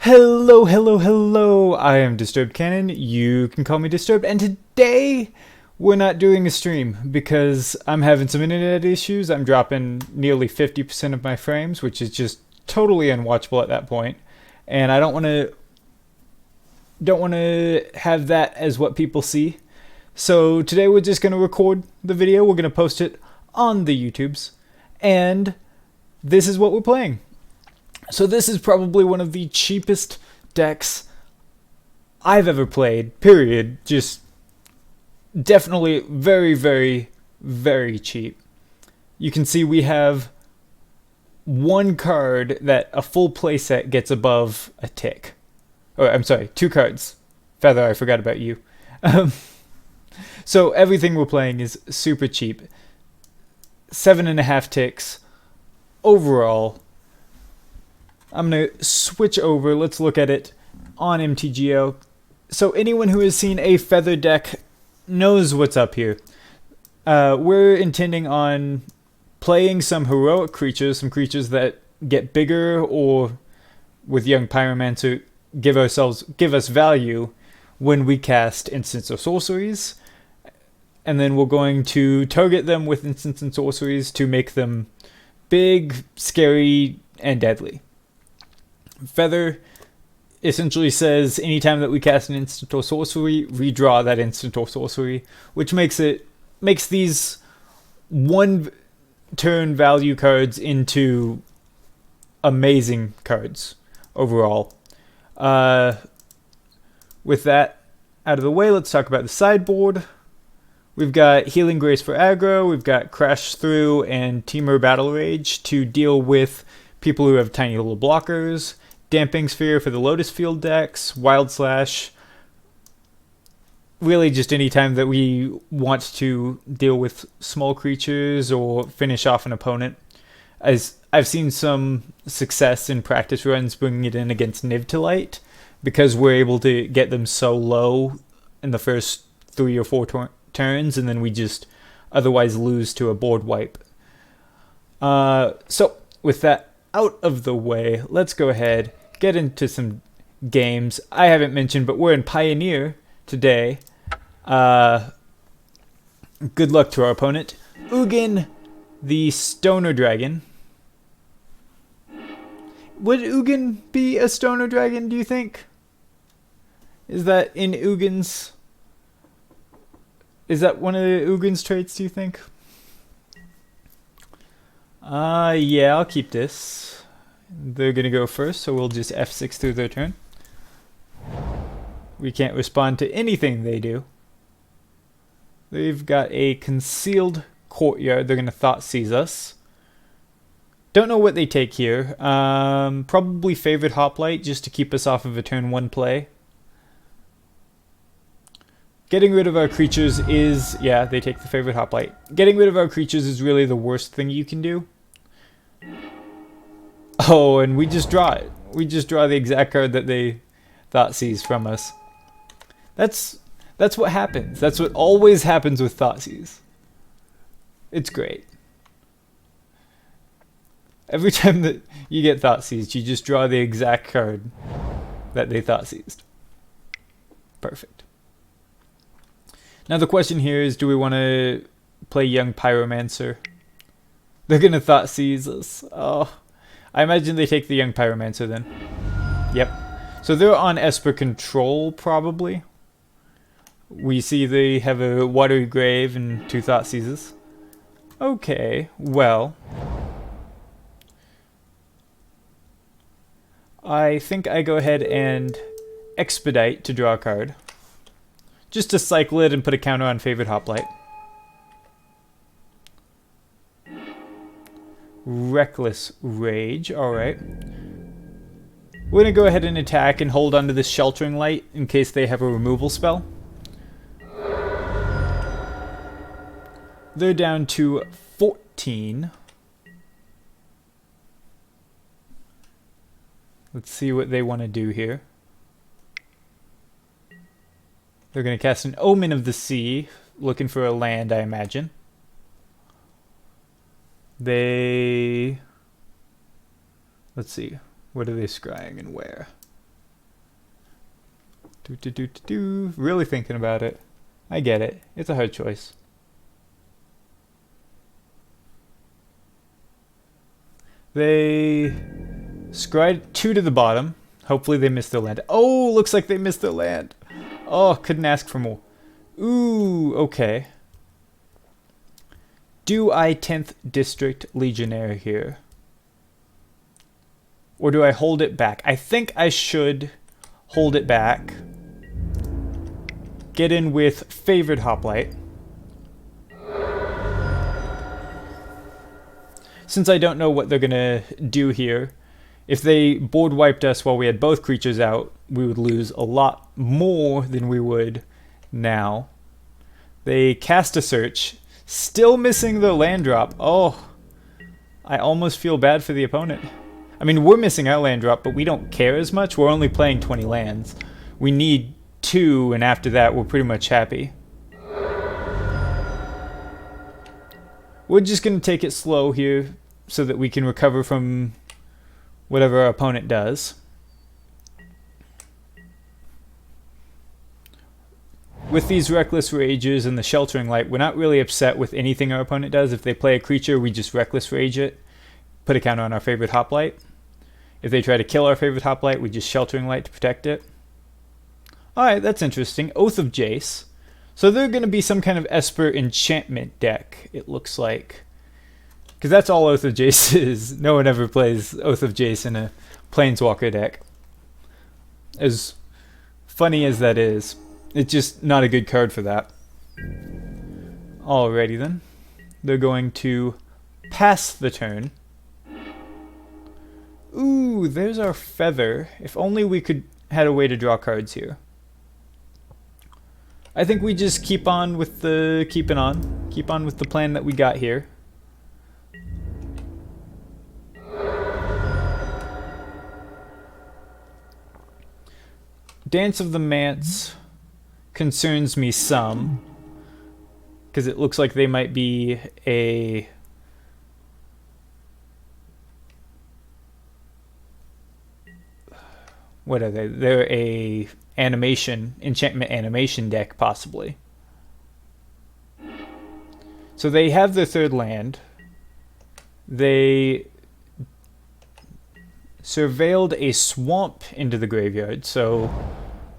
Hello, hello, hello. I am disturbedcanon. You can call me Disturbed. And today we're not doing a stream because I'm having some internet issues. I'm dropping nearly 50% of my frames, which is just totally unwatchable at that point. And I don't want to have that as what people see. So today we're just going to record the video. We're going to post it on the YouTubes. And this is what we're playing. So this is probably one of the cheapest decks I've ever played, period. Just definitely very, very, very cheap. You can see we have one card that a full playset gets above a tick. Or, I'm sorry, two cards. Feather, I forgot about you. So everything we're playing is super cheap. 7.5 ticks overall. I'm going to switch over. Let's look at it on MTGO. So anyone who has seen a feather deck knows what's up here. We're intending on playing some heroic creatures, some creatures that get bigger or with Young Pyromancer give us value when we cast instants or sorceries. And then we're going to target them with instants and sorceries to make them big, scary, and deadly. Feather essentially says anytime that we cast an instant or sorcery, redraw that instant or sorcery, which makes these one turn value cards into amazing cards overall. With that out of the way, let's talk about the sideboard. We've got Healing Grace for aggro, we've got Crash Through and Temur Battle Rage to deal with people who have tiny little blockers, Damping Sphere for the Lotus Field decks, Wild Slash, really just any time that we want to deal with small creatures or finish off an opponent. As I've seen some success in practice runs bringing it in against Nivtilite, because we're able to get them so low in the first 3 or 4 turns, and then we just otherwise lose to a board wipe. So with that out of the way, let's go ahead, get into some games. I haven't mentioned, but we're in Pioneer today. Good luck to our opponent. Ugin, the Stoner Dragon. Would Ugin be a Stoner Dragon, do you think? Is that in Ugin's... Is that one of the Ugin's traits, do you think? Yeah, I'll keep this. They're going to go first, so we'll just F6 through their turn. We can't respond to anything they do. They've got a concealed courtyard. They're going to Thought Seize us. Don't know what they take here. Probably Favored Hoplite, just to keep us off of a turn 1 play. Getting rid of our creatures is... Yeah, they take the Favored Hoplite. Getting rid of our creatures is really the worst thing you can do. Oh, and we just draw it. We just draw the exact card that they Thought Seize from us. That's what happens. That's what always happens with Thought Seize. It's great. Every time that you get Thought Seized, you just draw the exact card that they Thought Seized. Perfect. Now the question here is, do we want to play Young Pyromancer? They're going to Thought Seize us. Oh, I imagine they take the Young Pyromancer then. Yep. So they're on Esper Control, probably. We see they have a Watery Grave and 2 Thought Seizes. Okay, well... I think I go ahead and Expedite to draw a card. Just to cycle it and put a counter on Favored Hoplite. Reckless Rage, alright. We're going to go ahead and attack and hold onto this Sheltering Light in case they have a removal spell. They're down to 14. Let's see what they want to do here. They're going to cast an Omen of the Sea, looking for a land, I imagine. They... Let's see. What are they scrying and where? Really thinking about it. I get it. It's a hard choice. They scryed 2 to the bottom. Hopefully they missed their land. Oh, looks like they missed their land. Oh, couldn't ask for more. Ooh, okay. Do I 10th District Legionnaire here? Or do I hold it back? I think I should hold it back. Get in with Favored Hoplite. Since I don't know what they're gonna do here, if they board wiped us while we had both creatures out, we would lose a lot more than we would now. They cast a search, still missing the land drop. Oh, I almost feel bad for the opponent. I mean, we're missing our land drop, but we don't care as much. We're only playing 20 lands. We need 2, and after that, we're pretty much happy. We're just going to take it slow here so that we can recover from whatever our opponent does. With these Reckless Rages and the Sheltering Light, we're not really upset with anything our opponent does. If they play a creature, we just Reckless Rage it, put a counter on our favorite Hoplite. If they try to kill our favorite Hoplite, we just Sheltering Light to protect it. Alright, that's interesting. Oath of Jace. So they're going to be some kind of Esper enchantment deck, it looks like. Because that's all Oath of Jace is. No one ever plays Oath of Jace in a Planeswalker deck. As funny as that is, it's just not a good card for that. Alrighty then. They're going to pass the turn. Ooh, there's our Feather. If only we could had a way to draw cards here. I think we just keep on with the keep on with the plan that we got here. Dance of the Manse concerns me some, because it looks like they might be a what are they? They're a enchantment animation deck, possibly. So they have their 3rd land. They surveilled a swamp into the graveyard, so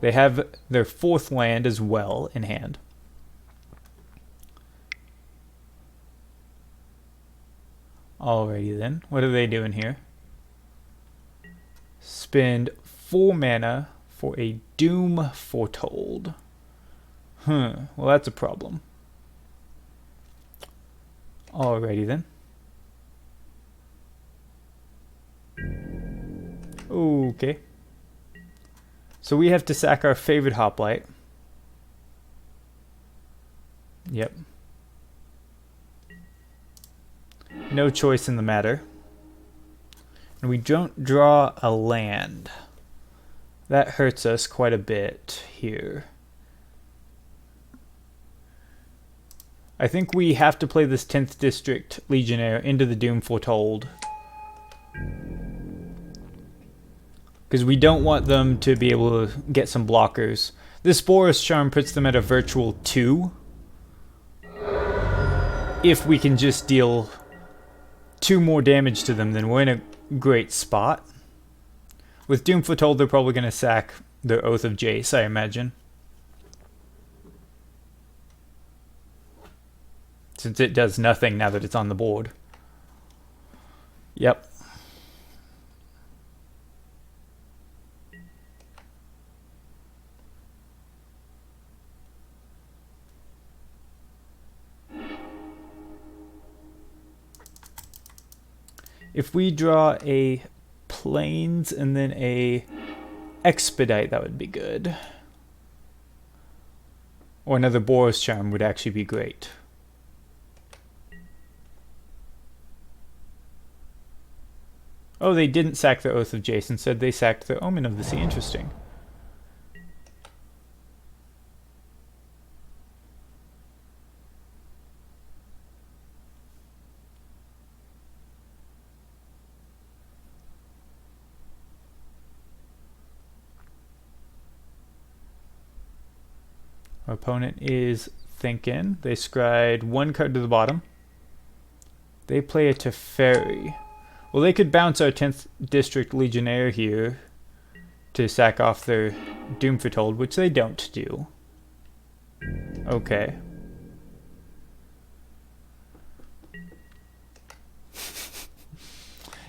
they have their 4th land as well in hand. Alrighty then, what are they doing here? Spend 4 mana for a Doom Foretold. Well that's a problem. Alrighty then. Okay. So we have to sack our favorite Hoplite. Yep. No choice in the matter. And we don't draw a land. That hurts us quite a bit here. I think we have to play this 10th District Legionnaire into the Doom Foretold. Because we don't want them to be able to get some blockers. This Boros Charm puts them at a virtual 2. If we can just deal 2 more damage to them, then we're in a great spot. With Doom Foretold, they're probably going to sack their Oath of Jace, I imagine. Since it does nothing now that it's on the board. Yep. If we draw a Plains and then a Expedite, that would be good. Or another Boros Charm would actually be great. Oh, they didn't sack their Oath of Jace, instead they sacked their Omen of the Sea. Interesting. Our opponent is thinking. They scryed one card to the bottom. They play a Teferi. Well, they could bounce our 10th District Legionnaire here to sack off their Doom Foretold, which they don't do. Okay.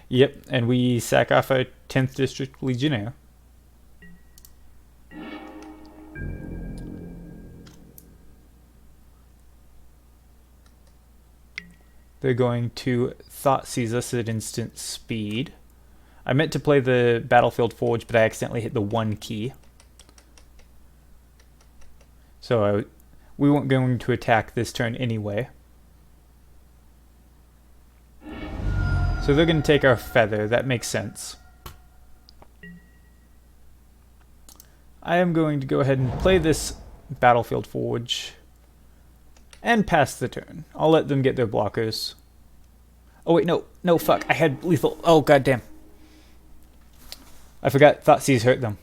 Yep, and we sack off our 10th District Legionnaire. They're going to Thought Seize us at instant speed. I meant to play the Battlefield Forge, but I accidentally hit the 1 key. So we weren't going to attack this turn anyway. So they're going to take our feather. That makes sense. I am going to go ahead and play this Battlefield Forge and pass the turn. I'll let them get their blockers. Oh wait, no, fuck. I had lethal. Oh, goddamn. I forgot Thoughtseize hurt them.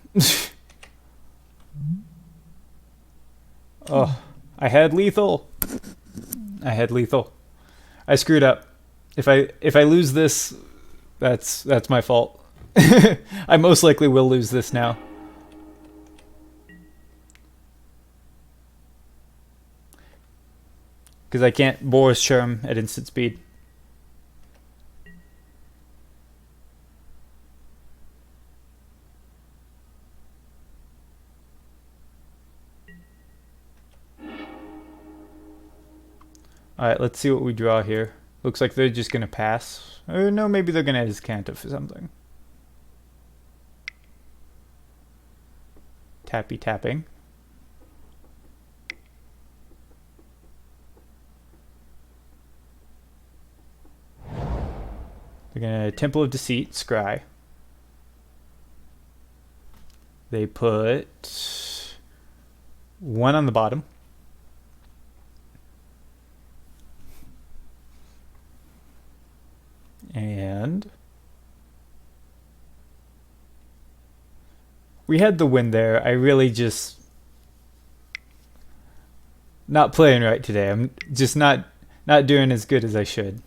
Oh, I had lethal. I screwed up. If I lose this, that's my fault. I most likely will lose this now. Because I can't Boris Charm at instant speed. Alright, let's see what we draw here. Looks like they're just going to pass. Or no, maybe they're going to Descanta for something. Tappy tapping. They're going to Temple of Deceit, scry. They put 1 on the bottom. And we had the win there. I really just not playing right today. I'm just not doing as good as I should.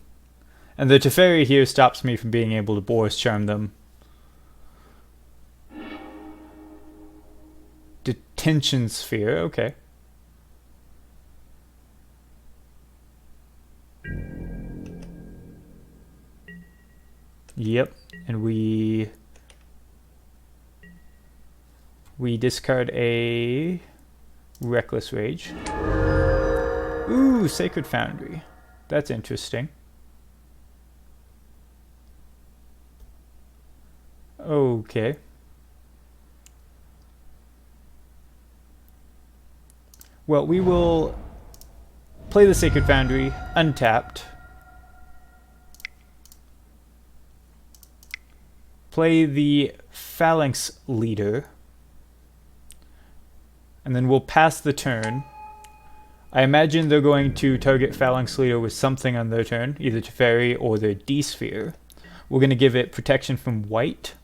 And the Teferi here stops me from being able to Boris Charm them. Detention Sphere, okay. Yep, and we discard a Reckless Rage. Ooh, Sacred Foundry. That's interesting. Okay. Well, we will play the Sacred Foundry untapped. Play the Phalanx Leader. And then we'll pass the turn. I imagine they're going to target Phalanx Leader with something on their turn, either Teferi or their D-Sphere. We're going to give it protection from white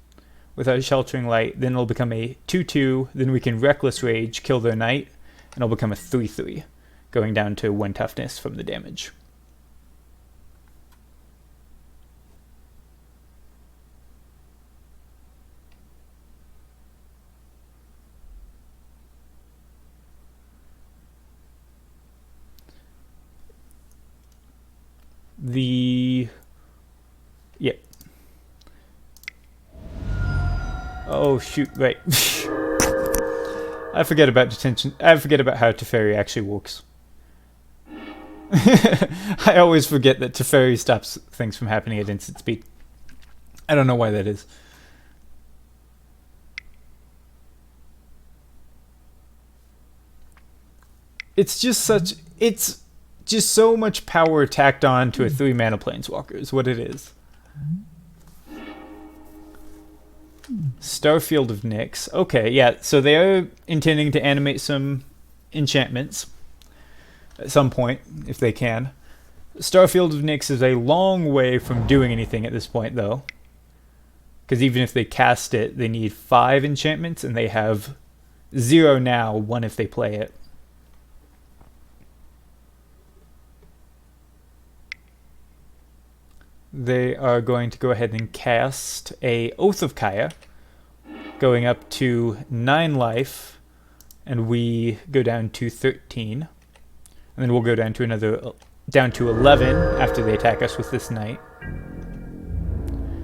with our Sheltering Light. Then it'll become a 2/2. Then we can Reckless Rage, kill their knight, and it'll become a 3/3, going down to 1 toughness from the damage. Yep. Oh shoot, right. I forget about detention. I forget about how Teferi actually works. I always forget that Teferi stops things from happening at instant speed. I don't know why that is. It's just so much power tacked on to a 3-mana planeswalker is what it is. Starfield of Nyx. Okay, yeah, so they are intending to animate some enchantments at some point, if they can. Starfield of Nyx is a long way from doing anything at this point, though. Because even if they cast it, they need 5 enchantments, and they have 0 now, 1 if they play it. They are going to go ahead and cast a Oath of Kaya, going up to 9 life, and we go down to 13. And then we'll go down to 11 after they attack us with this knight.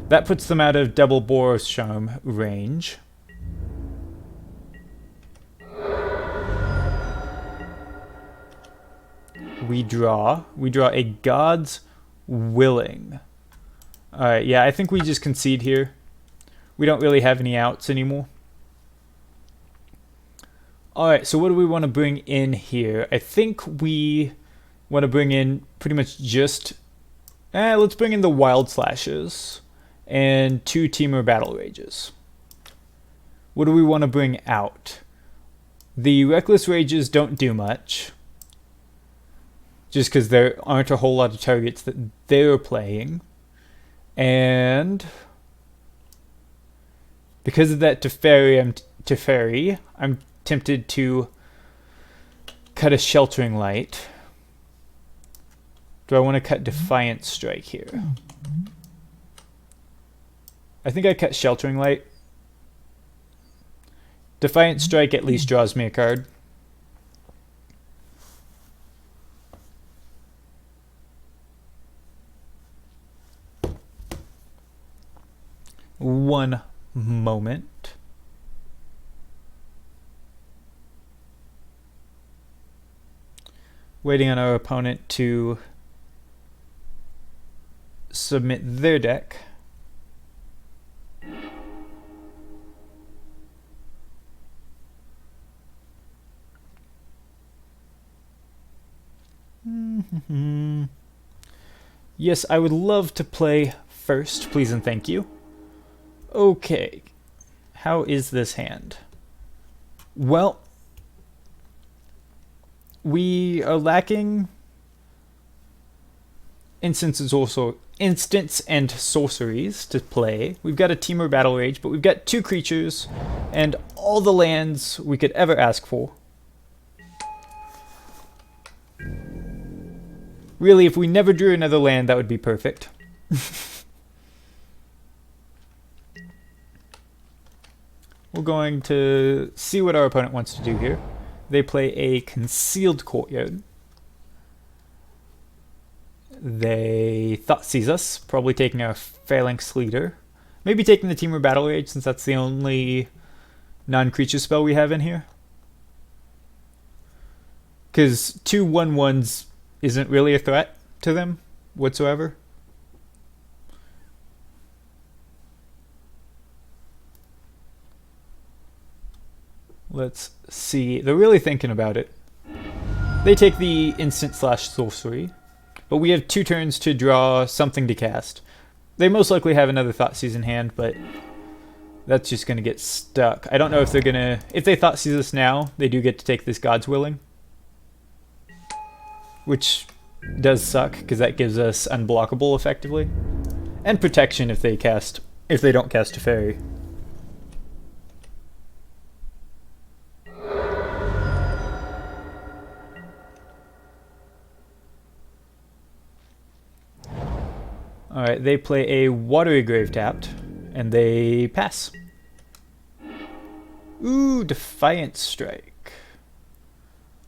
That puts them out of double Boros Charm range. We draw a God's Willing. Alright, yeah, I think we just concede here. We don't really have any outs anymore. Alright, so what do we want to bring in here? I think we want to bring in pretty much just... let's bring in the Wild Slashes and 2 Temur Battle Rages. What do we want to bring out? The Reckless Rages don't do much, just because there aren't a whole lot of targets that they're playing. And because of that Teferi, I'm tempted to cut a Sheltering Light. Do I want to cut Defiant Strike here? I think I cut Sheltering Light. Defiant Strike at least draws me a card. One moment. Waiting on our opponent to submit their deck. Yes, I would love to play first, please and thank you. Okay, how is this hand? Well, we are lacking instants and sorceries to play. We've got a Temur Battle Rage, but we've got 2 creatures and all the lands we could ever ask for. Really, if we never drew another land, that would be perfect. We're going to see what our opponent wants to do here. They play a Concealed Courtyard. They Thoughtseize us, probably taking our Phalanx Leader. Maybe taking the Temur Battle Rage, since that's the only non-creature spell we have in here. Because 2 1/1s isn't really a threat to them whatsoever. Let's see. They're really thinking about it. They take the instant/sorcery, but we have 2 turns to draw something to cast. They most likely have another Thoughtseize in hand, but that's just going to get stuck. I don't know if they're going to... If they Thoughtseize us now, they do get to take this God's Willing, which does suck because that gives us unblockable effectively, and protection if they don't cast a fairy. Alright, they play a Watery Grave tapped, and they pass. Ooh, Defiant Strike.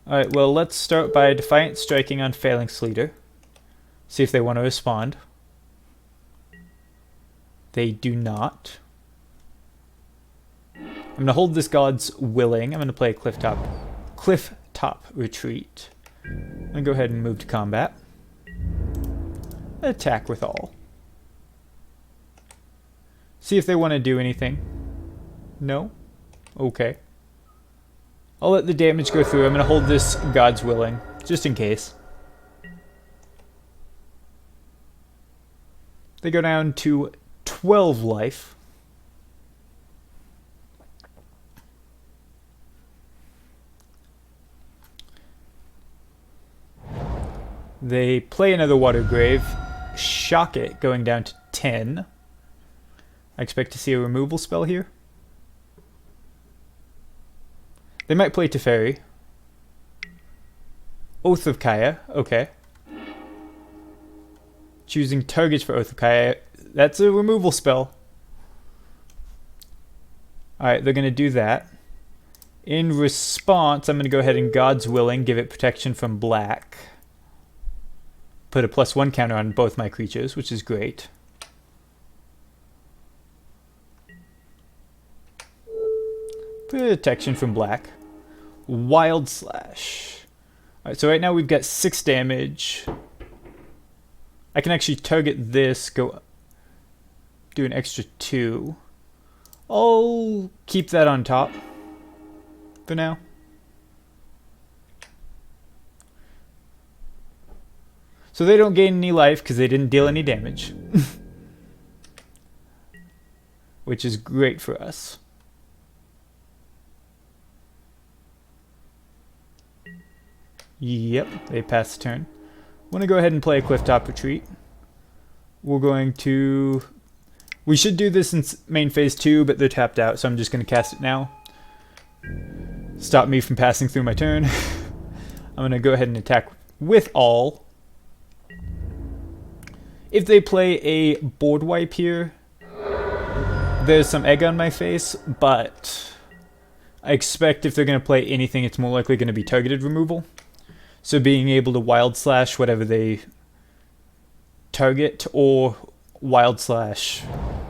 Alright, well, let's start by Defiant Striking on Phalanx Leader. See if they want to respond. They do not. I'm going to hold this God's Willing. I'm going to play a Cliff Top Retreat. I'm going to go ahead and move to combat. Attack with all. See if they want to do anything. No? Okay. I'll let the damage go through. I'm going to hold this God's Willing, just in case. They go down to 12 life. They play another Water Grave, shock it, going down to 10. I expect to see a removal spell here. They might play Teferi. Oath of Kaya, okay. Choosing targets for Oath of Kai. That's a removal spell. Alright, they're going to do that. In response, I'm going to go ahead and God's Willing, give it protection from black. Put a +1 counter on both my creatures, which is great. Protection from black. Wild Slash. Alright, so right now we've got 6 damage. I can actually target this, go do an extra 2. I'll keep that on top for now. So they don't gain any life because they didn't deal any damage. Which is great for us. Yep, they pass the turn. I'm going to go ahead and play a Clifftop Retreat. We're going to... We should do this in main phase 2, but they're tapped out, so I'm just going to cast it now. Stop me from passing through my turn. I'm going to go ahead and attack with all. If they play a board wipe here, there's some egg on my face, but I expect if they're going to play anything, it's more likely going to be targeted removal. So being able to Wild Slash whatever they target, or Wild Slash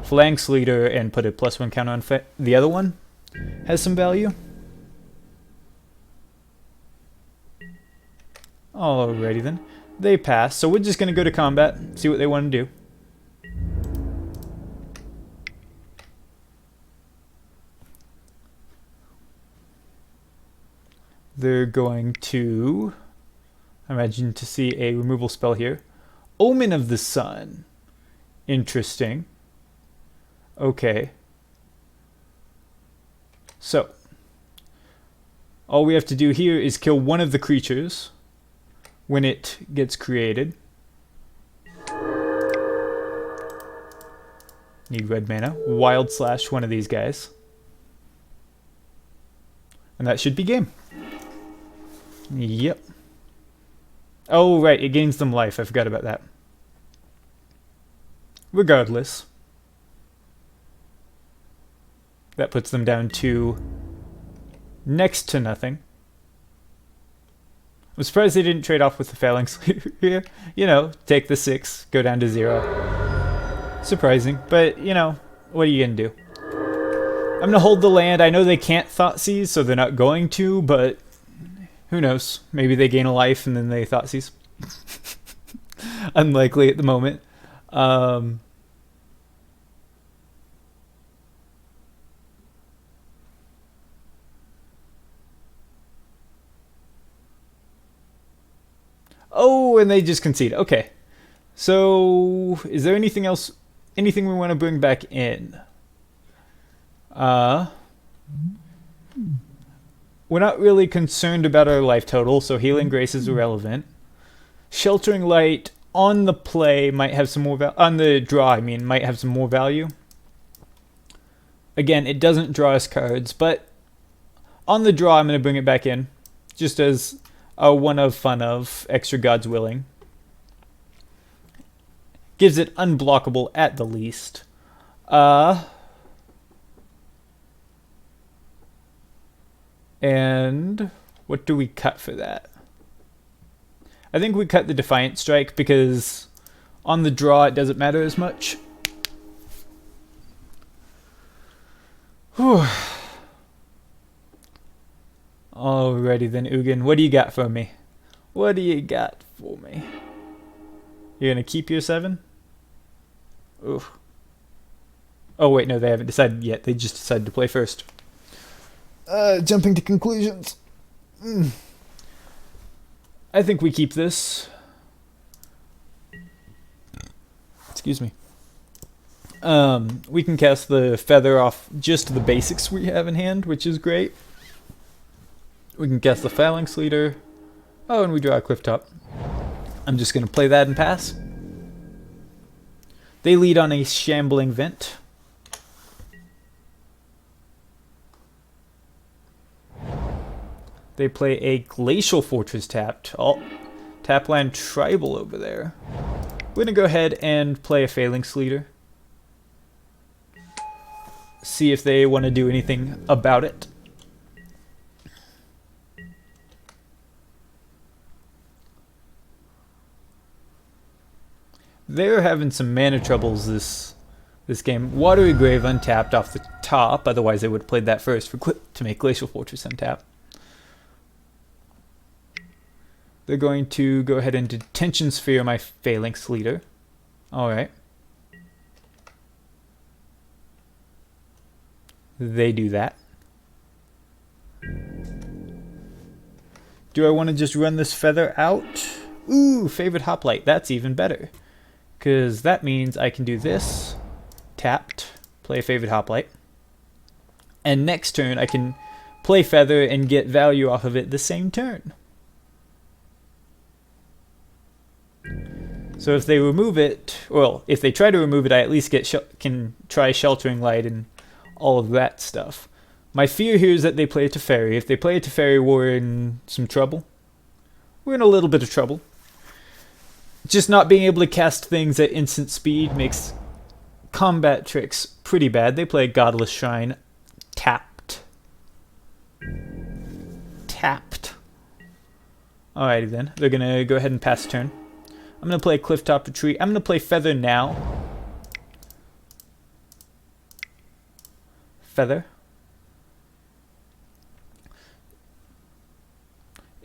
Phalanx Leader and put a +1 counter on the other one, has some value. Alrighty then. They pass, so we're just going to go to combat, see what they want to do. They're going to... imagine to see a removal spell here. Omen of the Sun. Interesting. Okay. So, all we have to do here is kill one of the creatures when it gets created. Need red mana. Wild Slash one of these guys. And that should be game. Yep. Oh, right, it gains them life. I forgot about that. Regardless. That puts them down to next to nothing. I'm surprised they didn't trade off with the Phalanx here. You know, take the 6, go down to 0. Surprising, but, you know, what are you going to do? I'm going to hold the land. I know they can't Thoughtseize, so they're not going to, but... who knows? Maybe they gain a life and then they Thoughtseize. Unlikely at the moment. Oh, and they just concede. Okay. So, is there anything else? Anything we want to bring back in? We're not really concerned about our life total, so Healing Grace is irrelevant. Sheltering Light on the play might have some more value. On the draw, I mean, might have some more value. Again, it doesn't draw us cards, but on the draw, I'm going to bring it back in. Just as a one of fun of extra God's Willing. Gives it unblockable at the least. And what do we cut for that? I think we cut the Defiant Strike because on the draw it doesn't matter as much. Whew. Alrighty then, Ugin. What do you got for me? What do you got for me? You're gonna keep your 7? Oof. Oh wait, no, they haven't decided yet. They just decided to play first. Jumping to conclusions. I think we keep this. Excuse me. We can cast the Feather off just the basics we have in hand, which is great. We can cast the Phalanx Leader. Oh, and we draw a Clifftop. I'm just going to play that and pass. They lead on a Shambling Vent. They play a Glacial Fortress tapped. Oh, tap land Tribal over there. We're going to go ahead and play a Phalanx Leader. See if they want to do anything about it. They're having some mana troubles this game. Watery Grave untapped off the top, otherwise they would have played that first to make Glacial Fortress untap. They're going to go ahead and Detention Sphere my Phalanx Leader. Alright. They do that. Do I want to just run this feather out? Ooh, Favorite Hoplite. That's even better. Because that means I can do this. Tapped. Play a Favorite Hoplite. And next turn I can play Feather and get value off of it the same turn. So if they remove it, well, if they try to remove it, I at least can try Sheltering Light and all of that stuff. My fear here is that they play a Teferi. If they play a Teferi, we're in some trouble. We're in a little bit of trouble. Just not being able to cast things at instant speed makes combat tricks pretty bad. They play Godless Shrine. Tapped. Tapped. Alrighty then. They're going to go ahead and pass turn. I'm going to play Clifftop Retreat. I'm going to play Feather now. Feather.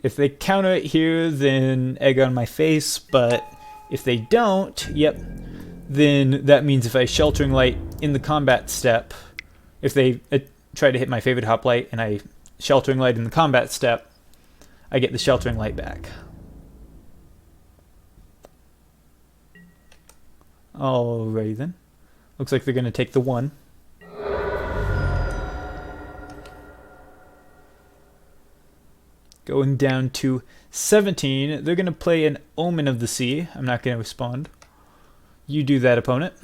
If they counter it here, then egg on my face, but if they don't, yep, then that means if I Sheltering Light in the combat step, if they try to hit my Favorite Hoplite and I Sheltering Light in the combat step, I get the Sheltering Light back. Alrighty then. Looks like they're going to take the 1. Going down to 17. They're going to play an Omen of the Sea. I'm not going to respond. You do that, opponent.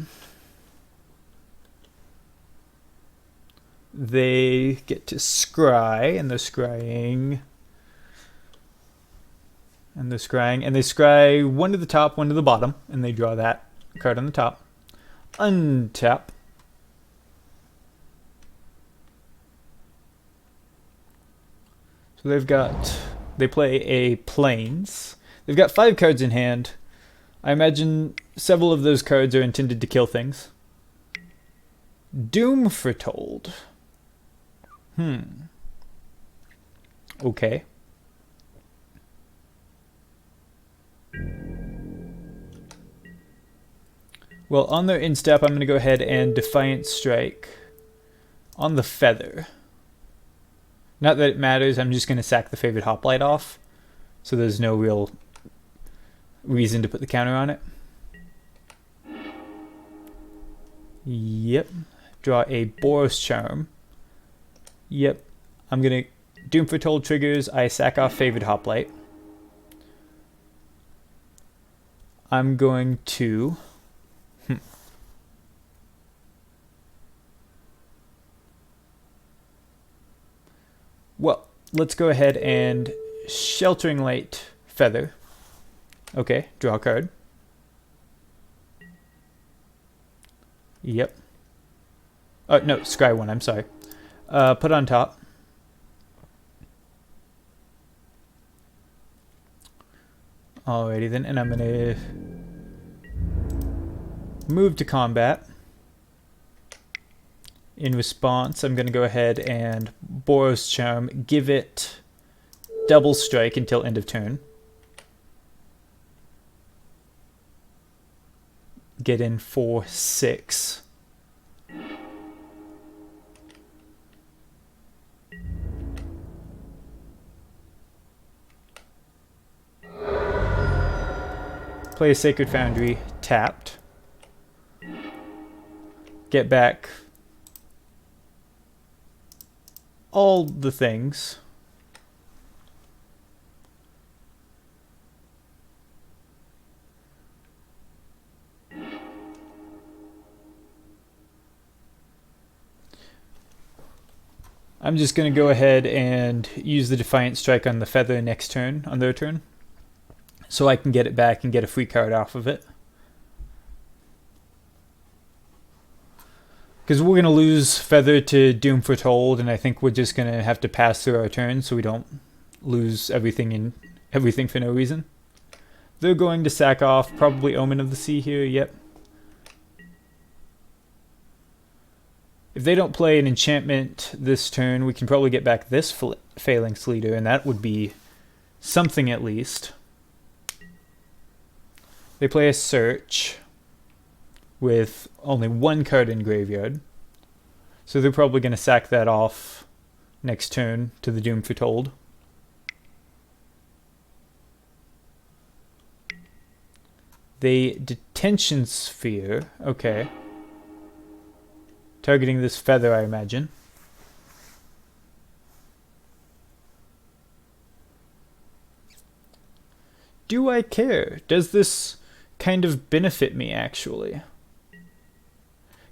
They get to scry, and they're scrying. And they're scrying. And they scry one to the top, one to the bottom. And they draw that card on the top. Untap. So they play a Plains. They've got 5 cards in hand. I imagine several of those cards are intended to kill things. Doom Foretold. Okay. Well, on their instep, I'm going to go ahead and Defiant Strike on the Feather. Not that it matters, I'm just going to sack the Favorite Hoplite off, so there's no real reason to put the counter on it. Yep. Draw a Boros Charm. Yep. I'm going to Doom Foretold triggers, I sack off Favorite Hoplite. I'm going to... Well, let's go ahead and Sheltering Light Feather. Okay, draw a card. Yep. Oh, no, scry 1, I'm sorry. Put on top. Alrighty then, and I'm going to move to combat. In response, I'm going to go ahead and Boros Charm, give it double strike until end of turn. Get in for 6. Play a Sacred Foundry, tapped. Get back all the things. I'm just going to go ahead and use the Defiant Strike on the Feather next turn, on their turn, so I can get it back and get a free card off of it. Because we're going to lose Feather to Doom Foretold, and I think we're just going to have to pass through our turn so we don't lose everything for no reason. They're going to sack off probably Omen of the Sea here, yep. If they don't play an enchantment this turn, we can probably get back this Phalanx Leader, and that would be something at least. They play a Search with only one card in graveyard. So they're probably going to sack that off next turn to the Doom Foretold. They Detention Sphere, okay. Targeting this Feather, I imagine. Do I care? Does this kind of benefit me, actually?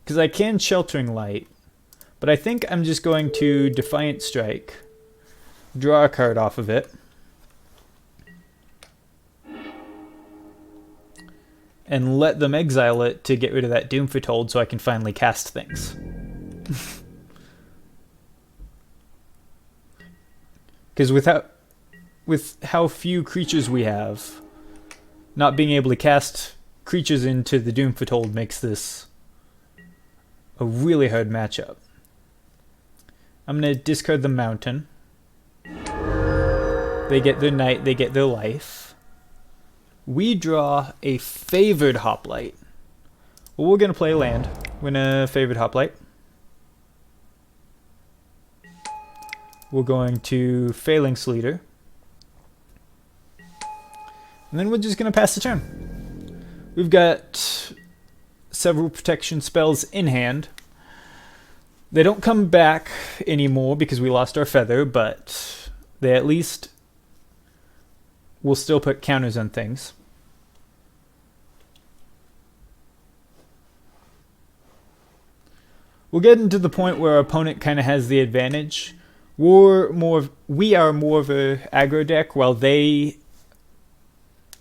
Because I can Sheltering Light, but I think I'm just going to Defiant Strike, draw a card off of it, and let them exile it to get rid of that Doom Foretold so I can finally cast things. Because with how few creatures we have, not being able to cast creatures into the Doom Foretold makes this a really hard matchup. I'm going to discard the Mountain. They get their Knight, they get their life. We draw a Favored Hoplite. Well, we're going to play land. We're going to Favored Hoplite. We're going to Phalanx Leader. And then we're just going to pass the turn. We've got several protection spells in hand. They don't come back anymore because we lost our Feather, but they at least will still put counters on things. We're getting to the point where our opponent kind of has the advantage. We are more of a aggro deck, while they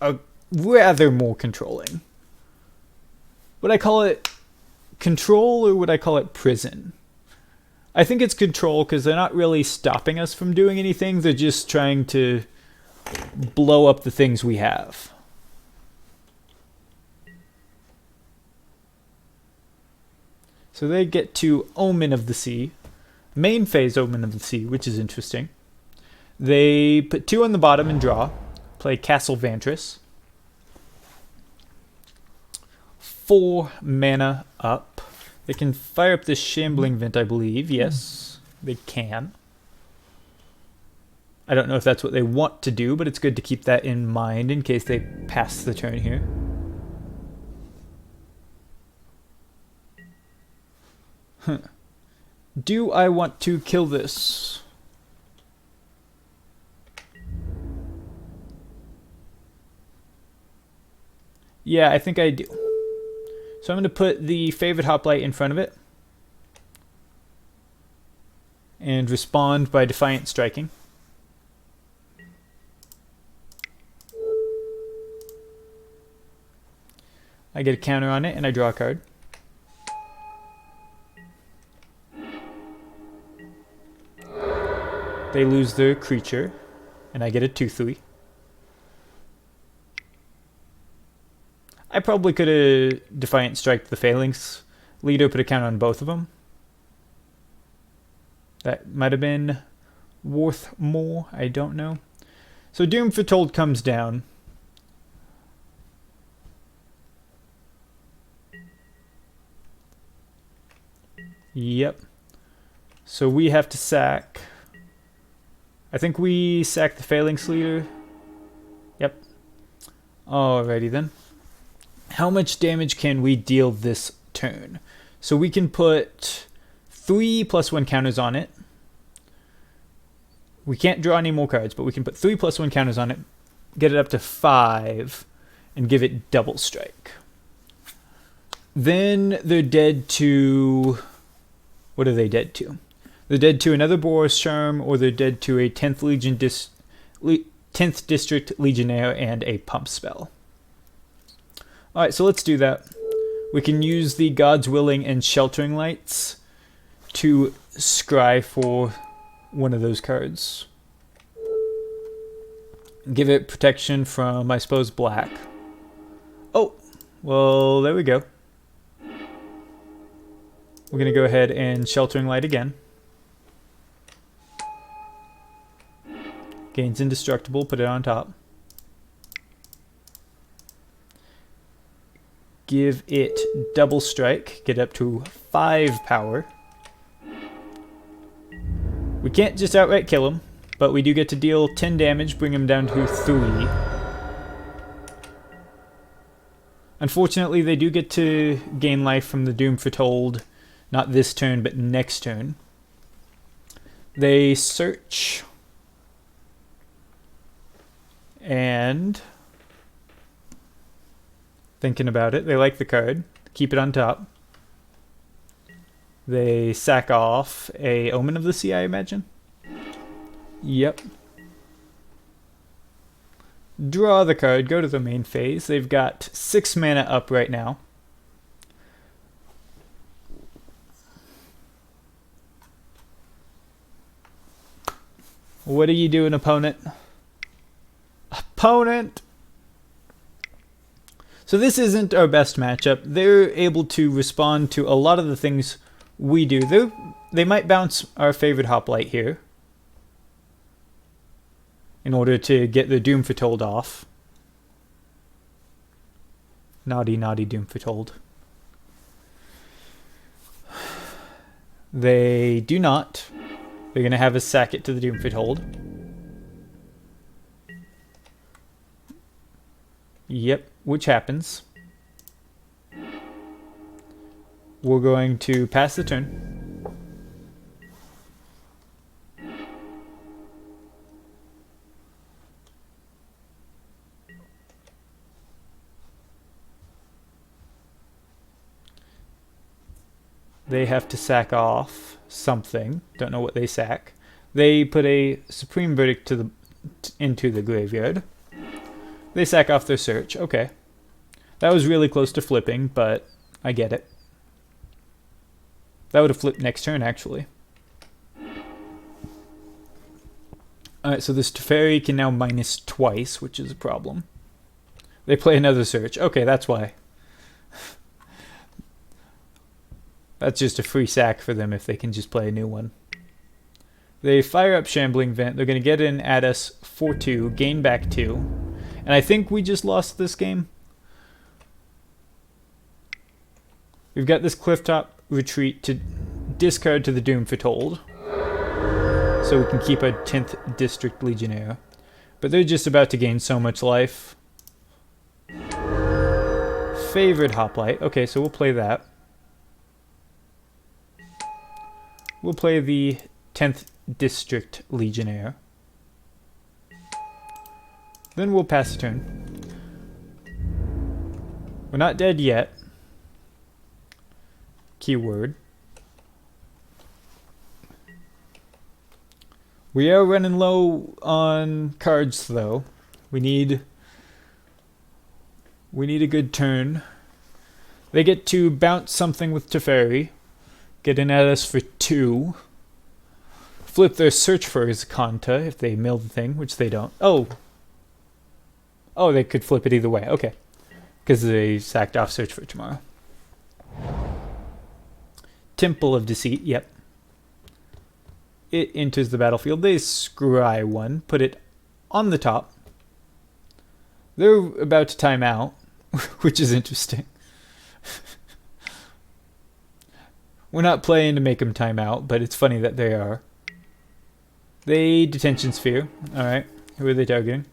are rather more controlling. Would I call it control or would I call it prison? I think it's control because they're not really stopping us from doing anything. They're just trying to blow up the things we have. So they get to Omen of the Sea. Main phase Omen of the Sea, which is interesting. They put 2 on the bottom and draw. Play Castle Vantress. 4 mana up. They can fire up this Shambling Vent, I believe. Yes, they can. I don't know if that's what they want to do, but it's good to keep that in mind in case they pass the turn here. Huh. Do I want to kill this? Yeah, I think I do. So I'm going to put the Favored Hoplite in front of it. And respond by Defiant Striking. I get a counter on it and I draw a card. They lose their creature, and I get a 2/3. I probably could have Defiant Striked the Phalanx Leader, put a counter on both of them. That might have been worth more, I don't know. So Doom Foretold comes down. Yep. So we have to sack. I think we sack the Phalanx Leader. Yep. Alrighty then. How much damage can we deal this turn? So we can put 3+1 counters on it. We can't draw any more cards, but we can put 3+1 counters on it, get it up to 5, and give it double strike. Then they're dead to... What are they dead to? They're dead to another Boros Charm, or they're dead to a 10th Legion 10th District Legionnaire and a Pump spell. Alright, so let's do that. We can use the God's Willing and Sheltering Lights to scry for one of those cards. Give it protection from, I suppose, black. Oh, well, there we go. We're going to go ahead and Sheltering Light again. Gains Indestructible, put it on top. Give it Double Strike, get up to 5 power. We can't just outright kill him, but we do get to deal 10 damage, bring him down to 3. Unfortunately, they do get to gain life from the Doom Foretold, not this turn, but next turn. They search. And thinking about it, they like the card. Keep it on top. They sack off a Omen of the Sea, I imagine. Yep. Draw the card, go to the main phase. They've got 6 mana up right now. What are you doing, opponent? Opponent! So this isn't our best matchup. They're able to respond to a lot of the things we do. They might bounce our favorite hoplite here in order to get the Doom Foretold off. Naughty, naughty Doom Foretold. They do not. They're going to have us sack it to the Doom Foretold. Yep, which happens. We're going to pass the turn. They have to sack off something. Don't know what they sack. They put a Supreme Verdict into the graveyard. They sack off their search. Okay. That was really close to flipping, but I get it. That would have flipped next turn, actually. Alright, so this Teferi can now minus twice, which is a problem. They play another search. Okay, that's why. That's just a free sack for them if they can just play a new one. They fire up Shambling Vent. They're going to get in at us for 2, gain back 2. And I think we just lost this game. We've got this Clifftop Retreat to discard to the Doom Foretold. So we can keep a 10th District Legionnaire. But they're just about to gain so much life. Favorite Hoplite. Okay, so we'll play that. We'll play the 10th District Legionnaire. Then we'll pass the turn. We're not dead yet. Keyword. We are running low on cards, though. We need a good turn. They get to bounce something with Teferi. Get in at us for 2. Flip their Search for Kanta if they mill the thing, which they don't. Oh, they could flip it either way. Okay. Because they sacked off Search for Tomorrow. Temple of Deceit, yep. It enters the battlefield. They scry one, put it on the top. They're about to time out, which is interesting. We're not playing to make them time out, but it's funny that they are. They Detention Sphere. Alright, who are they targeting?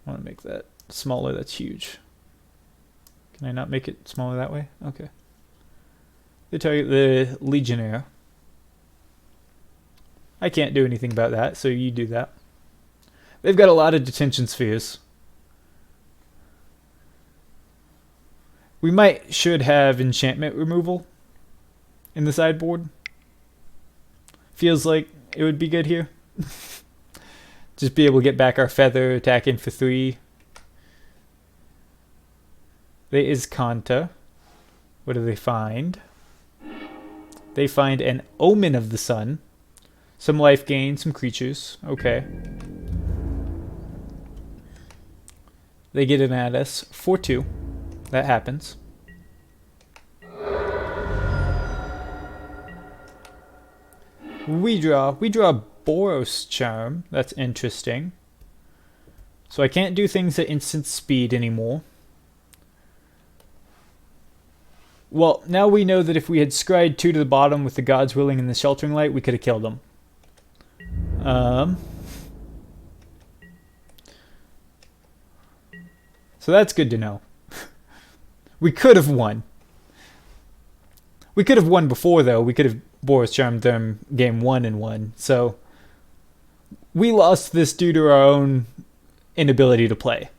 I want to make that smaller. That's huge. Can I not make it smaller that way? Okay. They target the Legionnaire. I can't do anything about that, so you do that. They've got a lot of Detention Spheres. We should have enchantment removal in the sideboard. Feels like it would be good here. Just be able to get back our feather, attack in for 3. There is Kanta. What do they find? They find an Omen of the Sun. Some life gain, some creatures. Okay. They get an at us. 4-2. That happens. We draw Boros Charm. That's interesting. So I can't do things at instant speed anymore. Well, now we know that if we had scryed 2 to the bottom with the Gods Willing and the Sheltering Light, we could have killed them. So that's good to know. We could have won. We could have won before, though. We could have Boros Charmed them game 1 and won. So we lost this due to our own inability to play.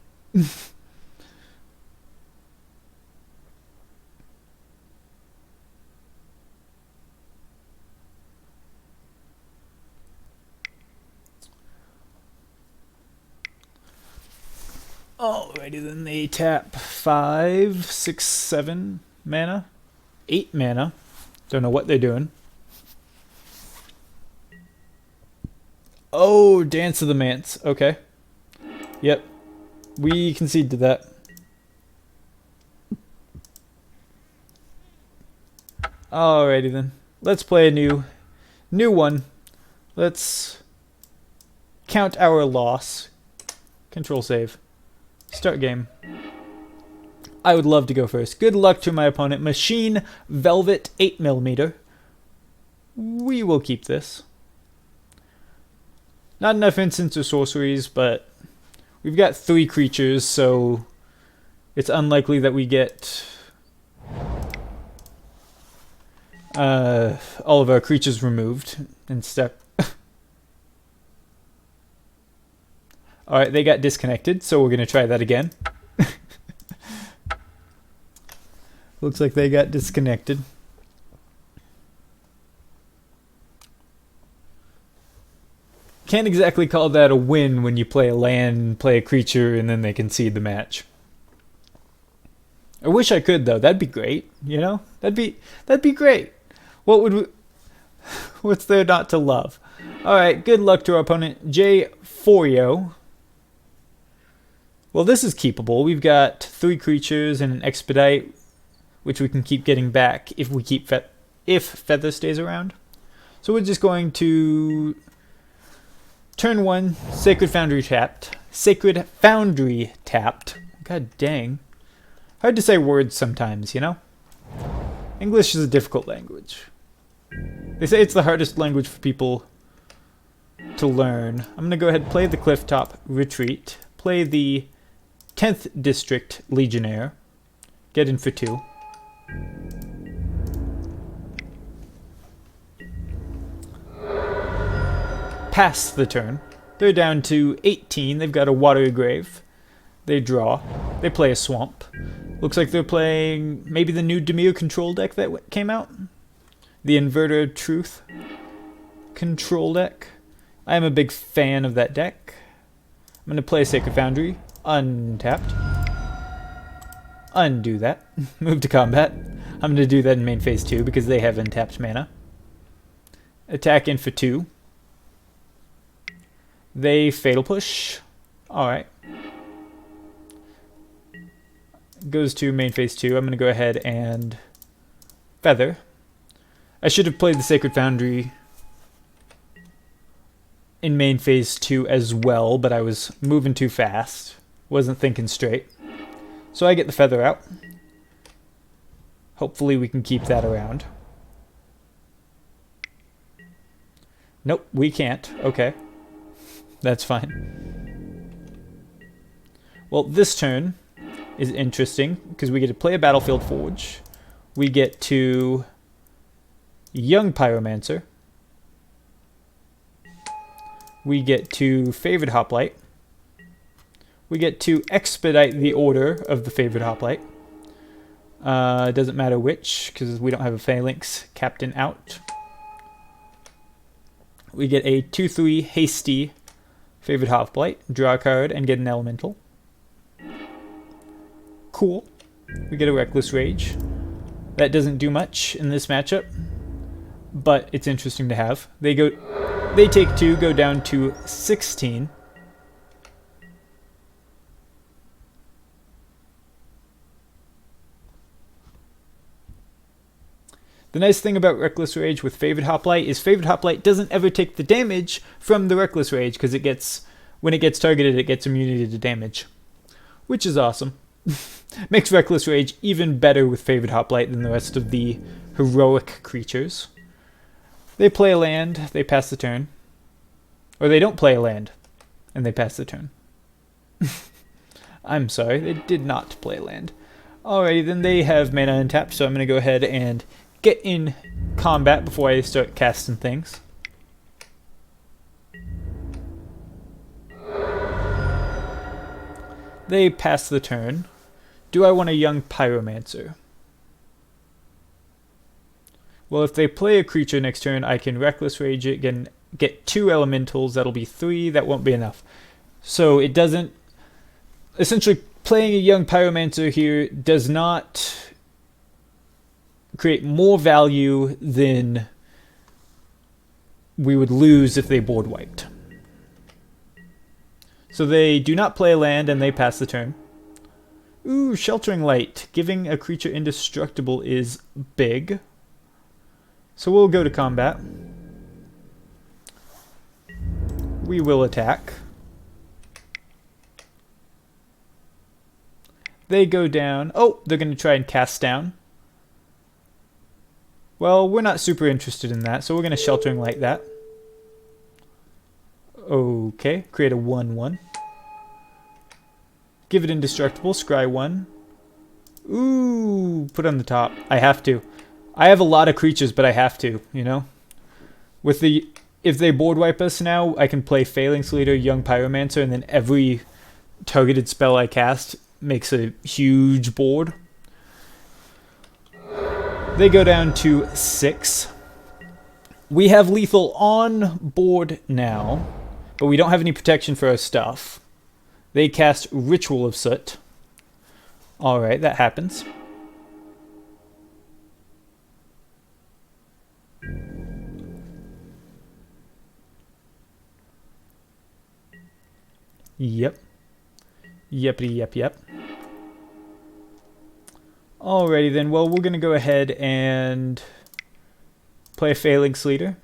Alrighty then, they tap 5, 6, 7 mana. 8 mana. Don't know what they're doing. Oh, Dance of the Manse. Okay. Yep. We concede to that. Alrighty then. Let's play a new one. Let's count our loss. Control save. Start game. I would love to go first. Good luck to my opponent. Machine Velvet 8mm. We will keep this. Not enough instants or sorceries, but we've got 3 creatures, so it's unlikely that we get all of our creatures removed in step. Alright, they got disconnected, so we're going to try that again. Looks like they got disconnected. Can't exactly call that a win when you play a land, play a creature, and then they concede the match. I wish I could, though. That'd be great, you know? That'd be great. What's there not to love? Alright, good luck to our opponent, J. Forio. Well, this is keepable. We've got 3 creatures and an Expedite, which we can keep getting back if we keep if Feather stays around. So we're just going to turn 1, Sacred Foundry tapped. Sacred Foundry tapped. God dang. Hard to say words sometimes, you know? English is a difficult language. They say it's the hardest language for people to learn. I'm going to go ahead and play the Clifftop Retreat. Play the 10th District Legionnaire. Get in for 2. Pass the turn. They're down to 18. They've got a Watery Grave. They draw. They play a Swamp. Looks like they're playing maybe the new Dimir control deck that came out. The Inverter Truth control deck. I am a big fan of that deck. I'm going to play Sacred Foundry. Untapped. Undo that. Move to combat. I'm going to do that in main phase 2 because they have untapped mana. Attack in for 2. They Fatal Push. Alright. Goes to main phase 2. I'm going to go ahead and Feather. I should have played the Sacred Foundry in main phase 2 as well, but I was moving too fast. Wasn't thinking straight. So I get the Feather out. Hopefully we can keep that around. Nope, we can't. Okay. That's fine. Well, this turn is interesting because we get to play a Battlefield Forge. We get to Young Pyromancer. We get to Favored Hoplite. We get to expedite the order of the Favored Hoplite. Doesn't matter which, because we don't have a Phalanx Captain out. We get a 2/3 hasty Favored Hoplite, draw a card, and get an Elemental. Cool. We get a Reckless Rage. That doesn't do much in this matchup, but it's interesting to have. They take 2, go down to 16. The nice thing about Reckless Rage with Favored Hoplite is Favored Hoplite doesn't ever take the damage from the Reckless Rage, because when it gets targeted, it gets immunity to damage, which is awesome. Makes Reckless Rage even better with Favored Hoplite than the rest of the heroic creatures. They play a land, they pass the turn. Or they don't play a land, and they pass the turn. I'm sorry, they did not play a land. Alrighty, then they have mana untapped, so I'm going to go ahead and get in combat before I start casting things. They pass the turn. Do I want a young Pyromancer? Well, if they play a creature next turn, I can Reckless Rage it, get 2 elementals. That'll be 3. That won't be enough. So it doesn't... Essentially, playing a young Pyromancer here does not create more value than we would lose if they board wiped. So they do not play a land and they pass the turn. Ooh, Sheltering Light. Giving a creature indestructible is big. So we'll go to combat. We will attack. They go down. Oh, they're going to try and cast down. Well, we're not super interested in that, so we're going to Sheltering Light that. Okay, create a 1/1. Give it indestructible, scry 1. Ooh, put on the top. I have to. I have a lot of creatures, but I have to, you know? If they board wipe us now, I can play Phalanx Leader, Young Pyromancer, and then every targeted spell I cast makes a huge board. They go down to 6. We have lethal on board now, but we don't have any protection for our stuff. They cast Ritual of Soot. Alright, that happens. Yep. Yep. Alrighty then, well, we're going to go ahead and play a Phalanx Leader.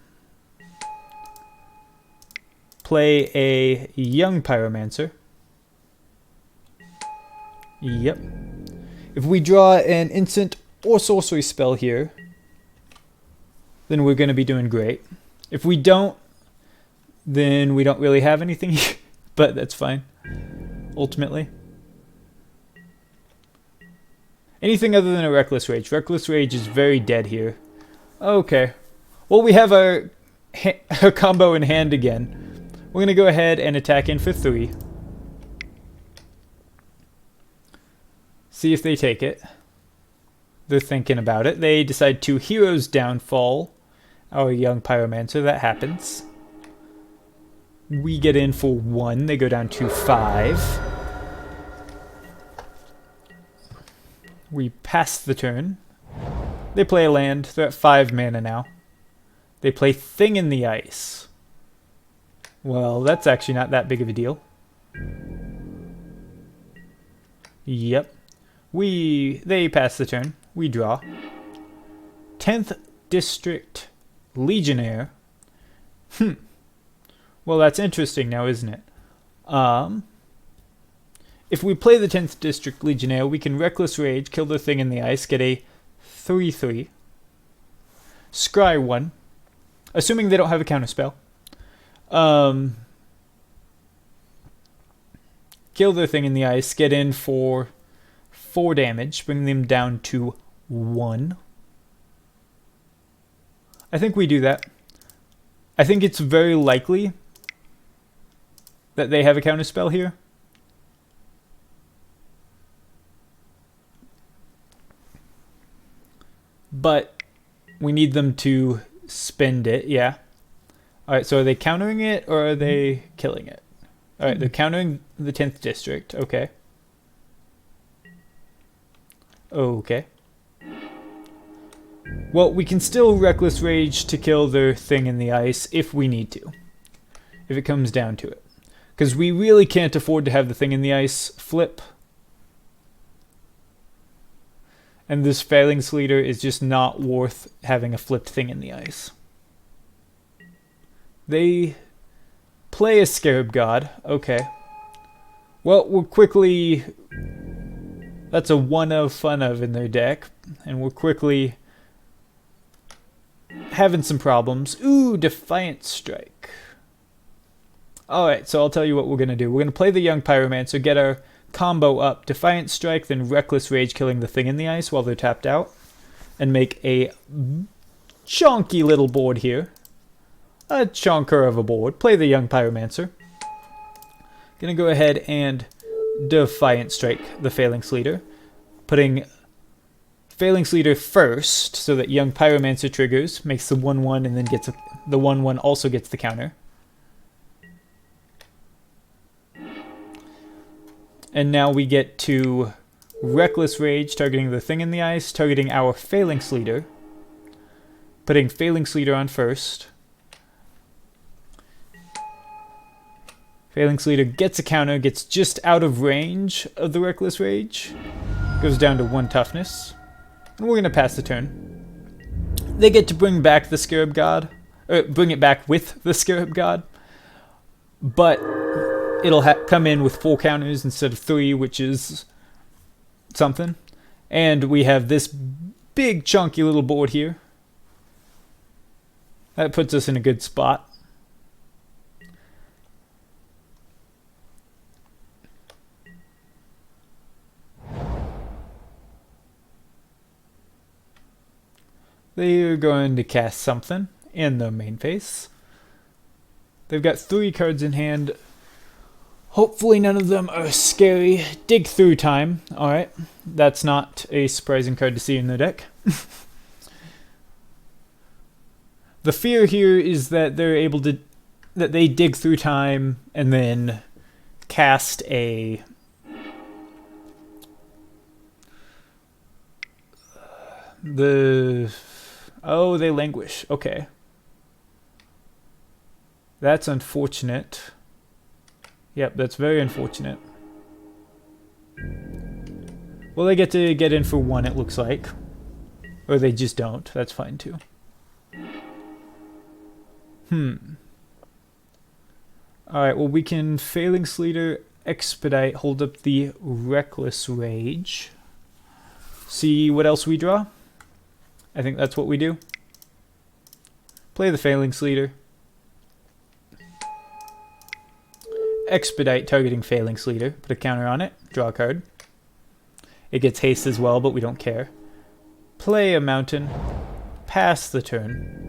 Play a Young Pyromancer. Yep. If we draw an instant or sorcery spell here, then we're going to be doing great. If we don't, then we don't really have anything, but that's fine, ultimately. Anything other than a Reckless Rage. Reckless Rage is very dead here. Okay. Well, we have our combo in hand again. We're going to go ahead and attack in for 3. See if they take it. They're thinking about it. They decide to Hero's Downfall our Young Pyromancer. That happens. We get in for 1. They go down to 5. We pass the turn. They play a land. They're at 5 mana now. They play Thing in the Ice. Well, that's actually not that big of a deal. Yep. They pass the turn. We draw. 10th District Legionnaire. Well, that's interesting now, isn't it? If we play the 10th District Legionnaire, we can Reckless Rage, kill the Thing in the Ice, get a 3/3. Scry 1. Assuming they don't have a counterspell. Kill their Thing in the Ice, get in for 4 damage, bring them down to 1. I think we do that. I think it's very likely that they have a counterspell here. But we need them to spend it, yeah. Alright, so are they countering it or are they killing it? Alright, they're countering the 10th District, okay. Okay. Well, we can still Reckless Rage to kill their thing in the ice if we need to. If it comes down to it. Because we really can't afford to have the thing in the ice flip. And this Phalanx Leader is just not worth having a flipped thing in the ice. They play a Scarab God. Okay. Well, we'll quickly... That's a one of fun of in their deck. And we're quickly having some problems. Ooh, Defiant Strike. Alright, so I'll tell you what we're going to do. We're going to play the Young Pyromancer, get our combo up, Defiant Strike, then Reckless Rage killing the thing in the ice while they're tapped out. And make a chonky little board here. A chonker of a board. Play the Young Pyromancer. Gonna go ahead and Defiant Strike the Phalanx Leader. Putting Phalanx Leader first so that Young Pyromancer triggers, makes the 1-1 and then gets the 1-1 also gets the counter. And now we get to Reckless Rage, targeting the thing in the ice, targeting our Phalanx Leader. Putting Phalanx Leader on first. Phalanx Leader gets a counter, gets just out of range of the Reckless Rage. Goes down to 1 toughness. And we're going to pass the turn. They get to bring back the Scarab God. Or bring it back with the Scarab God. But it'll come in with 4 counters instead of 3, which is something. And we have this big chunky little board here. That puts us in a good spot. They're going to cast something in the main phase. They've got 3 cards in hand. Hopefully none of them are scary. Dig Through Time. Alright. That's not a surprising card to see in their deck. The fear here is that they're able to... that they dig through time and then cast a... Oh, they languish. Okay. That's unfortunate. Yep, that's very unfortunate. Well, they get to get in for 1, it looks like. Or they just don't. That's fine, too. Alright, well, we can Phalanx Leader, Expedite, hold up the Reckless Rage. See what else we draw? I think that's what we do. Play the Phalanx Leader. Expedite, targeting Phalanx Leader. Put a counter on it. Draw a card. It gets haste as well, but we don't care. Play a Mountain. Pass the turn.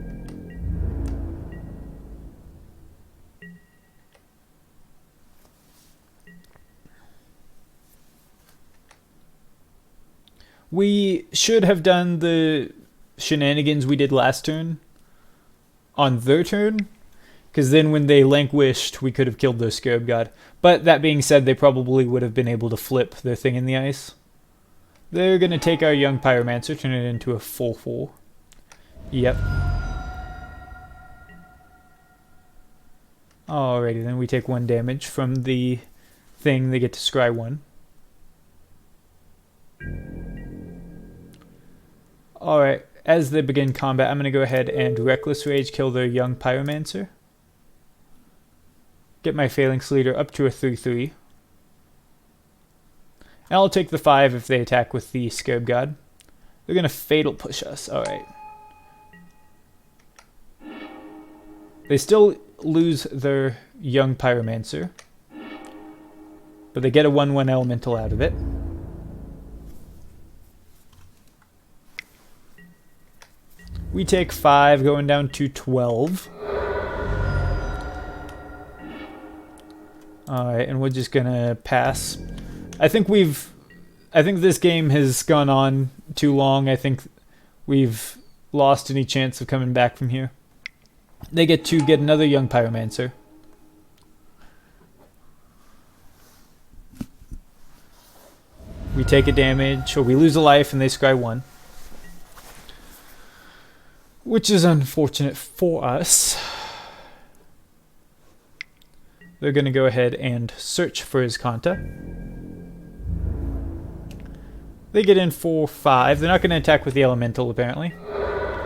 We should have done the shenanigans we did last turn on their turn, because then when they languished, we could have killed their Scarab God. But that being said, they probably would have been able to flip their thing in the ice. They're going to take our Young Pyromancer, turn it into a 4/4. Yep. Alrighty, then we take 1 damage from the thing. They get to scry 1. Alright, as they begin combat, I'm going to go ahead and Reckless Rage, kill their Young Pyromancer. Get my Phalanx Leader up to a 3/3. And I'll take the 5 if they attack with the Scarab God. They're going to Fatal Push us. Alright. They still lose their Young Pyromancer. But they get a 1/1 Elemental out of it. We take 5, going down to 12. Alright, and we're just gonna pass. I think this game has gone on too long. I think we've lost any chance of coming back from here. They get to get another Young Pyromancer. We take a damage, or we lose a life and they scry 1. Which is unfortunate for us. They're going to go ahead and search for his Kanta. They get in for 5. They're not going to attack with the Elemental, apparently.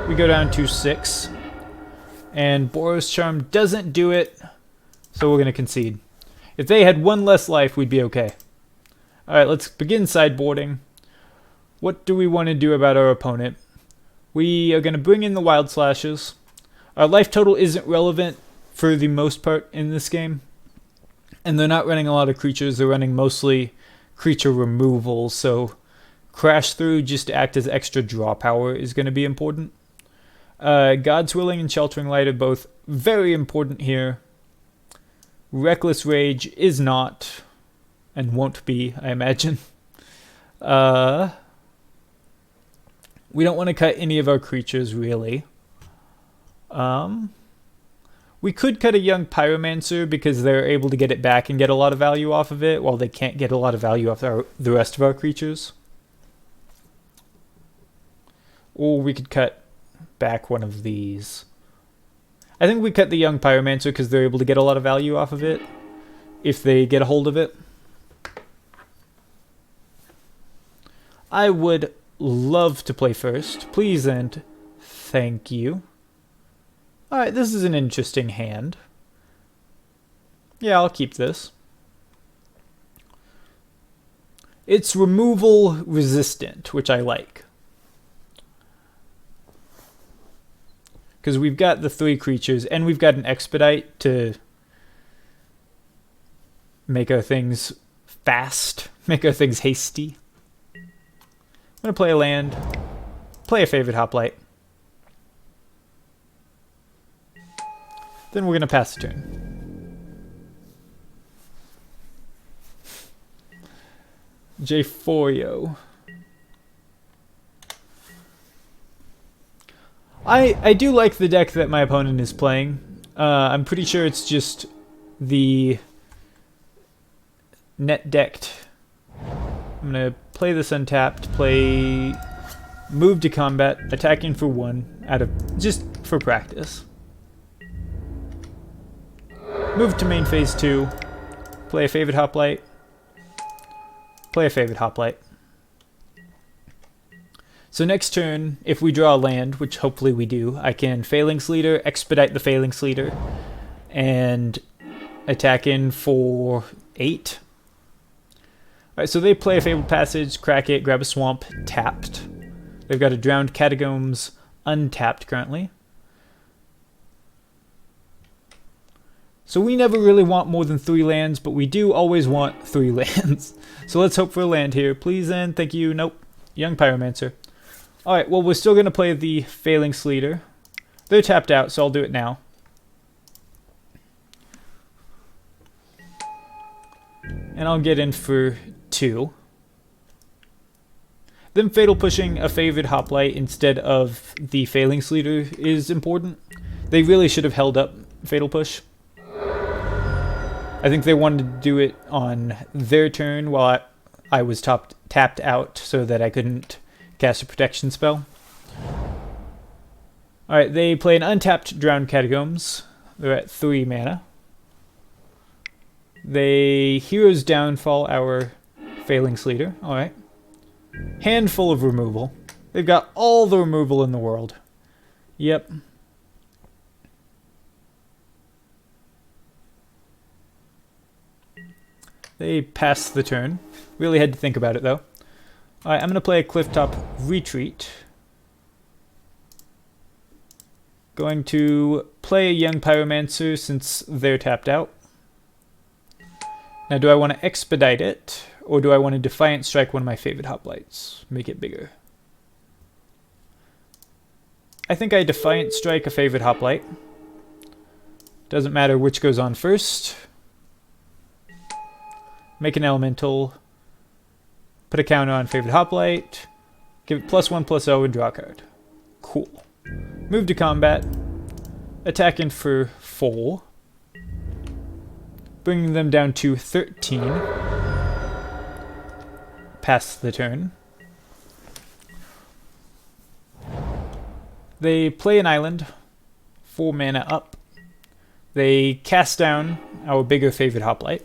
We go down to 6. And Boros Charm doesn't do it, so we're going to concede. If they had 1 less life, we'd be okay. Alright, let's begin sideboarding. What do we want to do about our opponent? We are going to bring in the Wild Slashes. Our life total isn't relevant for the most part in this game. And they're not running a lot of creatures. They're running mostly creature removal. So Crash Through just to act as extra draw power is going to be important. God's Willing and Sheltering Light are both very important here. Reckless Rage is not, and won't be, I imagine. We don't want to cut any of our creatures, really. We could cut a Young Pyromancer because they're able to get it back and get a lot of value off of it, while they can't get a lot of value off the rest of our creatures. Or we could cut back one of these. I think we cut the Young Pyromancer because they're able to get a lot of value off of it, if they get a hold of it. I would love to play first. Please and thank you. Alright, this is an interesting hand. Yeah, I'll keep this. It's removal resistant, which I like. Because we've got the 3 creatures, and we've got an Expedite to make our things fast, make our things hasty. I'm going to play a land, play a Favorite Hoplite. Then we're going to pass the turn. J4yo. I do like the deck that my opponent is playing. I'm pretty sure it's just the net decked. I'm going to play this untapped, play move to combat, attacking for 1 out of just for practice. Move to main phase 2, play a Favorite Hoplite, play a Favorite Hoplite. So next turn, if we draw a land, which hopefully we do, I can Phalanx Leader, Expedite the Phalanx Leader, and attack in for 8. Alright, so they play a Fabled Passage, crack it, grab a Swamp, tapped. They've got a Drowned Catacombs untapped currently. So we never really want more than 3 lands, but we do always want 3 lands. So let's hope for a land here. Please and thank you. Nope. Young Pyromancer. Alright, well, we're still going to play the Phalanx Leader. They're tapped out, so I'll do it now. And I'll get in for 2. Them Fatal Pushing a Favorite Hoplite instead of the Phalanx Leader is important. They really should have held up Fatal Push. I think they wanted to do it on their turn while I was tapped out so that I couldn't cast a protection spell. Alright, they play an untapped Drowned Catacombs. They're at 3 mana. They Hero's Downfall our Phalanx Leader. Alright. Handful of removal. They've got all the removal in the world. Yep. They passed the turn. Really had to think about it, though. Alright, I'm going to play a Clifftop Retreat. Going to play a Young Pyromancer since they're tapped out. Now, do I want to Expedite it, or do I want to Defiant Strike one of my favorite Hoplites? Make it bigger. I think I Defiant Strike a favorite Hoplite. Doesn't matter which goes on first. Make an Elemental. Put a counter on favorite Hoplite. Give it +1/+0 and draw a card. Cool. Move to combat. Attack in for 4. Bringing them down to 13. pass the turn. They play an island, 4 mana up. They cast down our bigger favorite hoplite.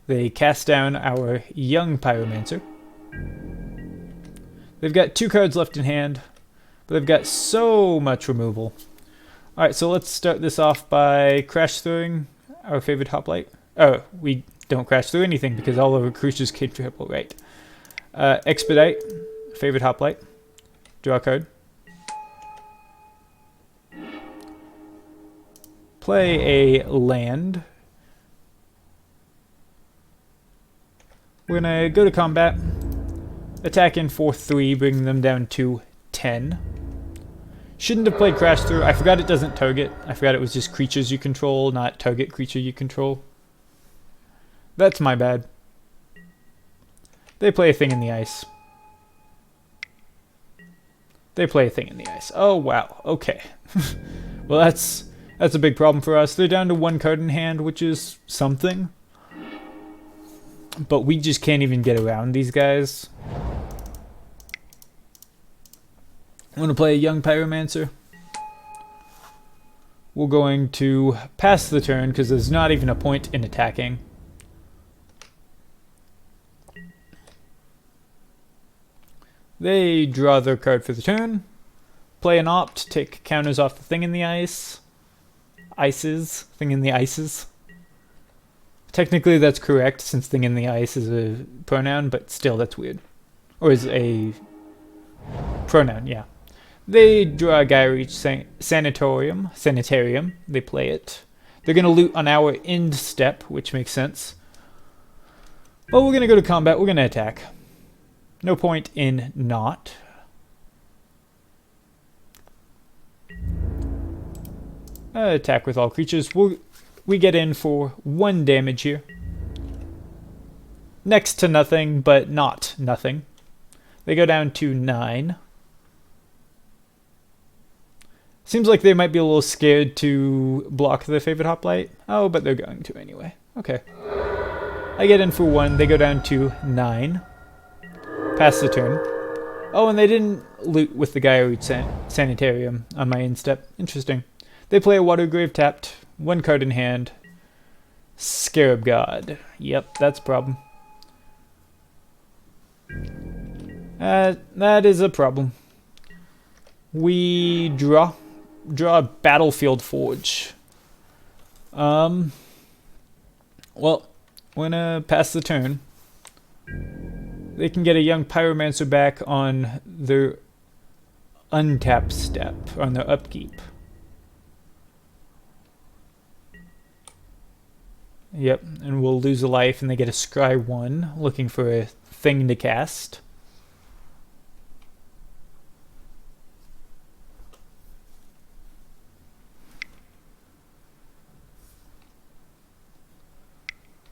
They cast down our young pyromancer. They've got 2 cards left in hand, but they've got so much removal. Alright, so let's start this off by crash throwing our favorite hoplite. Oh, we don't crash through anything because all of our creatures can triple, right? Expedite, favorite hoplite. Draw a card. Play a land. We're gonna go to combat. Attack in for 3, bringing them down to 10. Shouldn't have played Crash Through. I forgot it doesn't target. I forgot it was just creatures you control, not target creature you control. That's my bad. They play a thing in the ice. They play a thing in the ice. Oh, wow. Okay. Well, that's a big problem for us. They're down to 1 card in hand, which is something. But we just can't even get around these guys. I'm going to play a young pyromancer. We're going to pass the turn because there's not even a point in attacking. They draw their card for the turn. Play an opt, take counters off the thing in the ice. Thing in the ices. Technically that's correct since thing in the ice is a pronoun, but still that's weird. Or is a pronoun, yeah. They draw a Gyreach Sanitarium. They play it. They're going to loot on our end step, which makes sense. Well, we're going to go to combat. We're going to attack. No point in not. Attack with all creatures. We get in for 1 damage here. Next to nothing, but not nothing. They go down to 9. Seems like they might be a little scared to block their favorite hoplite. Oh, but they're going to anyway. Okay. I get in for 1. They go down to 9. Pass the turn. Oh, and they didn't loot with the Gyreach Sanitarium on my end step. Interesting. They play a Water Grave tapped. 1 card in hand. Scarab God. Yep, that's a problem. That is a problem. We draw a Battlefield Forge. Well, we're gonna pass the turn. They can get a young pyromancer back on their untap step, on their upkeep. Yep, and we'll lose a life, and they get a scry 1, looking for a thing to cast.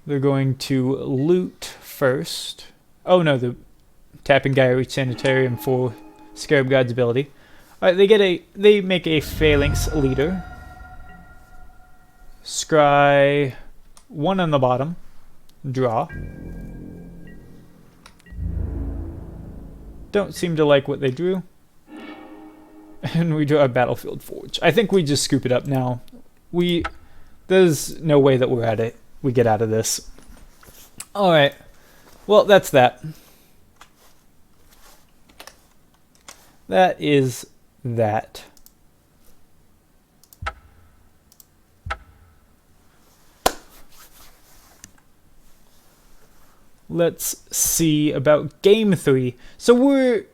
They're going to loot first. Oh no, the tapping Gyreach Sanitarium for Scarab God's ability. Alright, they make a Phalanx leader. Scry 1 on the bottom. Draw. Don't seem to like what they drew. And we draw a Battlefield Forge. I think we just scoop it up now. There's no way that we get out of this. Alright. Well, that's that. That is that. Let's see about game 3. So we're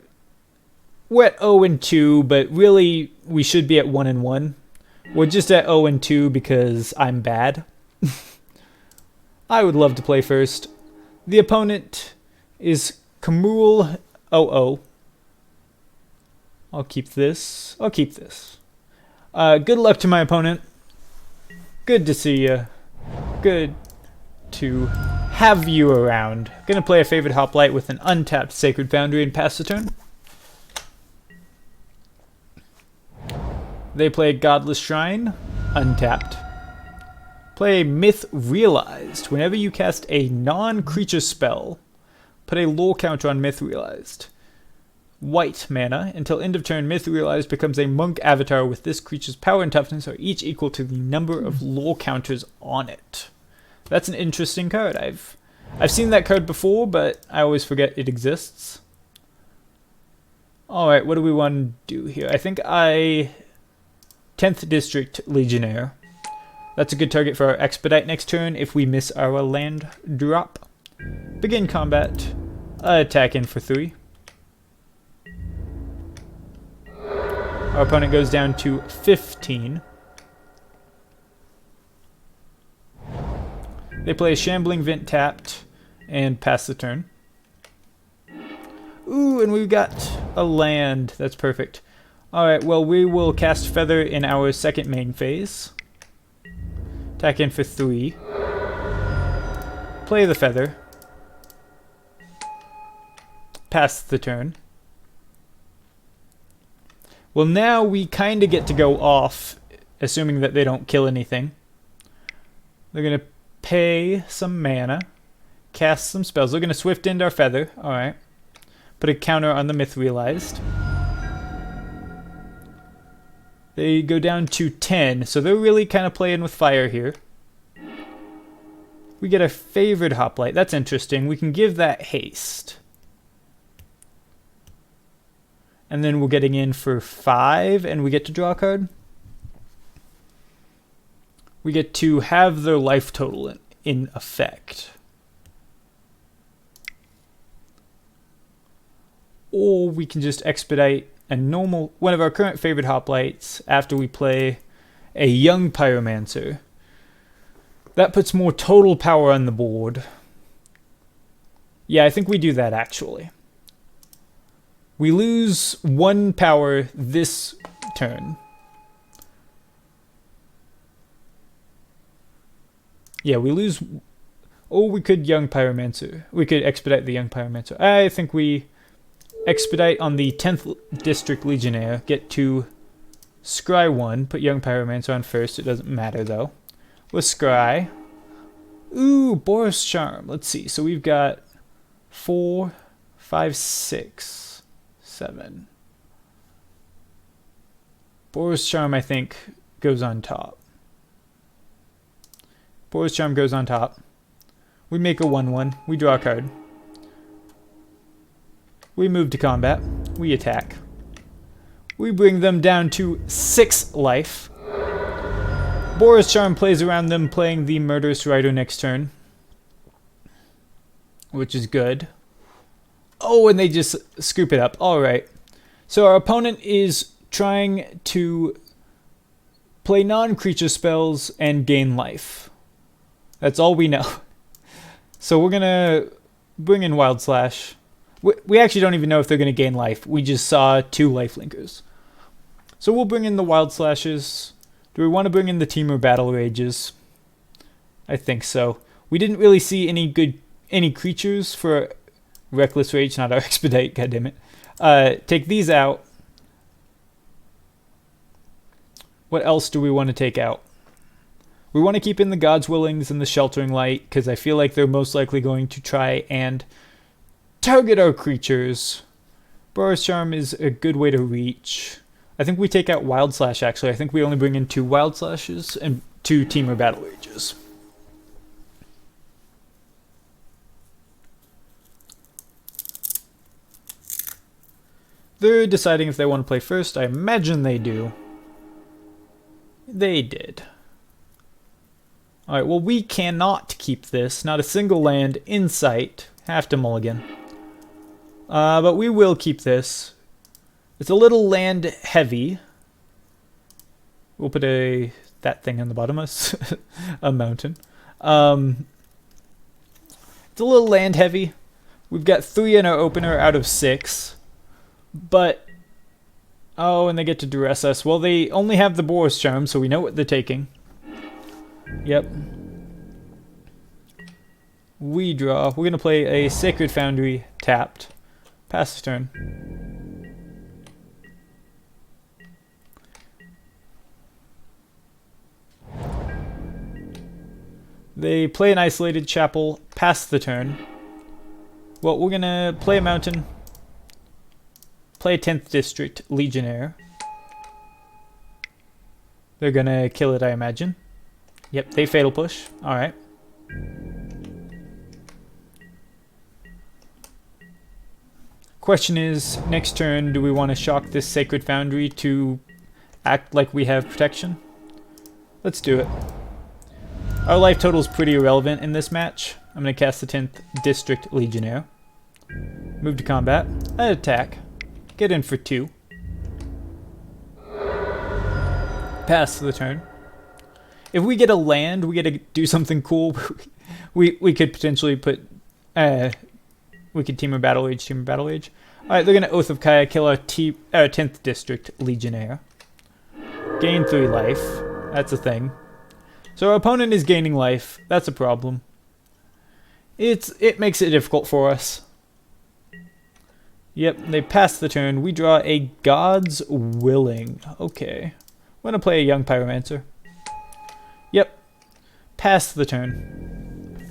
at 0-2, but really we should be at 1-1. We're just at 0-2 because I'm bad. I would love to play first. The opponent is Kamul 00. I'll keep this. Good luck to my opponent. Good to see you. Good to have you around. Gonna play a favorite hoplite with an untapped Sacred Foundry and pass the turn. They play Godless Shrine, untapped. Play Myth Realized. Whenever you cast a non-creature spell, put a lore counter on Myth Realized. White mana. Until end of turn, Myth Realized becomes a monk avatar with this creature's power and toughness are each equal to the number of lore counters on it. That's an interesting card. I've seen that card before, but I always forget it exists. Alright, what do we want to do here? I think 10th District Legionnaire. That's a good target for our Expedite next turn if we miss our land drop. Begin combat. Attack in for 3. Our opponent goes down to 15. They play a Shambling Vent tapped and pass the turn. Ooh, and we've got a land. That's perfect. Alright, well, we will cast Feather in our second main phase. Attack in for 3. Play the Feather. Pass the turn. Well, now we kind of get to go off, assuming that they don't kill anything. They're going to pay some mana, cast some spells. They're going to Swift End our Feather. Alright. Put a counter on the Myth Realized. They go down to 10, so they're really kind of playing with fire here. We get a favored Hoplite. That's interesting. We can give that haste. And then we're getting in for 5, and we get to draw a card. We get to have their life total in effect. Or we can just expedite a normal, one of our current favorite hoplites after we play a young pyromancer. That puts more total power on the board. Yeah, I think we do that actually. We lose 1 power this turn. Yeah, we lose... Or we could young pyromancer. We could expedite the young pyromancer. I think we expedite on the 10th District Legionnaire. Get to scry 1. Put young pyromancer on first. It doesn't matter though. We'll scry. Ooh, Boris Charm. Let's see. So we've got 4, 5, 6, 7. Boris Charm, I think, goes on top. Boris Charm goes on top. We make a 1/1. We draw a card. We move to combat. We attack. We bring them down to 6 life. Boris Charm plays around them, playing the Murderous Rider next turn, which is good. Oh, and they just scoop it up. Alright. So our opponent is trying to play non-creature spells and gain life. That's all we know. So we're going to bring in Wild Slash. We actually don't even know if they're going to gain life. We just saw 2 lifelinkers. So we'll bring in the Wild Slashes. Do we want to bring in the Temur Battle Rages? I think so. We didn't really see any creatures for Reckless Rage, not our Expedite, goddammit. Take these out. What else do we want to take out? We want to keep in the God's Willings and the Sheltering Light, because I feel like they're most likely going to try and target our creatures. Boris Charm is a good way to reach. I think we take out Wild Slash, actually. I think we only bring in 2 Wild Slashes and 2 Temur Battle Rages. They're deciding if they want to play first. I imagine they do. They did. Alright, well, we cannot keep this. Not a single land in sight. Have to mulligan. But we will keep this. It's a little land heavy. We'll put that thing on the bottom of a mountain. It's a little land heavy. We've got 3 in our opener out of 6. But... oh, and they get to duress us. Well, they only have the Boris Charm, so we know what they're taking. Yep. We draw. We're going to play a Sacred Foundry tapped. Pass the turn. They play an isolated chapel, pass the turn. Well, we're gonna play a mountain, play a 10th district legionnaire. They're gonna kill it, I imagine. Yep, they fatal push. Alright. Question is, next turn, do we want to shock this Sacred Foundry to act like we have protection? Let's do it. Our life total is pretty irrelevant in this match. I'm going to cast the 10th District Legionnaire. Move to combat. Attack. Get in for 2. Pass the turn. If we get a land, we get to do something cool. we could potentially put... we could team or battle age, team or battle age. Alright, they're going to Oath of Kaya, kill our 10th District Legionnaire. Gain 3 life. That's a thing. So our opponent is gaining life. That's a problem. It makes it difficult for us. Yep, they pass the turn. We draw a God's Willing. Okay. I'm going to play a Young Pyromancer. Yep. Pass the turn.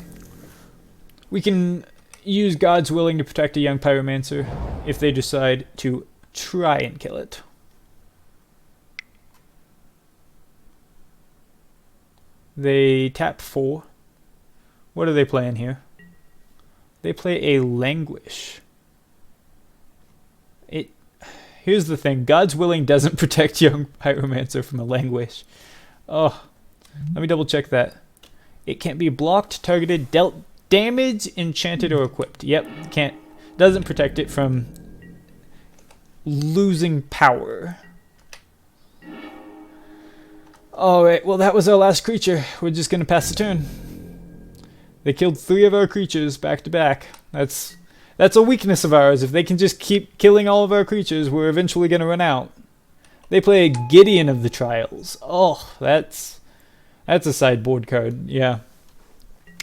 We can use God's Willing to protect a Young Pyromancer if they decide to try and kill it. They tap 4. What are they playing here? They play a Languish. Here's the thing. God's Willing doesn't protect Young Pyromancer from a Languish. Oh, let me double check that. It can't be blocked, targeted, dealt damage, enchanted, or equipped. Yep, can't. Doesn't protect it from losing power. Alright, well that was our last creature. We're just going to pass the turn. They killed 3 of our creatures back to back. That's a weakness of ours. If they can just keep killing all of our creatures, we're eventually going to run out. They play a Gideon of the Trials. Oh, that's a sideboard card. Yeah.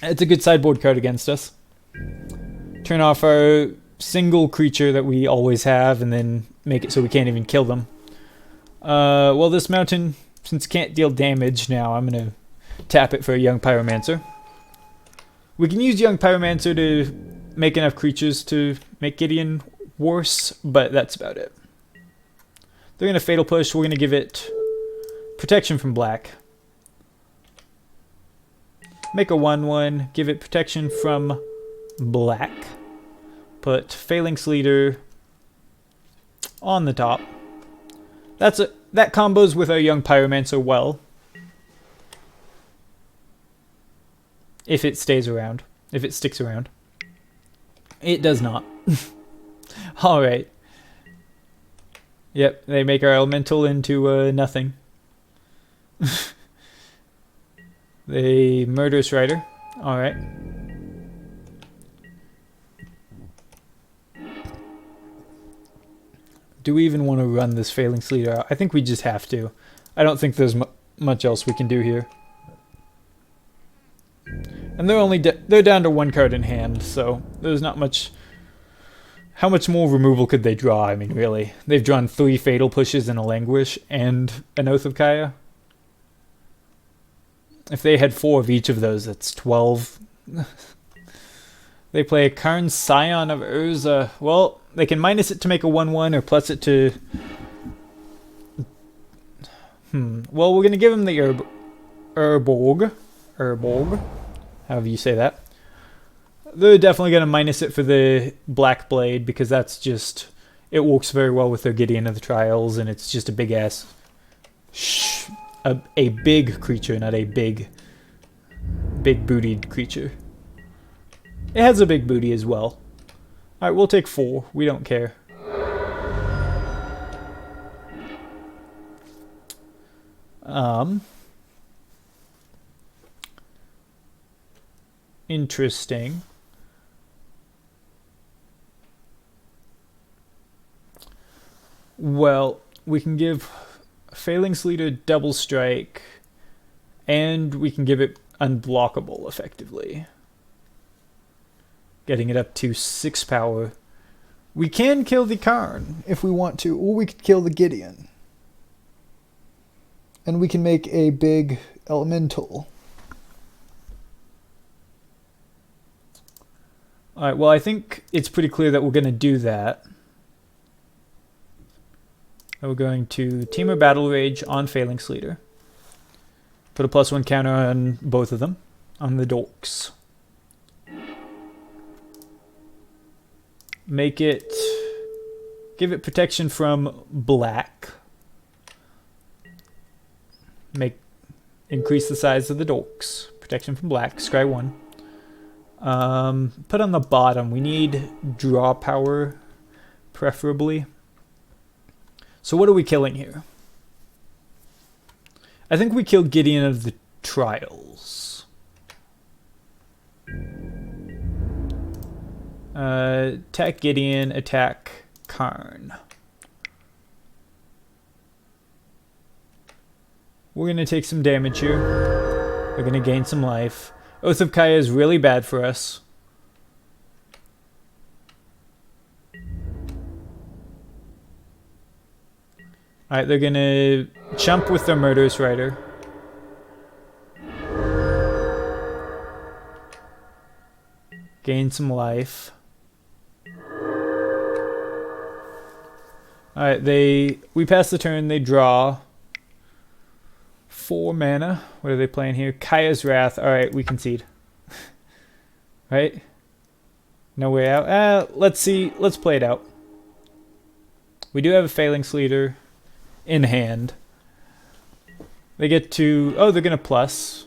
It's a good sideboard card against us. Turn off our single creature that we always have and then make it so we can't even kill them. Well, this mountain, since it can't deal damage now, I'm going to tap it for a Young Pyromancer. We can use Young Pyromancer to make enough creatures to make Gideon worse, but that's about it. They're going to Fatal Push. We're going to give it protection from black. Make a 1/1. Give it protection from black. Put Phalanx Leader on the top. That combos with our Young Pyromancer well. If it stays around. If it sticks around. It does not. Alright. Yep, they make our elemental into nothing. They Murderous Rider. Alright. Do we even want to run this Phalanx Leader out? I think we just have to. I don't think there's much else we can do here. And they're down to 1 card in hand, so there's not much. How much more removal could they draw? I mean, really, they've drawn 3 Fatal Pushes and a Languish and an Oath of Kaya. If they had 4 of each of those, that's 12. They play a Karn Scion of Urza. Well, they can minus it to make a 1/1 or plus it to. Well, we're gonna give him the Urborg, however you say that. They're definitely going to minus it for the Black Blade because that's just... It works very well with their Gideon of the Trials, and it's just a big-ass... A big creature, not a big-bootied creature. It has a big booty as well. Alright, we'll take 4. We don't care. Interesting. Well, we can give Phalanx Leader Double Strike, and we can give it Unblockable, effectively. Getting it up to 6 power. We can kill the Karn, if we want to, or we could kill the Gideon. And we can make a big Elemental. Alright, well I think it's pretty clear that we're going to do that. And we're going to Teamer Battle Rage on Phalanx Leader. Put a +1 counter on both of them. On the dorks. Make it... Give it protection from black. Increase the size of the dorks. Protection from black. Scry 1. Put on the bottom. We need draw power, preferably. So what are we killing here? I think we killed Gideon of the Trials. Attack Gideon, attack Karn. We're going to take some damage here. We're going to gain some life. Oath of Kaya is really bad for us. Alright, they're going to jump with their Murderous Rider. Gain some life. Alright, we pass the turn, they draw. 4 mana. What are they playing here? Kaya's Wrath. Alright, we concede. Right? No way out. Let's see. Let's play it out. We do have a Phalanx Leader in hand. They get to... Oh, they're going to plus.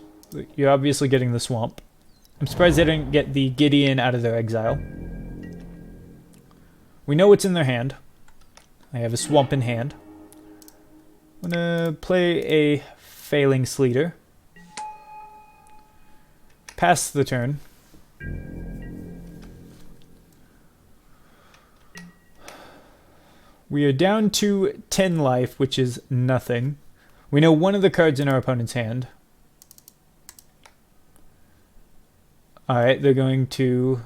You're obviously getting the Swamp. I'm surprised they didn't get the Gideon out of their exile. We know what's in their hand. They have a Swamp in hand. I'm going to play a Phalanx Leader. Pass the turn. We are down to 10 life, which is nothing. We know one of the cards in our opponent's hand. Alright, they're going to...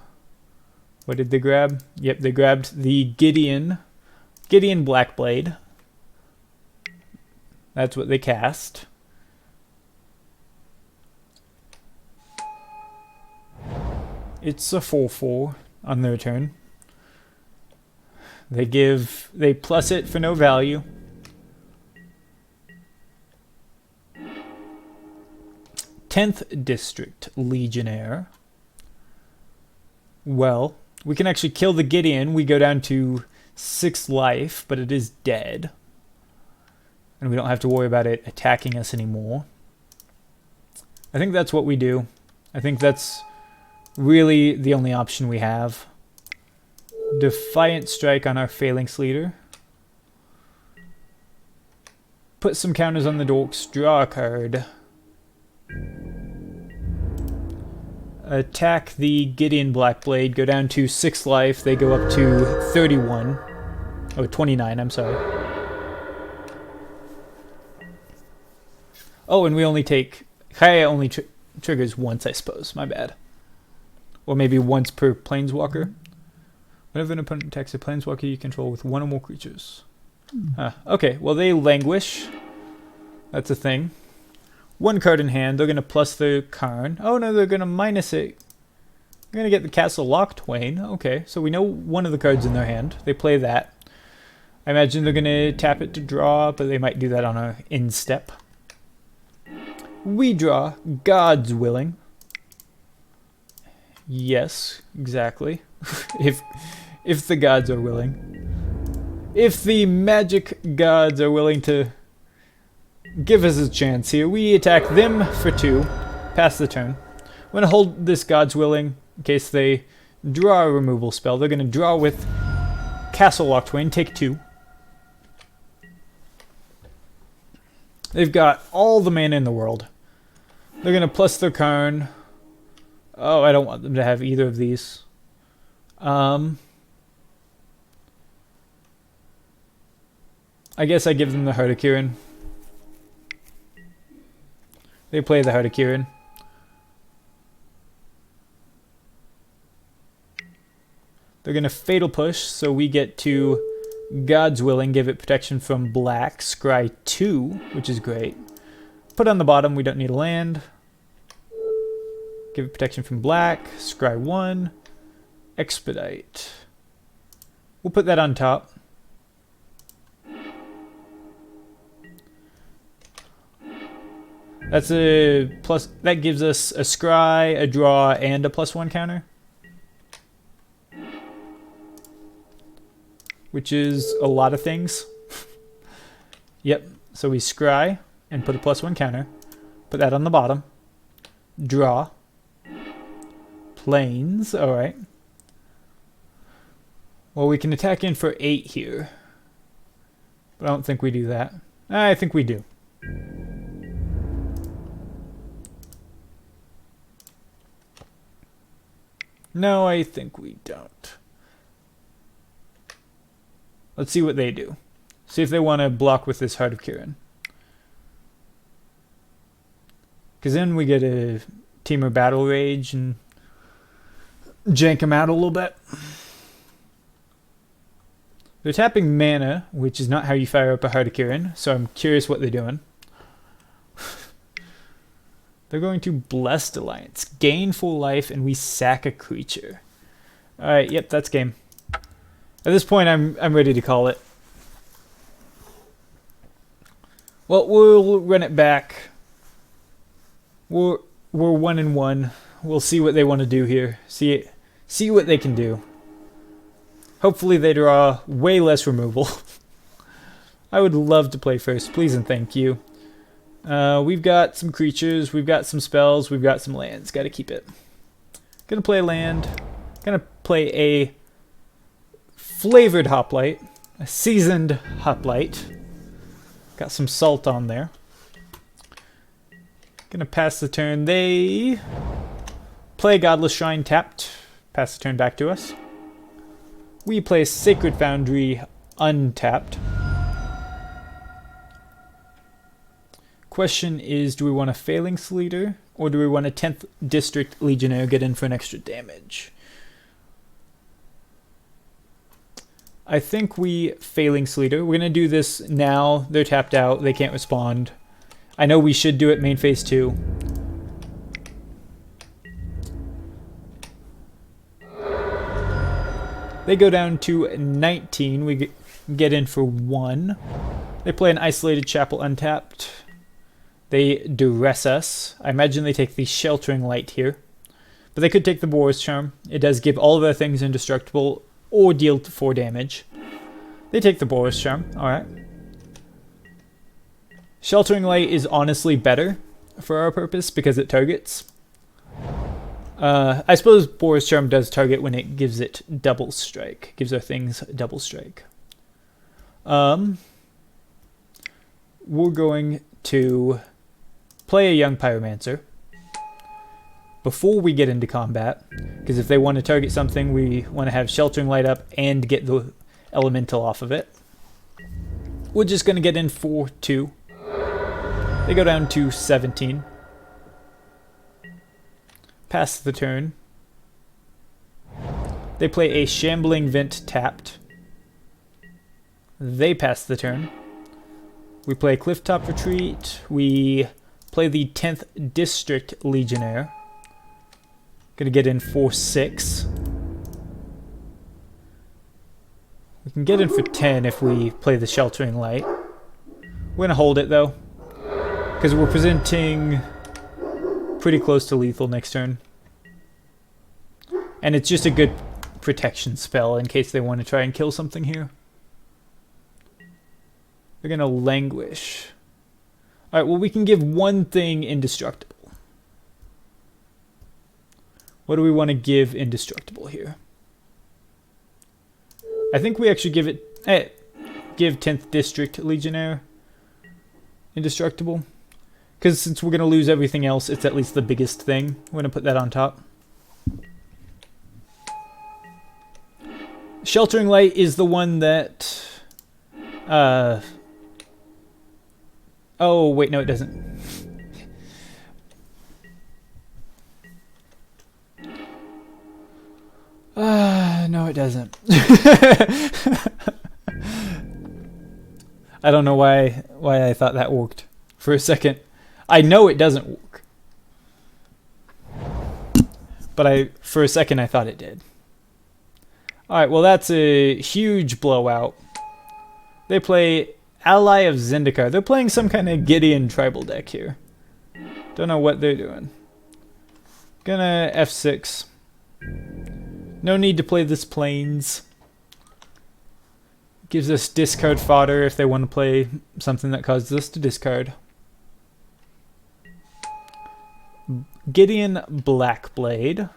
What did they grab? Yep, they grabbed the Gideon Blackblade. That's what they cast. It's a 4/4 on their turn. They plus it for no value. Tenth District Legionnaire. Well, we can actually kill the Gideon. We go down to 6 life, but it is dead. And we don't have to worry about it attacking us anymore. I think that's what we do. I think that's really the only option we have. Defiant Strike on our Phalanx Leader. Put some counters on the dorks. Draw a card. Attack the Gideon Blackblade. Go down to 6 life. They go up to 31. Oh, 29, I'm sorry. Oh, and we only take... Kaya only triggers once, I suppose. My bad. Or maybe once per Planeswalker. Whenever an opponent attacks a Planeswalker you control with 1 or more creatures. Okay, well they languish. That's a thing. 1 card in hand. They're going to plus their Karn. Oh no, they're going to minus it. They're going to get the Castle Locktwain. Okay, so we know one of the cards in their hand. They play that. I imagine they're going to tap it to draw, but they might do that on our instep. We draw God's Willing. Yes, exactly. If the gods are willing. If the magic gods are willing to give us a chance here, we attack them for 2. Pass the turn. I'm going to hold this God's Willing in case they draw a removal spell. They're going to draw with Castle Locktwain, take 2. They've got all the mana in the world. They're going to plus their Karn. Oh, I don't want them to have either of these. I guess I give them the Heart of Kirin. They play the Heart of Kirin. They're going to Fatal Push, so we get to God's Willing, give it protection from black, scry 2, which is great. Put on the bottom, we don't need a land. Give it protection from black, scry 1. Expedite. We'll put that on top. That's a plus. That gives us a scry, a draw, and a +1 counter, which is a lot of things. Yep. So we scry and put a +1 counter. Put that on the bottom. Draw. Planes. All right. Well, we can attack in for 8 here, but I don't think we do that. I think we do. No, I think we don't. Let's see what they do. See if they want to block with this Heart of Kirin. Because then we get a Teamer Battle Rage and jank them out a little bit. They're tapping mana, which is not how you fire up a Heart of Kirin, so I'm curious what they're doing. They're going to Blessed Alliance. Gain full life, and we sack a creature. Alright, yep, that's game. At this point, I'm ready to call it. Well, we'll run it back. We're 1-1. We'll see what they want to do here. See what they can do. Hopefully they draw way less removal. I would love to play first, please and thank you. We've got some creatures, we've got some spells, we've got some lands. Gotta keep it. Gonna play a land. Gonna play a flavored hoplite. A seasoned hoplite. Got some salt on there. Gonna pass the turn. They play Godless Shrine tapped. Pass the turn back to us. We play Sacred Foundry untapped. Question is, do we want a Phalanx Leader, or do we want a 10th District Legionnaire get in for an extra damage? I think we Phalanx Leader. We're going to do this now. They're tapped out. They can't respond. I know we should do it main phase 2. They go down to 19. We get in for 1. They play an Isolated Chapel untapped. They duress us. I imagine they take the Sheltering Light here. But they could take the Boar's Charm. It does give all of their things indestructible or deal 4 damage. They take the Boar's Charm. Alright. Sheltering Light is honestly better for our purpose because it targets. I suppose Boar's Charm does target when it gives it double strike. Gives our things double strike. We're going to play a Young Pyromancer before we get into combat, because if they want to target something, we want to have Sheltering Light up and get the elemental off of it. We're just going to get in for 2. They go down to 17. Pass the turn. They play a Shambling Vent tapped. They pass the turn. We play Clifftop Retreat. We play the 10th District Legionnaire. Gonna get in for 6. We can get in for 10 if we play the Sheltering Light. We're gonna hold it though, because we're presenting pretty close to lethal next turn. And it's just a good protection spell in case they want to try and kill something here. They're gonna Languish. Alright, well we can give one thing indestructible. What do we want to give indestructible here? I think we actually give give 10th District Legionnaire indestructible. Because since we're going to lose everything else, it's at least the biggest thing. We're going to put that on top. Sheltering Light is the one that... oh, wait, no it doesn't. No, it doesn't. I don't know why I thought that worked for a second. I know it doesn't work. But for a second I thought it did. Alright, well that's a huge blowout. They play Ally of Zendikar. They're playing some kind of Gideon tribal deck here. Don't know what they're doing. Gonna F6. No need to play this Plains. Gives us discard fodder if they want to play something that causes us to discard. Gideon Blackblade.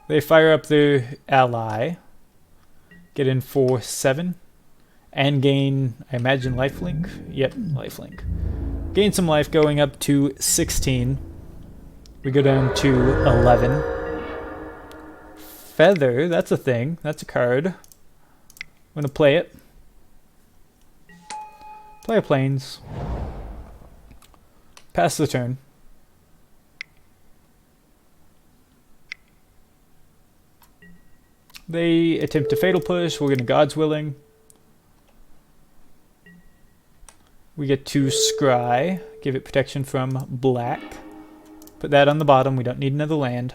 They fire up their ally. Get in for 7. And gain, I imagine, lifelink? Yep, lifelink. Gain some life going up to 16. We go down to 11. Feather, that's a thing. That's a card. I'm going to play it. Play a Plains. Pass the turn. They attempt a Fatal Push. We're going to God's Willing. We get to Scry. Give it protection from black. Put that on the bottom. We don't need another land.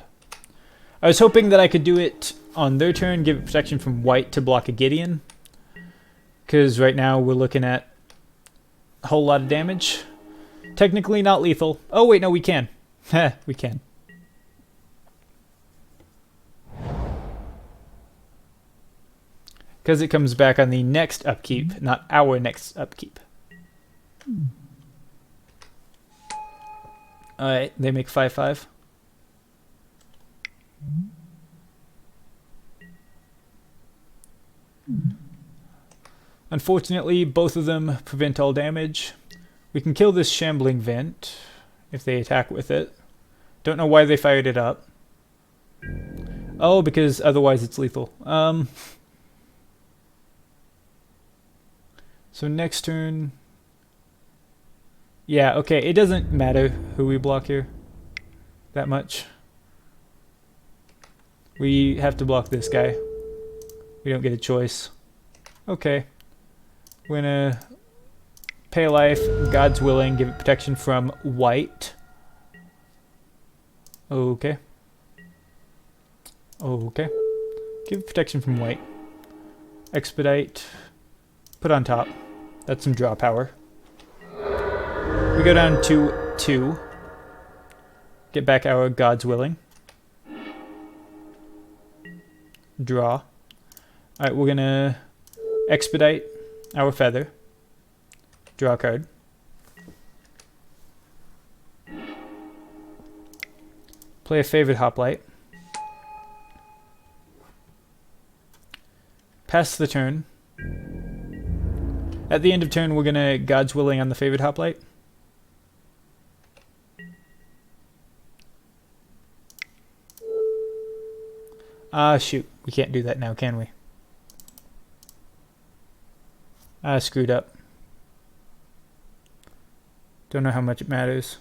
I was hoping that I could do it on their turn. Give it protection from white to block a Gideon. Because right now we're looking at a whole lot of damage. Technically not lethal. Oh wait, no, we can. We can. Because it comes back on the next upkeep, not our next upkeep. Alright, they make 5/5. Unfortunately, both of them prevent all damage. We can kill this Shambling Vent if they attack with it. Don't know why they fired it up. Oh, because otherwise it's lethal. So next turn... Yeah, okay, it doesn't matter who we block here that much. We have to block this guy. We don't get a choice. Okay. We're gonna pay life, God's Willing, give it protection from white. Okay. Okay. Give it protection from white. Expedite. Put on top. That's some draw power. We go down to 2. Get back our God's Willing. Draw. Alright, we're gonna expedite our Feather. Draw a card. Play a Favored Hoplite. Pass the turn. At the end of turn, we're gonna God's Willing on the Favored Hoplite. Ah, shoot. We can't do that now, can we? I screwed up. Don't know how much it matters.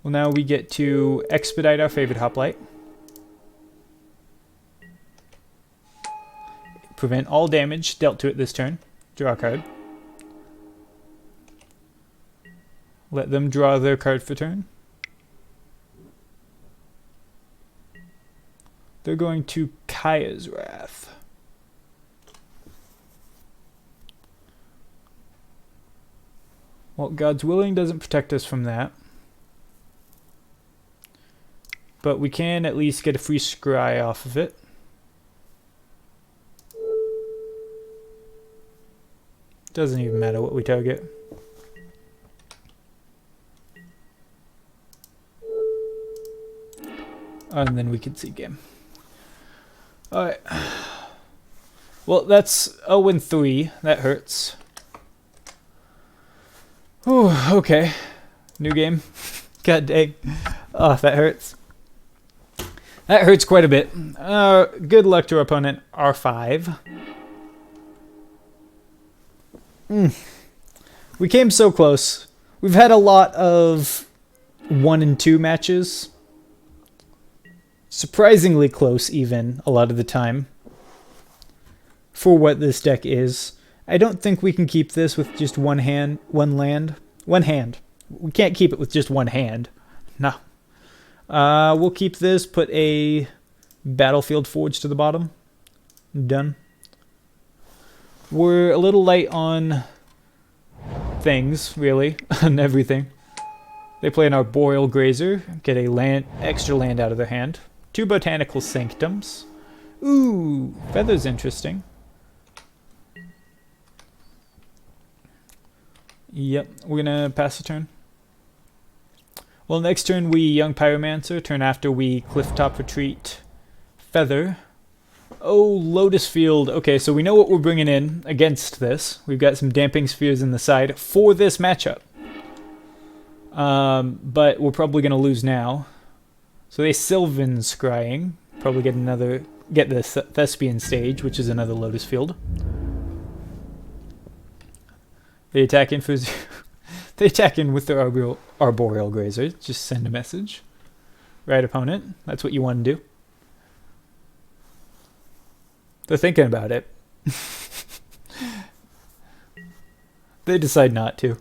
Well, now we get to expedite our Favored Hoplite. Prevent all damage dealt to it this turn. Draw a card. Let them draw their card for turn. They're going to Kaya's Wrath. Well, God's Willing doesn't protect us from that. But we can at least get a free scry off of it. Doesn't even matter what we target. And then we can see game. Alright. Well, that's 0-3. That hurts. Whew, okay. New game. God dang. Oh, that hurts. That hurts quite a bit. Good luck to our opponent, R5. We came so close. We've had a lot of 1 and 2 matches. Surprisingly close, even, a lot of the time. For what this deck is. I don't think we can keep this with just one land. One hand. We can't keep it with just one hand. No. We'll keep this, put a battlefield forge to the bottom. Done. We're a little light on things, really, on everything. They play an arboreal grazer, get a extra land out of their hand. 2 botanical sanctums. Ooh, feather's interesting. Yep, we're gonna pass the turn. Well, next turn we Young Pyromancer. Turn after we Clifftop Retreat. Feather. Oh, Lotus Field. Okay, so we know what we're bringing in against this. We've got some Damping Spheres in the side for this matchup. But we're probably going to lose now. So they Sylvan Scrying. Probably get the Thespian Stage, which is another Lotus Field. They attack in for they attack in with their Arboreal Grazer. Just send a message. Right, opponent. That's what you want to do. They're thinking about it. They decide not to.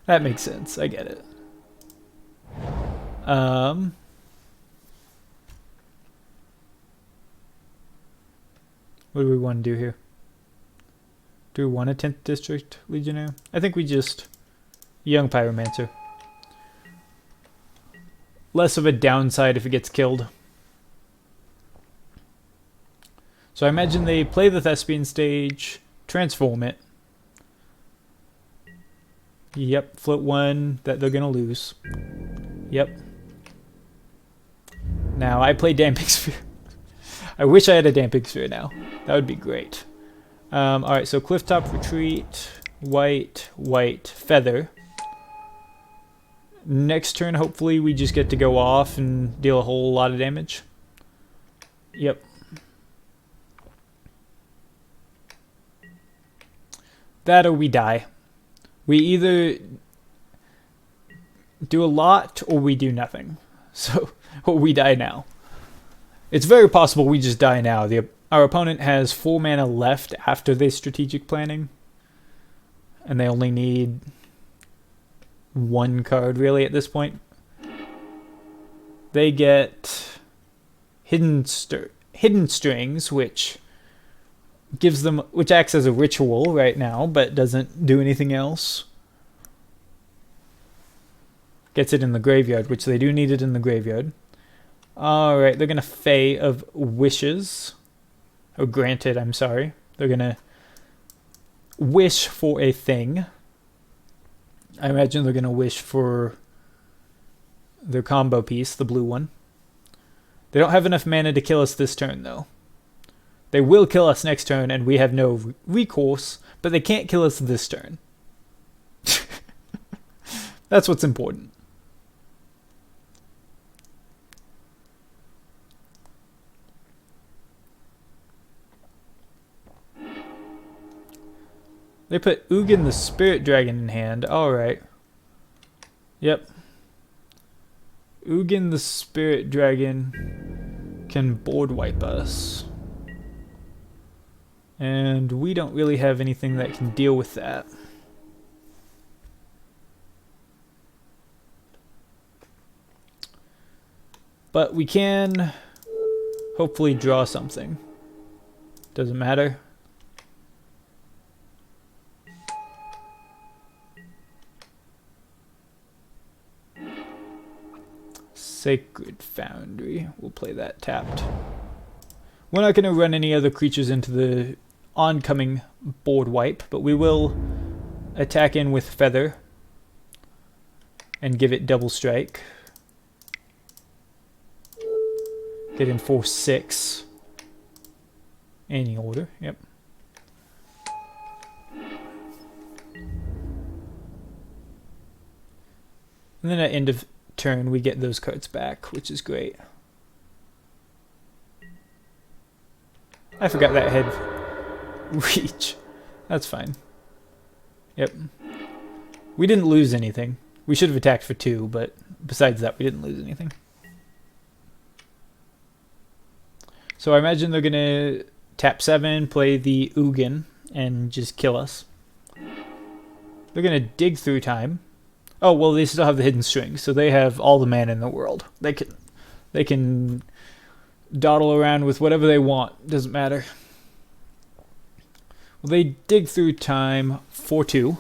That makes sense. I get it. What do we want to do here? Do we want a 10th District Legionnaire? I think we just Young Pyromancer. Less of a downside if it gets killed. So I imagine they play the Thespian Stage, transform it. Yep, float 1 that they're going to lose. Yep. Now I play Damping Sphere. I wish I had a Damping Sphere now. That would be great. Alright, so Clifftop Retreat, white, white, feather. Next turn, hopefully we just get to go off and deal a whole lot of damage. Yep. That or we die. We either do a lot or we do nothing. So, or we die now. It's very possible we just die now. Our opponent has 4 mana left after their strategic planning. And they only need 1 card really at this point. They get Hidden Strings, which acts as a ritual right now, but doesn't do anything else. Gets it in the graveyard, which they do need it in the graveyard. Alright, they're going to Fae of Wishes. Or Granted, I'm sorry. They're going to wish for a thing. I imagine they're going to wish for their combo piece, the blue one. They don't have enough mana to kill us this turn, though. They will kill us next turn, and we have no recourse, but they can't kill us this turn. That's what's important. They put Ugin the Spirit Dragon in hand. Alright. Yep. Ugin the Spirit Dragon can board wipe us. And we don't really have anything that can deal with that. But we can hopefully draw something. Doesn't matter. Sacred Foundry. We'll play that tapped. We're not going to run any other creatures into the oncoming board wipe, but we will attack in with Feather and give it double strike. Get in for 6. Any order, yep. And then at end of turn we get those cards back, which is great. I forgot that had reach. That's fine. Yep. We didn't lose anything. We should have attacked for 2, but besides that, we didn't lose anything. So I imagine they're going to tap 7, play the Ugin, and just kill us. They're going to dig through time. Oh well, they still have the hidden strings, so they have all the mana in the world. They can dawdle around with whatever they want. Doesn't matter. Well, they dig through time 4/2.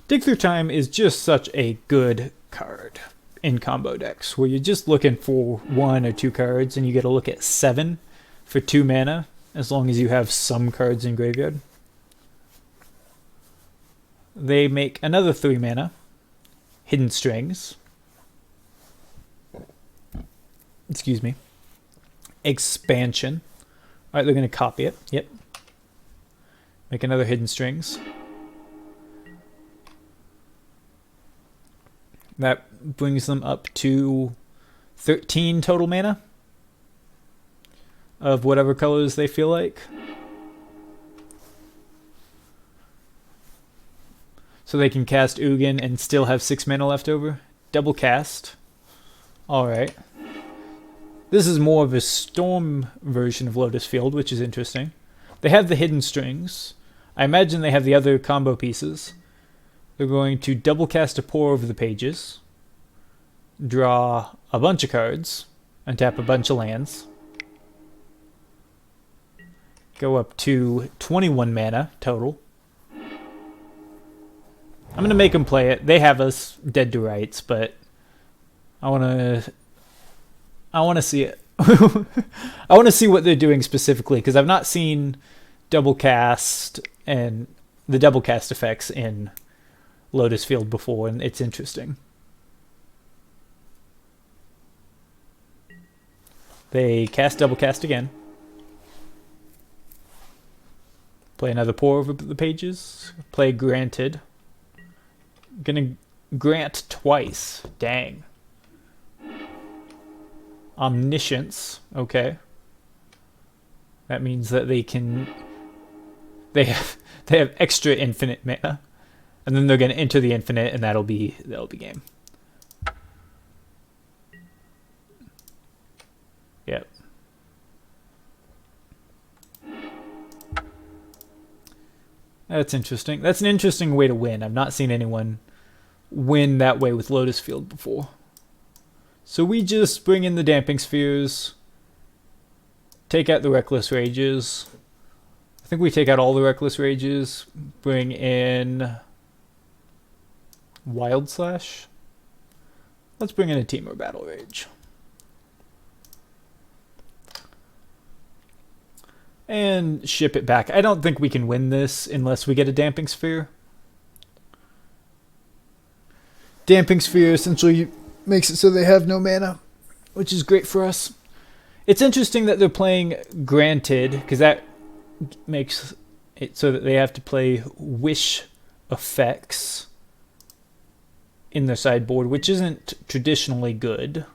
Dig through time is just such a good card in combo decks, where you're just looking for 1 or 2 cards, and you get to look at 7 for 2 mana, as long as you have some cards in graveyard. They make another 3 mana, Hidden Strings. Excuse me. Expansion. Alright, they're going to copy it. Yep. Make another Hidden Strings. That brings them up to 13 total mana of whatever colors they feel like. So they can cast Ugin and still have 6 mana left over. Double cast. Alright. This is more of a storm version of Lotus Field, which is interesting. They have the hidden strings. I imagine they have the other combo pieces. They're going to double cast a Pour Over the Pages, draw a bunch of cards, and tap a bunch of lands. Go up to 21 mana total. I'm going to make them play it. They have us dead to rights, but I want to see it. I want to see what they're doing specifically, because I've not seen double cast and the double cast effects in Lotus Field before, and it's interesting. They cast double cast again. Play another Pour Over the Pages. Play Granted. Gonna grant twice. Dang. Omniscience. Okay. That means that they can... They have extra infinite mana. And then they're gonna enter the infinite, and that'll be game. Yep. That's interesting. That's an interesting way to win. I've not seen anyone win that way with Lotus Field before. So we just bring in the Damping Spheres, take out the Reckless Rages. I think we take out all the Reckless Rages, bring in Wild Slash. Let's bring in a Temur Battle Rage. And ship it back. I don't think we can win this unless we get a Damping Sphere. Damping Sphere essentially makes it so they have no mana, which is great for us. It's interesting that they're playing Granted, because that makes it so that they have to play Wish effects in their sideboard, which isn't traditionally good.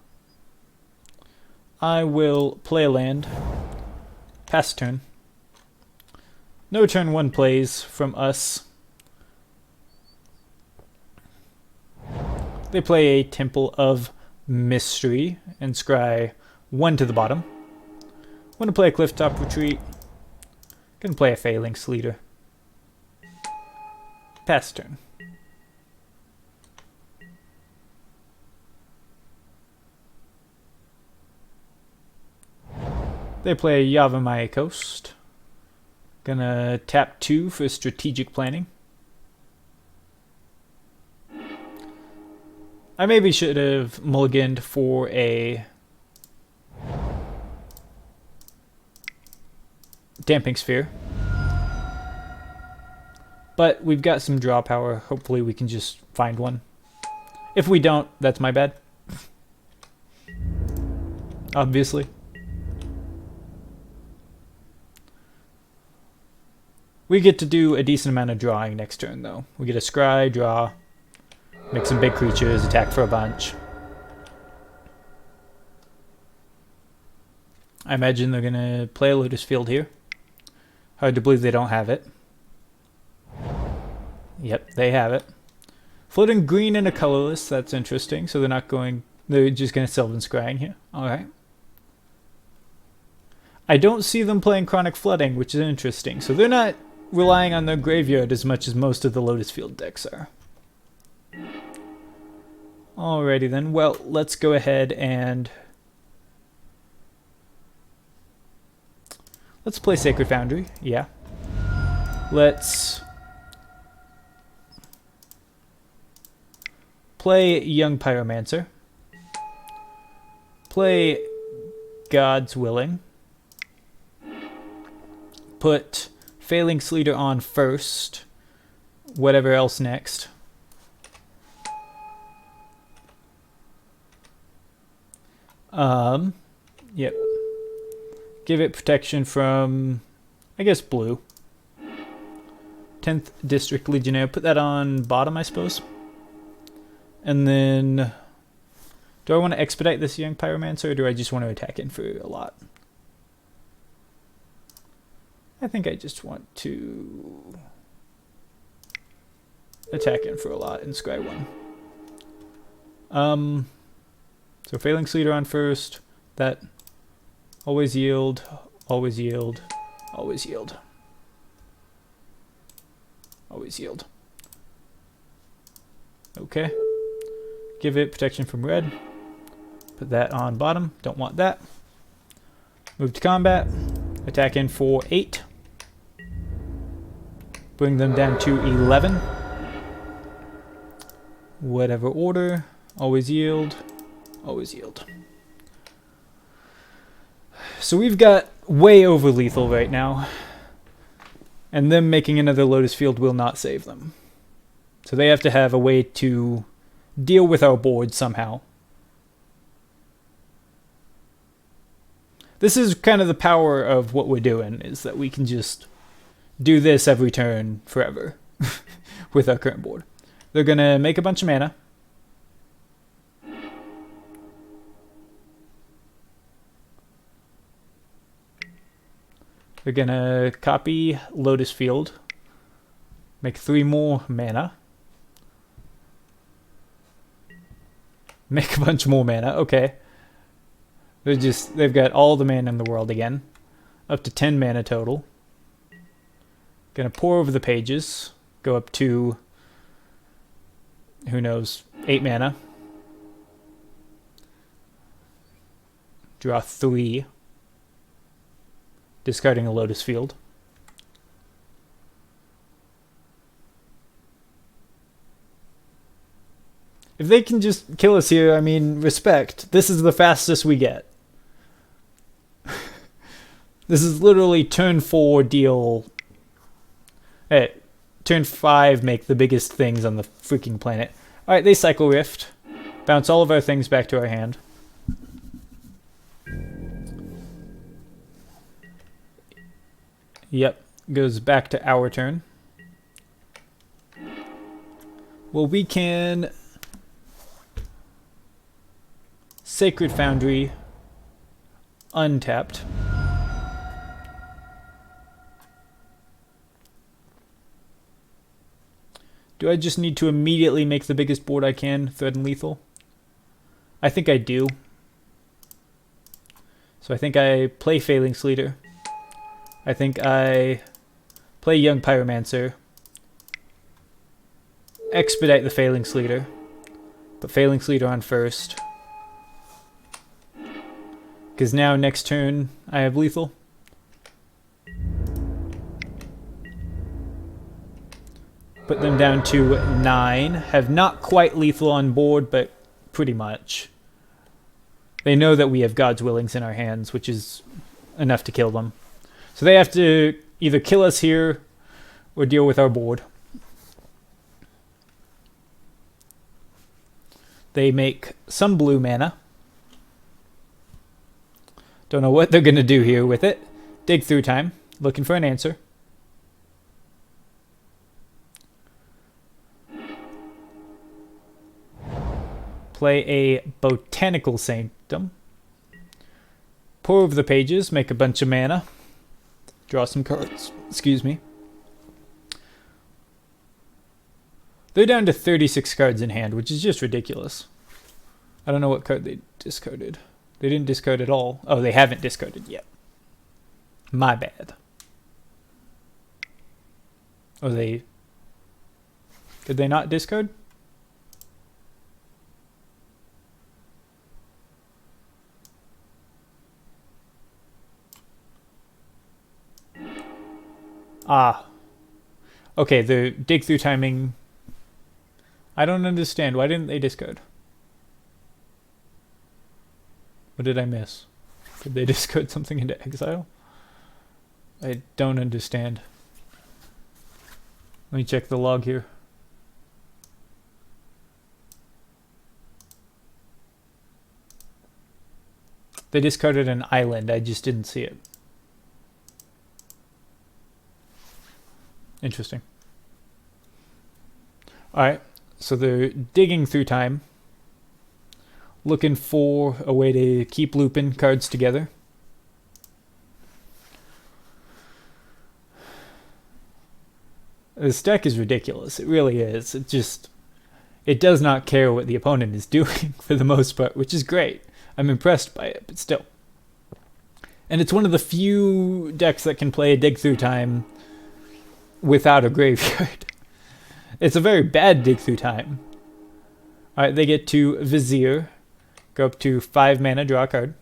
I will play a land. Pass turn. No turn 1 plays from us. They play a Temple of Mystery and scry 1 to the bottom. Want to play a Clifftop Retreat. Can play a Phalanx Leader. Pass turn. They play Yavimaya Coast. Gonna tap 2 for strategic planning. I maybe should have mulliganed for a Damping Sphere. But we've got some draw power. Hopefully we can just find one. If we don't, that's my bad. Obviously. We get to do a decent amount of drawing next turn, though. We get a scry, draw, make some big creatures, attack for a bunch. I imagine they're going to play a Lotus Field here. Hard to believe they don't have it. Yep, they have it. Floating green and a colorless, that's interesting. So they're just going to Sylvan Scrying here. Alright. I don't see them playing Chronic Flooding, which is interesting. So they're not relying on their graveyard as much as most of the Lotus Field decks are. Alrighty then. Well, let's go ahead and let's play Sacred Foundry. Yeah. Let's play Young Pyromancer. Play God's Willing. Put Phalanx Leader on first. Whatever else next. Yep. Give it protection from, I guess, blue. 10th District Legionnaire. Put that on bottom, I suppose. And then, do I want to expedite this Young Pyromancer, or do I just want to attack in for a lot? I think I just want to attack in for a lot and scry one. So Phalanx Leader on first. That always yield, always yield, always yield. Always yield. Okay. Give it protection from red. Put that on bottom. Don't want that. Move to combat. Attack in for 8. Bring them down to 11. Whatever order. Always yield. Always yield. So we've got way over lethal right now. And them making another Lotus Field will not save them. So they have to have a way to deal with our board somehow. This is kind of the power of what we're doing, is that we can just do this every turn forever with our current board. They're going to make a bunch of mana. They're going to copy Lotus Field. Make 3 more mana. Make a bunch more mana. Okay. They've got all the mana in the world again. Up to 10 mana total. Gonna pour over the pages. Go up to, who knows, 8 mana. Draw 3. Discarding a Lotus Field. If they can just kill us here, I mean, respect. This is the fastest we get. This is literally turn 4 deal. Hey, turn 5 make the biggest things on the freaking planet. Alright, they Cycle Rift. Bounce all of our things back to our hand. Yep, goes back to our turn. Well, we can Sacred Foundry untapped. Do I just need to immediately make the biggest board I can, Thread and Lethal? I think I do. So I think I play Phalanx Leader. I think I play Young Pyromancer. Expedite the Phalanx Leader. Put Phalanx Leader on first. Because now next turn I have lethal. Put them down to 9. Have not quite lethal on board, but pretty much. They know that we have God's Willings in our hands, which is enough to kill them. So they have to either kill us here or deal with our board. They make some blue mana. Don't know what they're going to do here with it. Dig through time. Looking for an answer. Play a Botanical Sanctum. Pour over the pages. Make a bunch of mana. Draw some cards. Excuse me. They're down to 36 cards in hand, which is just ridiculous. I don't know what card they discarded. They didn't discard at all. Oh, they haven't discarded yet. My bad. Oh, they... Did they not discard? Ah. Okay, the dig through timing. I don't understand. Why didn't they discard? What did I miss? Did they discard something into exile? I don't understand. Let me check the log here. They discarded an island. I just didn't see it. Interesting. Alright, so they're digging through time, looking for a way to keep looping cards together. This deck is ridiculous. It really is. It does not care what the opponent is doing for the most part, which is great. I'm impressed by it, but still. And it's one of the few decks that can play a dig through time without a graveyard. It's a very bad dig through time. Alright, they get to Vizier. Go up to 5 mana, draw a card.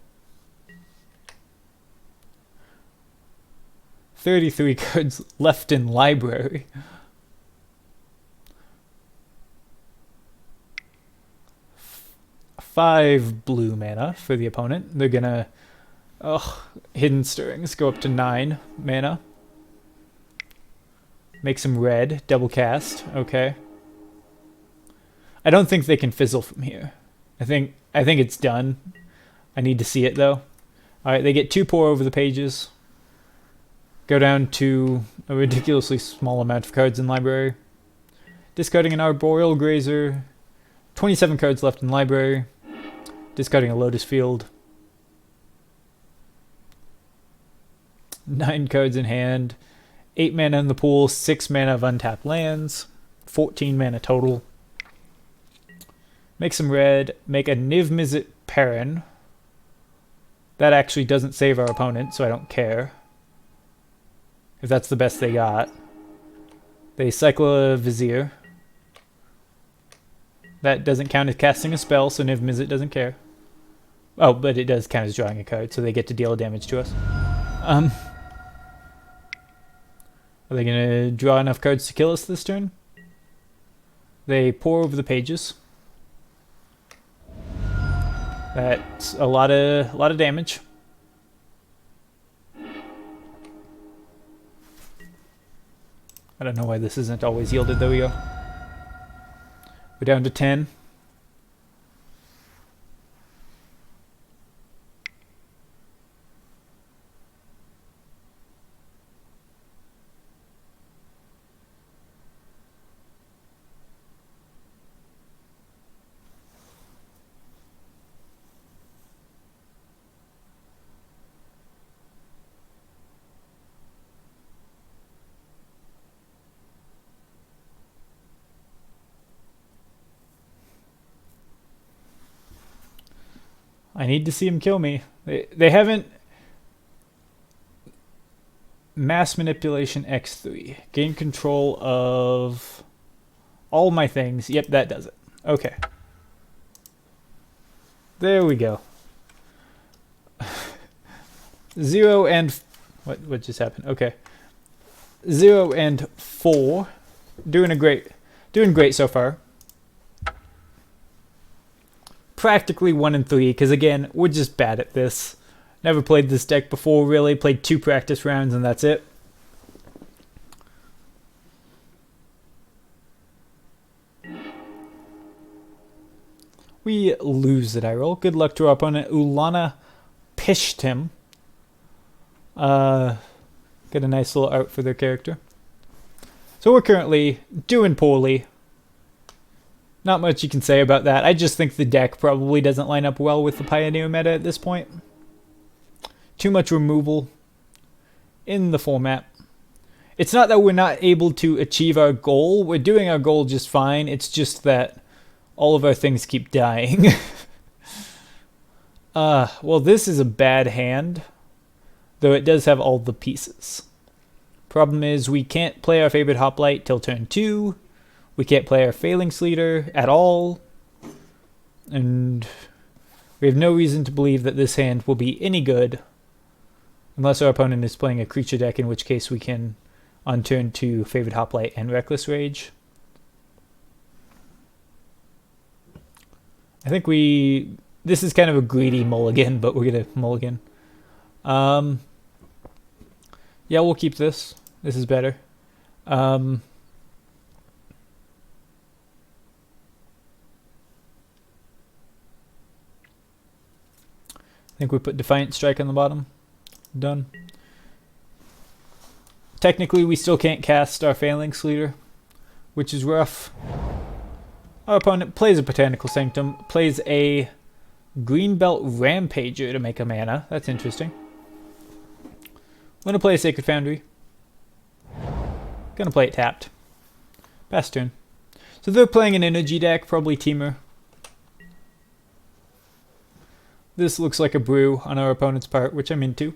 33 cards left in library. Five blue mana for the opponent. They're gonna... Hidden Stirrings go up to 9 mana. Make some red, double cast, okay. I don't think they can fizzle from here. I think it's done. I need to see it though. Alright, they get 2 pour over the pages. Go down to a ridiculously small amount of cards in library. Discarding an Arboreal Grazer. 27 cards left in library. Discarding a Lotus Field. 9 cards in hand. 8 mana in the pool, 6 mana of untapped lands, 14 mana total. Make some red, make a Niv Mizzet Perrin. That actually doesn't save our opponent, so I don't care. If that's the best they got. They cycle a Vizier. That doesn't count as casting a spell, so Niv Mizzet doesn't care. Oh, but it does count as drawing a card, so they get to deal damage to us. Are they going to draw enough cards to kill us this turn? They pour over the pages. That's a lot of damage. I don't know why this isn't always yielded. There we go. We're down to 10. I need to see him kill me. They haven't... Mass Manipulation X3. Gain control of all my things. Yep, that does it. Okay. There we go. 0 and... What just happened? Okay. 0 and 4. Doing great so far. Practically 1 and 3, because again, we're just bad at this. Never played this deck before, really. Played 2 practice rounds, and that's it. We lose the die roll. Good luck to our opponent. Ulana pished him. Get a nice little art for their character. So we're currently doing poorly. Not much you can say about that. I just think the deck probably doesn't line up well with the Pioneer meta at this point. Too much removal in the format. It's not that we're not able to achieve our goal. We're doing our goal just fine. It's just that all of our things keep dying. Well, this is a bad hand, though it does have all the pieces. Problem is, we can't play our favorite Hoplite till turn 2. We can't play our Phalanx Leader at all. And we have no reason to believe that this hand will be any good unless our opponent is playing a creature deck, in which case we can on turn 2 Favored Hoplite and Reckless Rage. I think this is kind of a greedy mulligan, but we're gonna mulligan. Yeah, we'll keep this. This is better. I think we put Defiant Strike on the bottom. Done. Technically, we still can't cast our Phalanx Leader, which is rough. Our opponent plays a Botanical Sanctum, plays a Greenbelt Rampager to make a mana. That's interesting. Gonna play a Sacred Foundry. Gonna play it tapped. Pass turn. So they're playing an energy deck, probably Teamer. This looks like a brew on our opponent's part, which I'm into.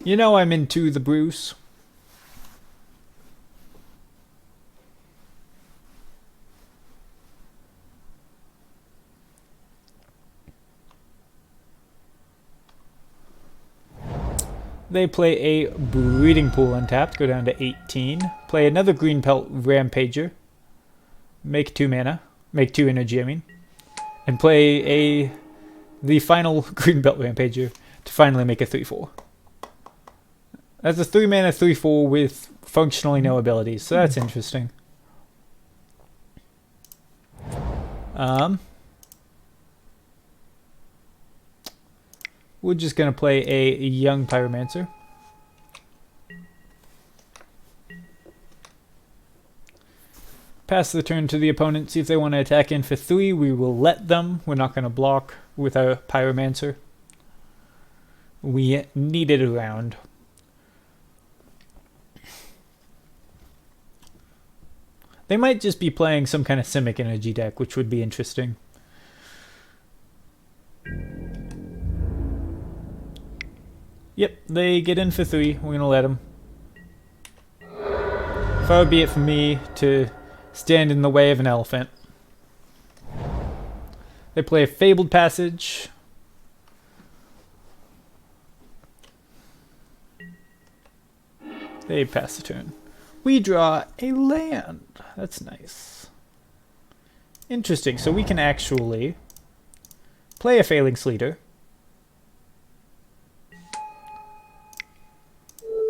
You know I'm into the brews. They play a Breeding Pool untapped, go down to 18. Play another Greenbelt Rampager. Make 2 mana. Make 2 energy, I mean. And play the final Greenbelt Rampager to finally make a 3/4. That's a 3 mana 3/4 with functionally no abilities, so that's interesting. We're just going to play a Young Pyromancer. Pass the turn to the opponent, see if they want to attack in for 3. We will let them. We're not going to block with our Pyromancer. We need it around. They might just be playing some kind of Simic energy deck, which would be interesting. Yep, they get in for 3. We're going to let them. Far be it from me to stand in the way of an elephant. They play a Fabled Passage. They pass the turn. We draw a land. That's nice. Interesting. So we can actually play a Phalanx Leader.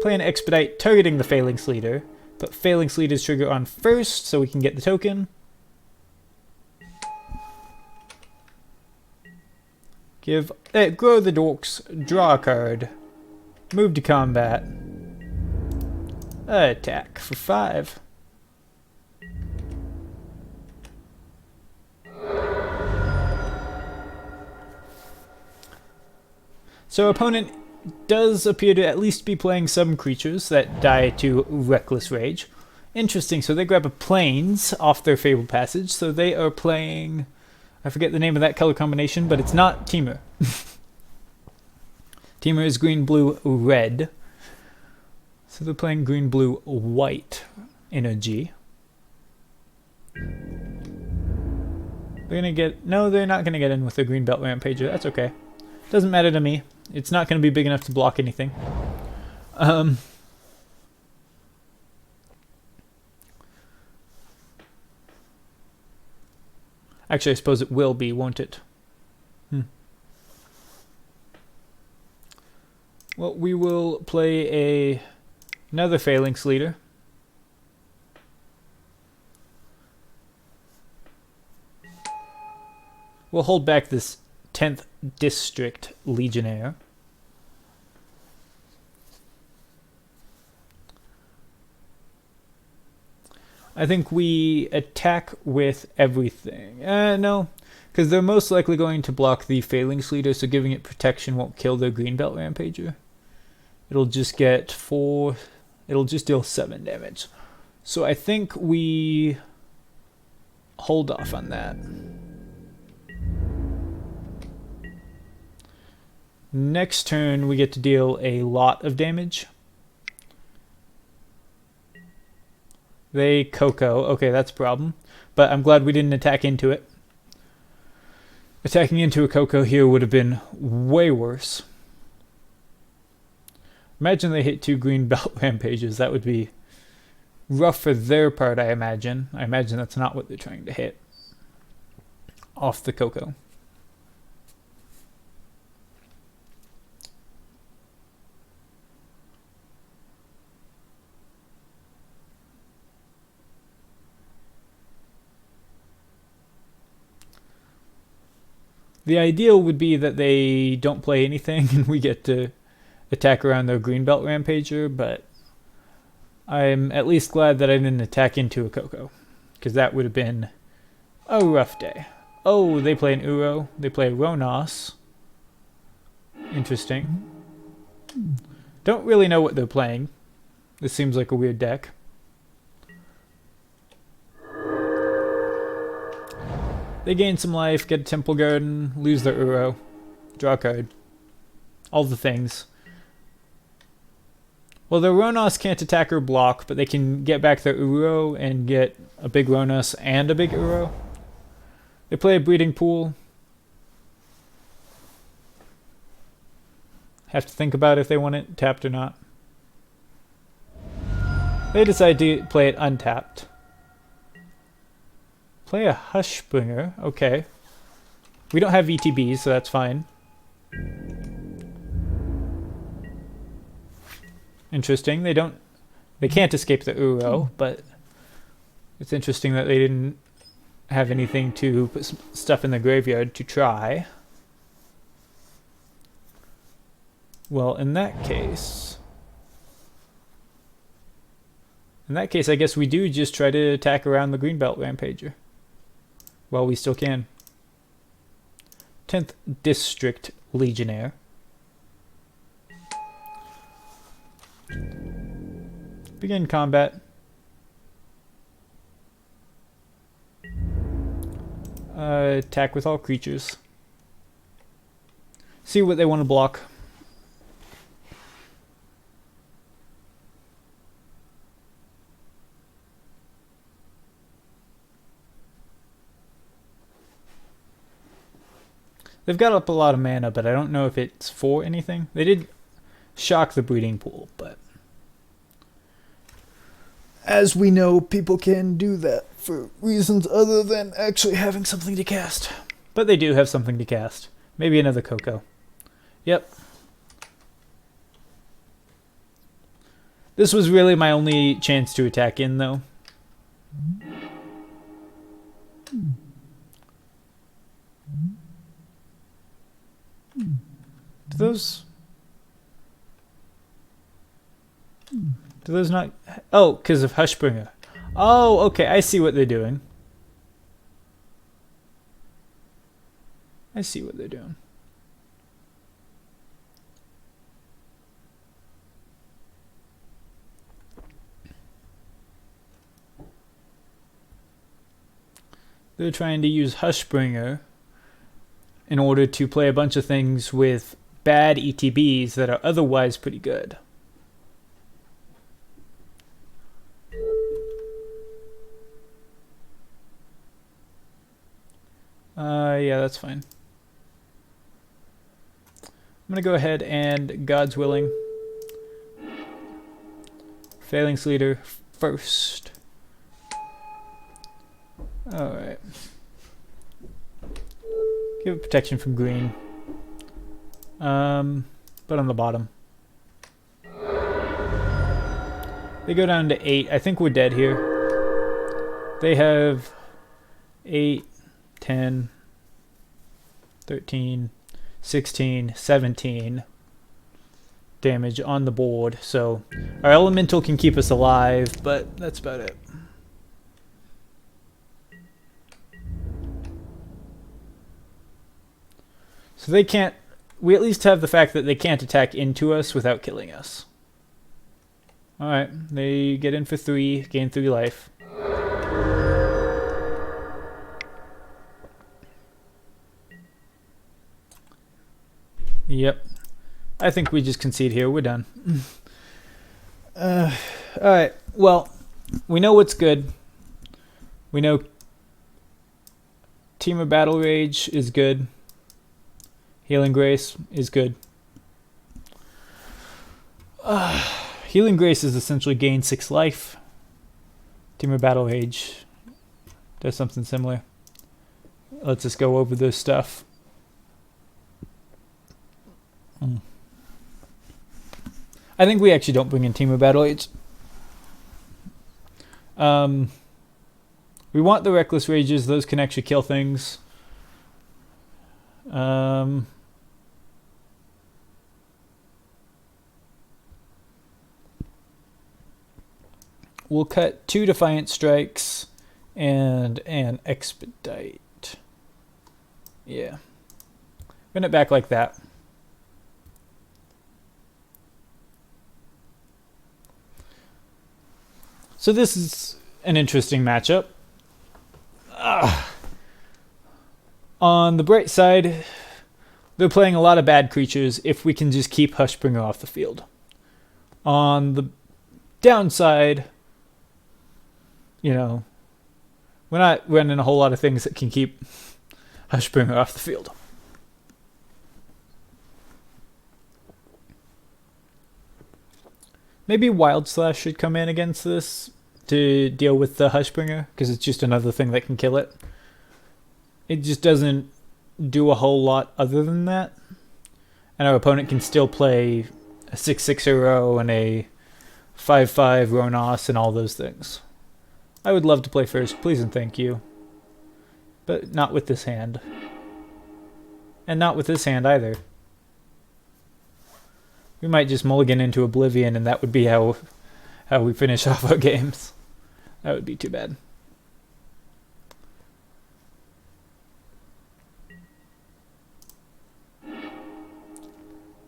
Play an Expedite targeting the Phalanx Leader. Put Phalanx Leader's trigger on first so we can get the token. Grow the Dorks, draw a card, move to combat, attack for 5. So opponent does appear to at least be playing some creatures that die to Reckless Rage. Interesting, so they grab a Plains off their Fabled Passage, so they are playing... I forget the name of that color combination, but it's not Teamer. Teamer is green, blue, red. So they're playing green, blue, white energy. They're gonna get... No, they're not gonna get in with the Greenbelt Rampager. That's okay. Doesn't matter to me. It's not going to be big enough to block anything. Actually, I suppose it will be, won't it? Well, we will play another Phalanx Leader. We'll hold back this 10th District Legionnaire. I think we attack with everything. No, because they're most likely going to block the Phalanx Leader, so giving it protection won't kill their Greenbelt Rampager. It'll just get 4... It'll just deal 7 damage. So I think we hold off on that. Next turn, we get to deal a lot of damage. They Coco. Okay, that's a problem. But I'm glad we didn't attack into it. Attacking into a Coco here would have been way worse. Imagine they hit 2 Greenbelt Rampages. That would be rough for their part, I imagine. I imagine that's not what they're trying to hit off the Coco. The ideal would be that they don't play anything and we get to attack around their Greenbelt Rampager, but I'm at least glad that I didn't attack into a Coco, because that would have been a rough day. Oh, they play an Uro. They play Ronos. Interesting. Don't really know what they're playing. This seems like a weird deck. They gain some life, get a Temple Garden, lose their Uro, draw a card. All the things. Well, their Ronos can't attack or block, but they can get back their Uro and get a big Ronos and a big Uro. They play a Breeding Pool. Have to think about if they want it tapped or not. They decide to play it untapped. Play a Hushbringer. Okay. We don't have ETBs, so that's fine. Interesting. They can't escape the Uro, but it's interesting that they didn't have anything to put stuff in the graveyard to try. Well, in that case, I guess we do just try to attack around the Greenbelt Rampager. Well, we still can. 10th District Legionnaire. Begin combat. Attack with all creatures. See what they want to block. They've got up a lot of mana, but I don't know if it's for anything. They did shock the Breeding Pool, but as we know, people can do that for reasons other than actually having something to cast. But they do have something to cast. Maybe another Coco. Yep. This was really my only chance to attack in, though. Do those not... Oh, because of Hushbringer. Oh, okay, I see what they're doing. I see what they're doing. They're trying to use Hushbringer in order to play a bunch of things with bad ETBs that are otherwise pretty good. Yeah, that's fine. I'm gonna go ahead and, God's willing, Phalanx Leader first. Alright. Give it protection from green. But on the bottom. They go down to 8. I think we're dead here. They have 8, 10, 13, 16, 17 damage on the board. So our elemental can keep us alive, but that's about it. So they can't... We at least have the fact that they can't attack into us without killing us. Alright, they get in for 3, gain 3 life. Yep. I think we just concede here. We're done. Alright, well, we know what's good. We know Team of Battle Rage is good. Healing Grace is good. Healing Grace is essentially gain 6 life. Team of Battle Age does something similar. Let's just go over this stuff. I think we actually don't bring in Team of Battle Age. We want the Reckless Rages. Those can actually kill things. We'll cut 2 Defiant Strikes and an Expedite. Yeah. Run it back like that. So this is an interesting matchup. On the bright side, they're playing a lot of bad creatures if we can just keep Hushbringer off the field. On the downside, you know, we're not running a whole lot of things that can keep Hushbringer off the field. Maybe Wild Slash should come in against this to deal with the Hushbringer, because it's just another thing that can kill it. It just doesn't do a whole lot other than that. And our opponent can still play a 6/6 hero and a 5/5 Ronos and all those things. I would love to play first, please and thank you. But not with this hand. And not with this hand either. We might just mulligan into Oblivion, and that would be how we finish off our games. That would be too bad.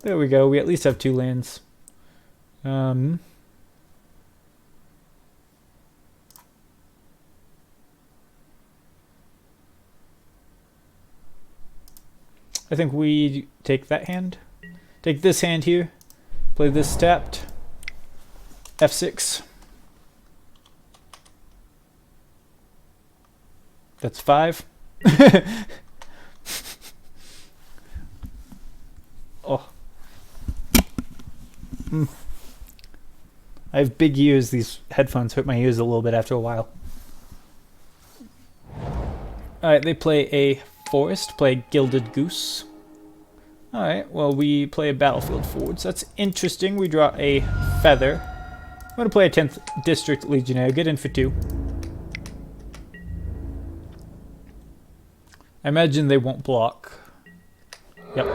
There we go. We at least have 2 lands. I think we take that hand. Take this hand here. Play this tapped. F6. That's 5. Oh. I have big ears. These headphones hurt my ears a little bit after a while. Alright, they play a Forest, play Gilded Goose. Alright, well, we play a Battlefield Forward, so that's interesting. We draw a Feather. I'm going to play a 10th District Legionnaire, get in for 2. I imagine they won't block. Yep.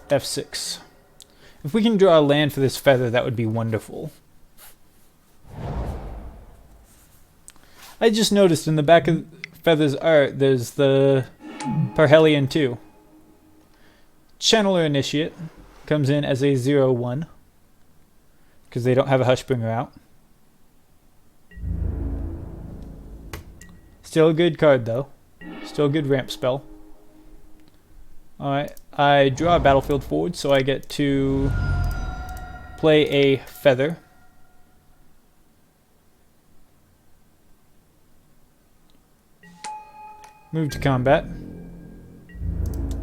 F6. If we can draw a land for this Feather, that would be wonderful. I just noticed in the back of Feather's art, there's the Parhelion 2. Channeler Initiate comes in as a 0/1 because they don't have a Hushbringer out. Still a good card though. Still a good ramp spell. Alright, I draw a Battlefield Forward, so I get to play a Feather. Move to combat.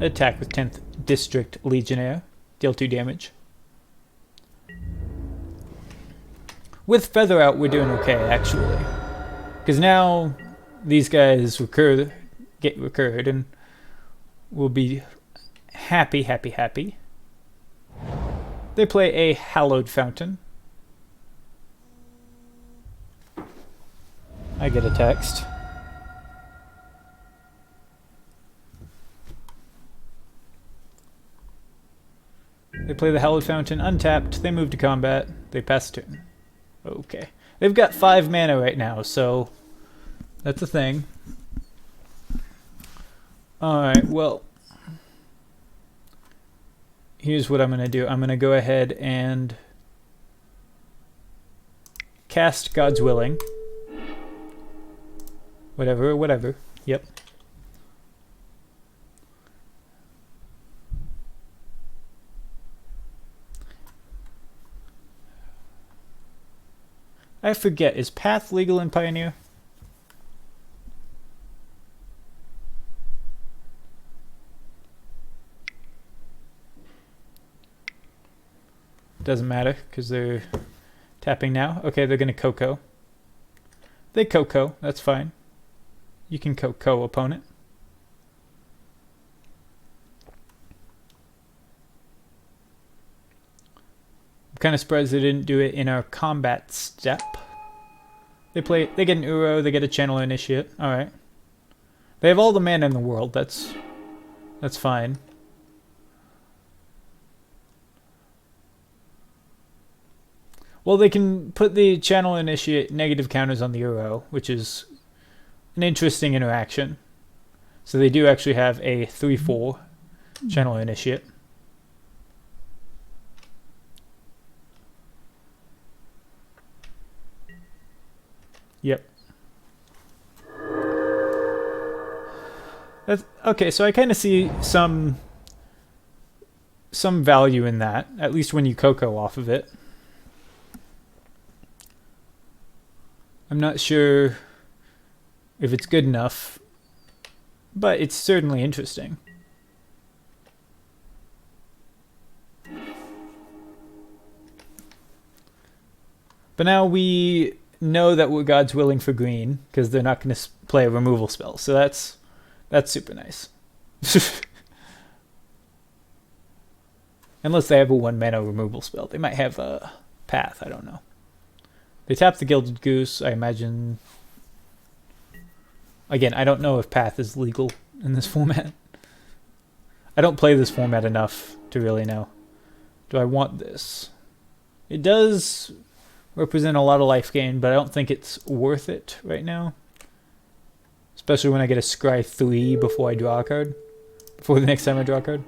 Attack with 10th District Legionnaire. Deal 2 damage. With Feather out, we're doing okay, actually. Because now these guys get recurred, and we'll be happy, happy, happy. They play a Hallowed Fountain. I get a text. They play the Hallowed Fountain untapped. They move to combat. They pass turn. Okay. They've got 5 mana right now, so that's a thing. Alright, well, here's what I'm going to do. I'm going to go ahead and cast God's Willing. Whatever. Yep. I forget, is Path legal in Pioneer? Doesn't matter, because they're Tapping now. Okay, they're going to Coco. They Coco. That's fine. You can Coco, opponent. I'm kind of surprised they didn't do it in our combat step. They get an Uro, they get a Channel Initiate. Alright. They have all the mana in the world. That's fine. Well, they can put the Channel Initiate negative counters on the Uro, which is an interesting interaction. So they do actually have a 3/4 Channel Initiate. Yep. That's okay, so I kind of see some value in that, at least when you Coco off of it. I'm not sure if it's good enough, but it's certainly interesting. But now we know that we're God's willing for green, because they're not going to play a removal spell, so that's super nice. Unless they have a 1-mana removal spell. They might have a Path, I don't know. They tap the Gilded Goose, I imagine. Again, I don't know if Path is legal in this format. I don't play this format enough to really know. Do I want this? It does represent a lot of life gain, but I don't think it's worth it right now. Especially when I get a Scry 3 before I draw a card. Before the next time I draw a card.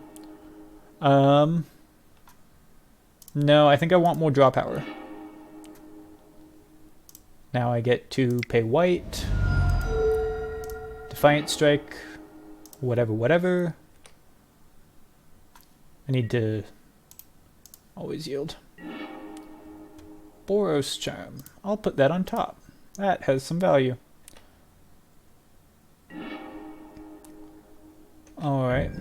No, I think I want more draw power. Now I get to pay white. Defiant Strike. Whatever. I need to always yield. Boros Charm. I'll put that on top. That has some value. Alright.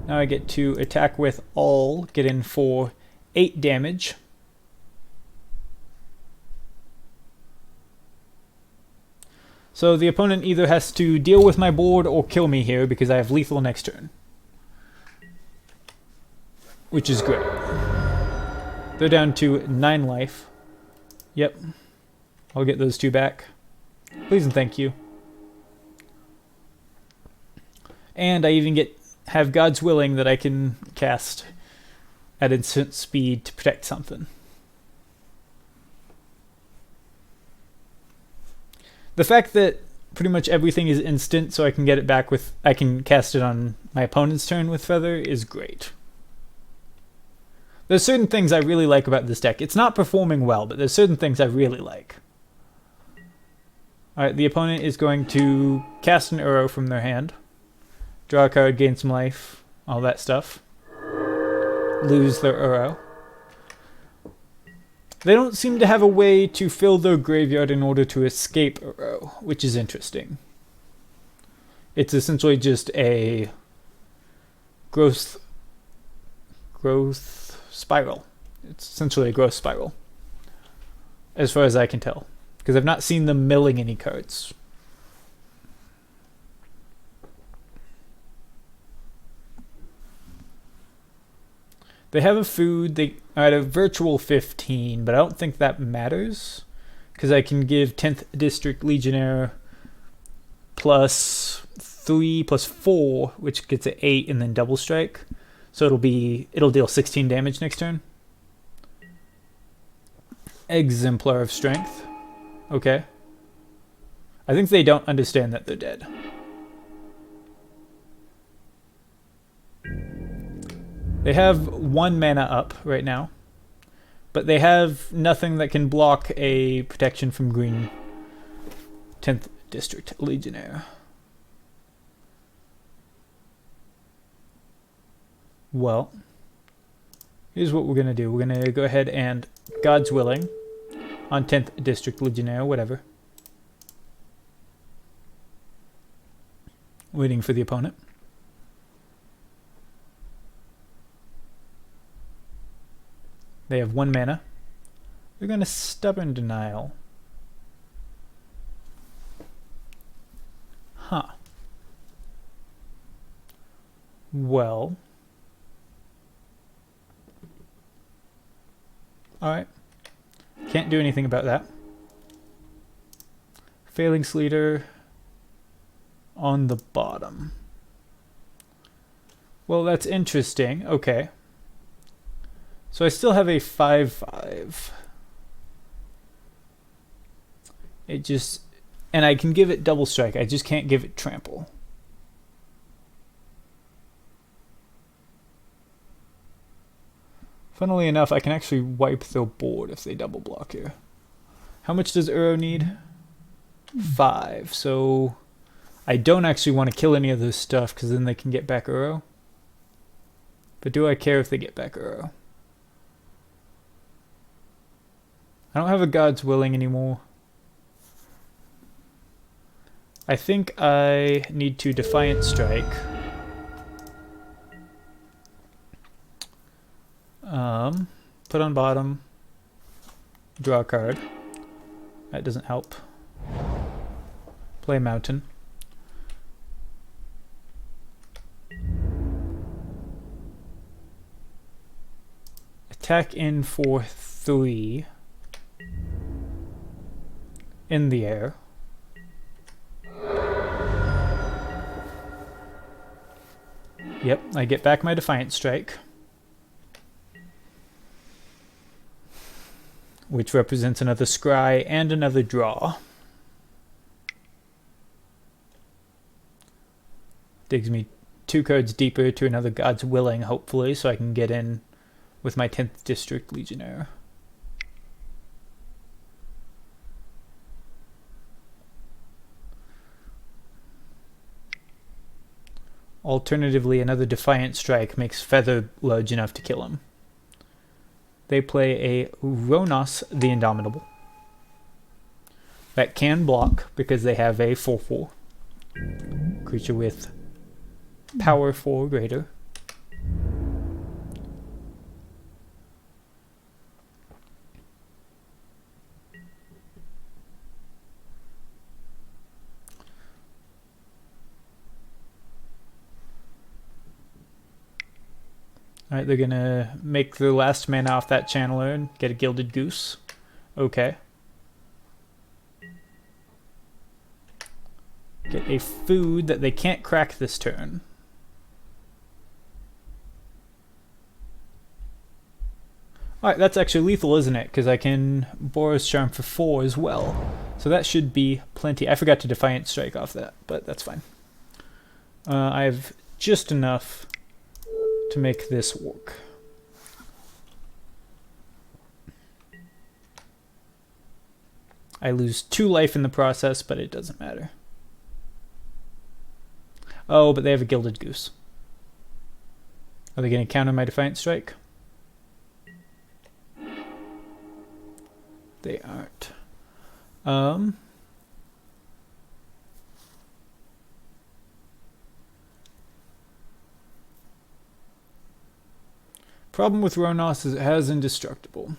Now I get to attack with all, get in for 8 damage. So the opponent either has to deal with my board or kill me here because I have lethal next turn. Which is great. They're down to 9 life. Yep. I'll get those 2 back. Please and thank you. And I even have God's Willing that I can cast at instant speed to protect something. The fact that pretty much everything is instant so I can get it back with... I can cast it on my opponent's turn with Feather is great. There's certain things I really like about this deck. It's not performing well, but there's certain things I really like. Alright, the opponent is going to cast an Uro from their hand. Draw a card, gain some life, all that stuff. Lose their Uro. They don't seem to have a way to fill their graveyard in order to escape Uro, which is interesting. It's essentially just a growth spiral. It's essentially a growth spiral, as far as I can tell, because I've not seen them milling any cards. They have a food, they are at a virtual 15, but I don't think that matters, because I can give 10th District Legionnaire plus 3 plus 4, which gets an 8 and then double strike. So it'll deal 16 damage next turn. Exemplar of Strength. Okay. I think they don't understand that they're dead. They have 1 mana up right now, but they have nothing that can block a protection from green 10th District Legionnaire. Well, here's what we're going to do. We're going to go ahead and God's Willing on 10th District Legionnaire, whatever. Waiting for the opponent. They have 1 mana. They're going to Stubborn Denial. Huh. Well. Alright. Can't do anything about that. Phalanx Leader on the bottom. Well, that's interesting. Okay. So I still have a 5/5. It just... And I can give it double strike. I just can't give it trample. Funnily enough, I can actually wipe their board if they double block here. How much does Uro need? 5. So I don't actually want to kill any of this stuff because then they can get back Uro. But do I care if they get back Uro? I don't have a God's Willing anymore. I think I need to Defiant Strike. Put on bottom. Draw a card. That doesn't help. Play Mountain. Attack in for 3. In the air. Yep, I get back my Defiant Strike. Which represents another scry and another draw. Digs me 2 cards deeper to another God's Willing, hopefully, so I can get in with my 10th District Legionnaire. Alternatively, another Defiant Strike makes Feather large enough to kill him. They play a Ronos the Indomitable. That can block because they have a 4/4. Creature with power 4 greater. Alright, they're gonna make the last mana off that channeler and get a Gilded Goose. Okay. Get a food that they can't crack this turn. Alright, that's actually lethal, isn't it? Because I can Boros Charm for 4 as well. So that should be plenty. I forgot to Defiant Strike off that, but that's fine. I have just enough to make this work. I lose 2 life in the process, but it doesn't matter. Oh, but they have a Gilded Goose. Are they going to counter my Defiant Strike? They aren't. Problem with Ronos is it has Indestructible.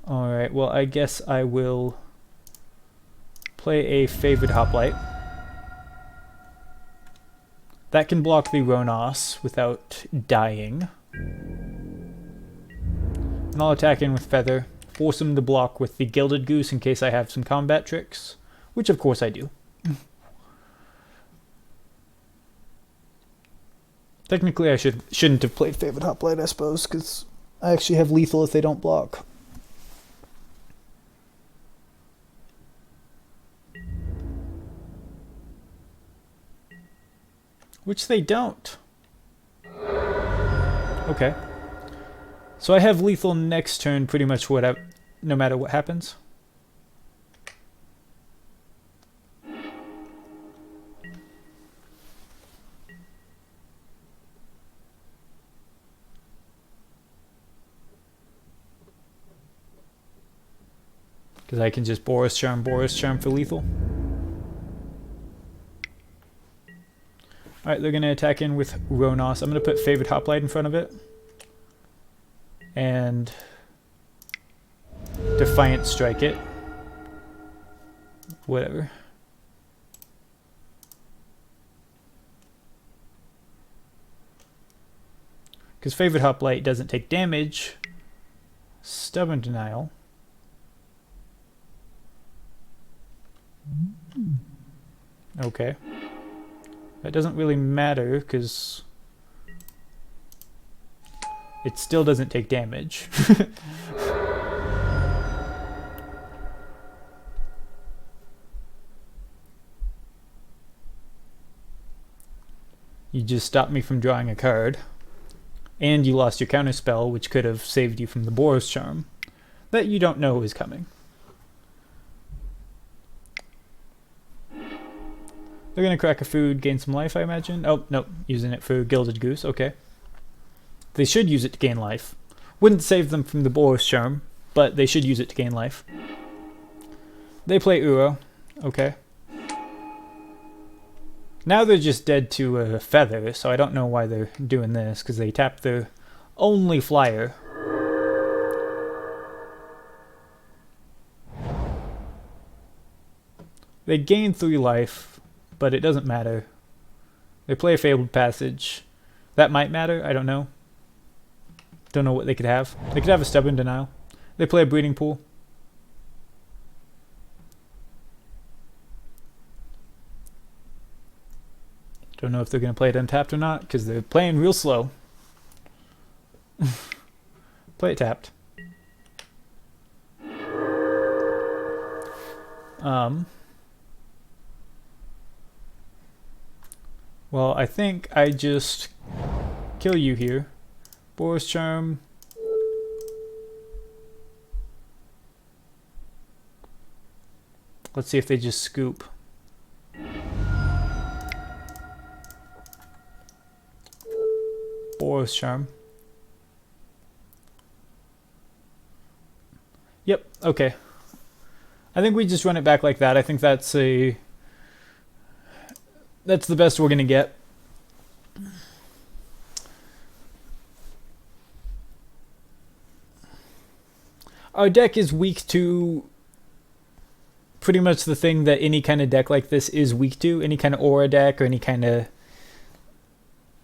Alright, well I guess I will play a Favored Hoplite. That can block the Ronos without dying. And I'll attack in with Feather, force him to block with the Gilded Goose in case I have some combat tricks, which of course I do. Technically, I shouldn't have played Favored Hoplite, I suppose, because I actually have lethal if they don't block. Which they don't. Okay. So I have lethal next turn pretty much no matter what happens. Because I can just Boros Charm for lethal. Alright, they're going to attack in with Ronos. I'm going to put Favored Hoplite in front of it. And Defiant Strike it. Whatever. Because Favored Hoplite doesn't take damage. Stubborn Denial. Okay. That doesn't really matter because it still doesn't take damage. You just stopped me from drawing a card. And you lost your counterspell, which could have saved you from the Boros Charm that you don't know is coming. They're going to crack a food, gain some life, I imagine. Oh, nope, using it for Gilded Goose, okay. They should use it to gain life. Wouldn't save them from the Boros Charm, but they should use it to gain life. They play Uro, okay. Now they're just dead to a feather, so I don't know why they're doing this, because they tapped their only flyer. They gain 3 life, but it doesn't matter. They play a Fabled Passage. That might matter, I don't know. Don't know what they could have. They could have a Stubborn Denial. They play a Breeding Pool. Don't know if they're going to play it untapped or not, because they're playing real slow. Play it tapped. Well, I think I just kill you here. Boros Charm. Let's see if they just scoop. Boros Charm. Yep, okay. I think we just run it back like that. I think that's the best we're gonna get. Our deck is weak to pretty much the thing that any kind of deck like this is weak to. Any kind of aura deck or any kind of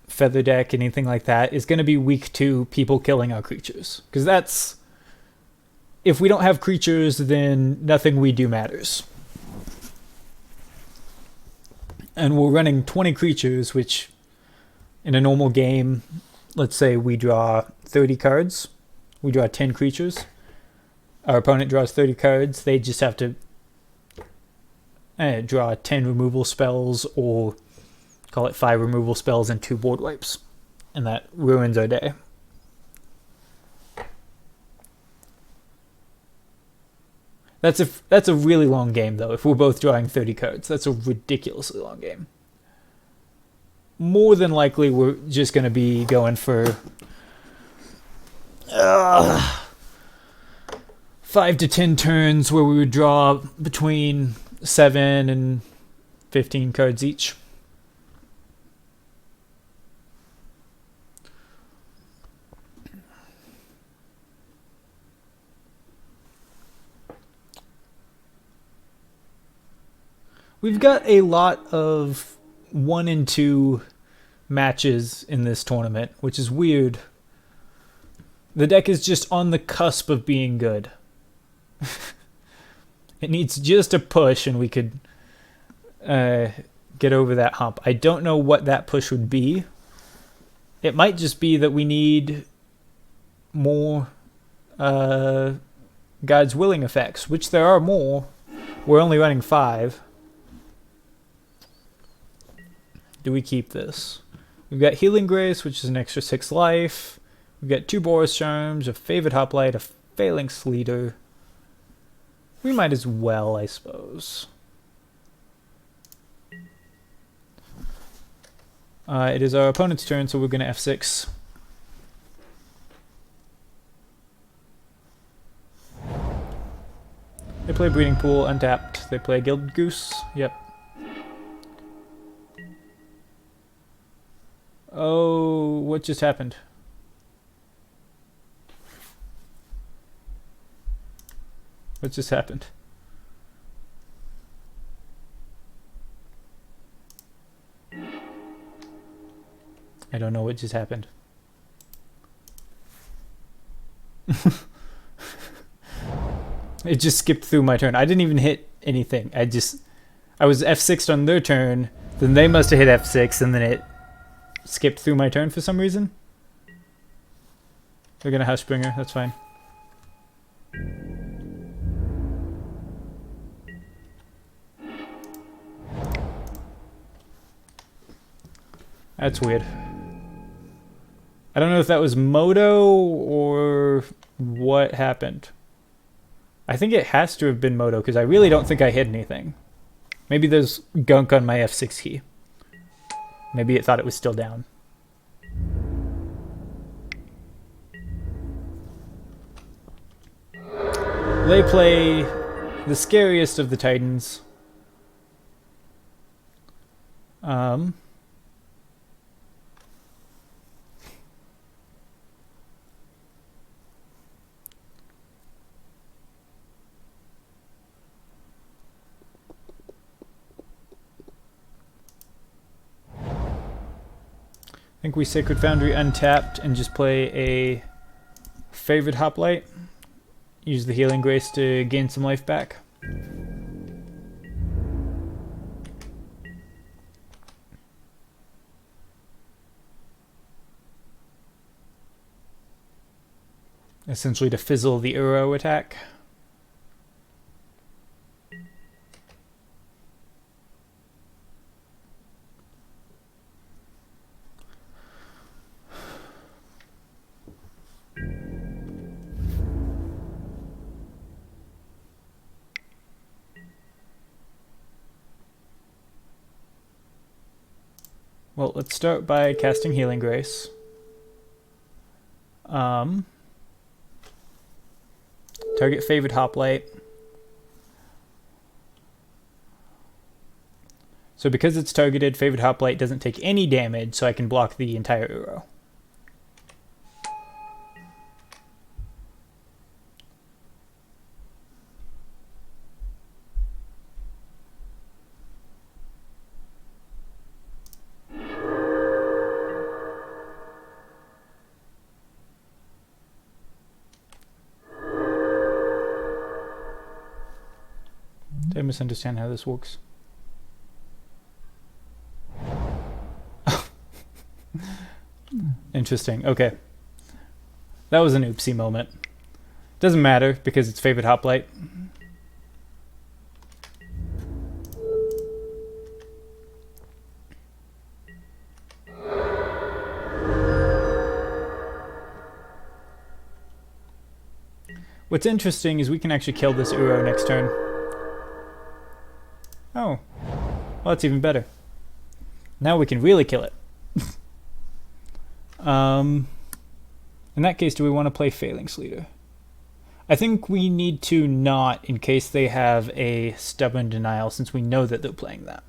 feather deck, anything like that, is going to be weak to people killing our creatures. Because that's... if we don't have creatures, then nothing we do matters. And we're running 20 creatures, which in a normal game, let's say we draw 30 cards. We draw 10 creatures. Our opponent draws 30 cards. They just have to draw 10 removal spells, or call it 5 removal spells and 2 board wipes. And that ruins our day. That's a really long game, though, if we're both drawing 30 cards. That's a ridiculously long game. More than likely, we're just going to be going for 5 to 10 turns where we would draw between 7 and 15 cards each. We've got a lot of 1 and 2 matches in this tournament, which is weird. The deck is just on the cusp of being good. It needs just a push and we could get over that hump. I don't know what that push would be. It might just be that we need more God's Willing effects, which there are more. We're only running 5. Do we keep this? We've got Healing Grace, which is an extra 6 life. We've got 2 Boros Charms, a Favored Hoplite, a Failing Sleeter. We might as well, I suppose. It is our opponent's turn, so we're going to F6. They play Breeding Pool, untapped. They play Gilded Goose. Yep. Oh, what just happened? What just happened? I don't know what just happened. It just skipped through my turn. I didn't even hit anything. I was F6'd on their turn, then they must have hit F6, and then it skipped through my turn for some reason. They're gonna Hushbringer, that's fine. That's weird. I don't know if that was Moto or what happened. I think it has to have been Moto because I really don't think I hit anything. Maybe there's gunk on my F6 key. Maybe it thought it was still down. They play the scariest of the Titans. I think we Sacred Foundry untapped and just play a Favored Hoplite. Use the Healing Grace to gain some life back. Essentially to fizzle the Uro attack. Well, let's start by casting Healing Grace. Target Favored Hoplite. So because it's targeted, Favored Hoplite doesn't take any damage, so I can block the entire Uro. Did I misunderstand how this works? Interesting. Okay. That was an oopsie moment. Doesn't matter because it's Favored Hoplite. What's interesting is we can actually kill this Uro next turn. Oh. Well, that's even better. Now we can really kill it. In that case, do we want to play Phalanx Leader? I think we need to not, in case they have a Stubborn Denial, since we know that they're playing that.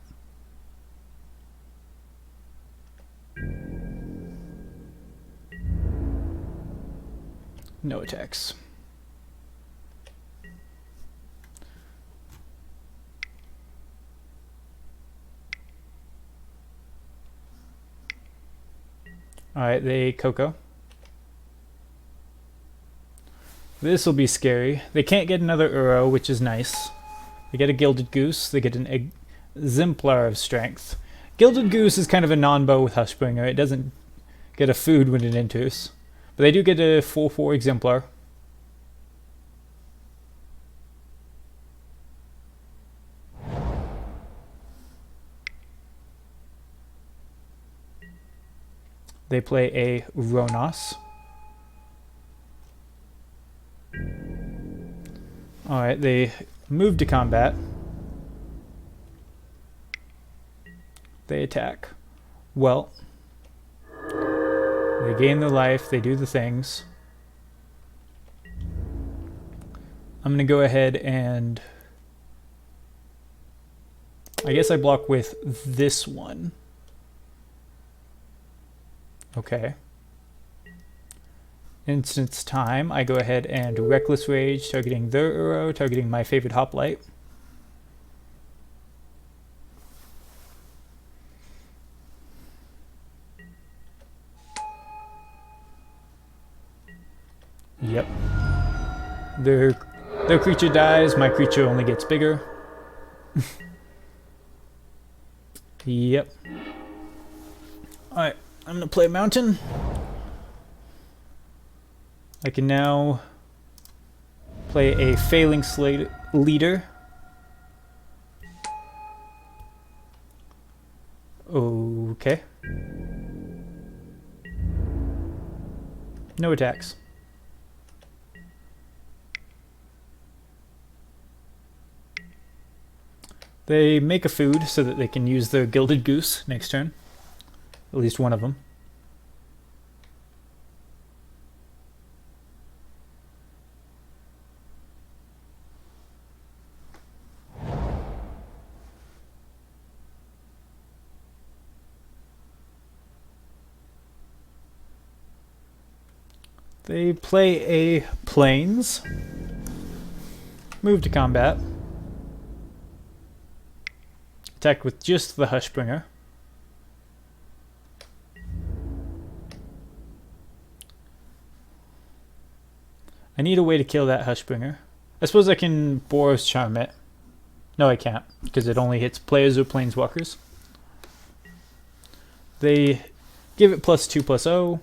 No attacks. Alright, they Coco. This will be scary. They can't get another Uro, which is nice. They get a Gilded Goose. They get an Exemplar of Strength. Gilded Goose is kind of a non-bow with Hushbringer. It doesn't get a food when it enters. But they do get a 4/4 Exemplar. They play a Ronos. Alright, they move to combat. They attack. Well, they gain their life, they do the things. I'm going to go ahead and... I guess I block with this one. Okay. Instance time, I go ahead and Reckless Rage, targeting their Uro, targeting my favorite hoplite. Yep. Their creature dies, my creature only gets bigger. Yep. Alright, I'm gonna play Mountain. I can now play a Failing Leader. Okay. No attacks. They make a food so that they can use their Gilded Goose next turn. At least one of them. They play a Plains. Move to combat. Attack with just the Hushbringer. I need a way to kill that Hushbringer. I suppose I can Boros Charm it. No, I can't, because it only hits players or planeswalkers. They give it +2/+0.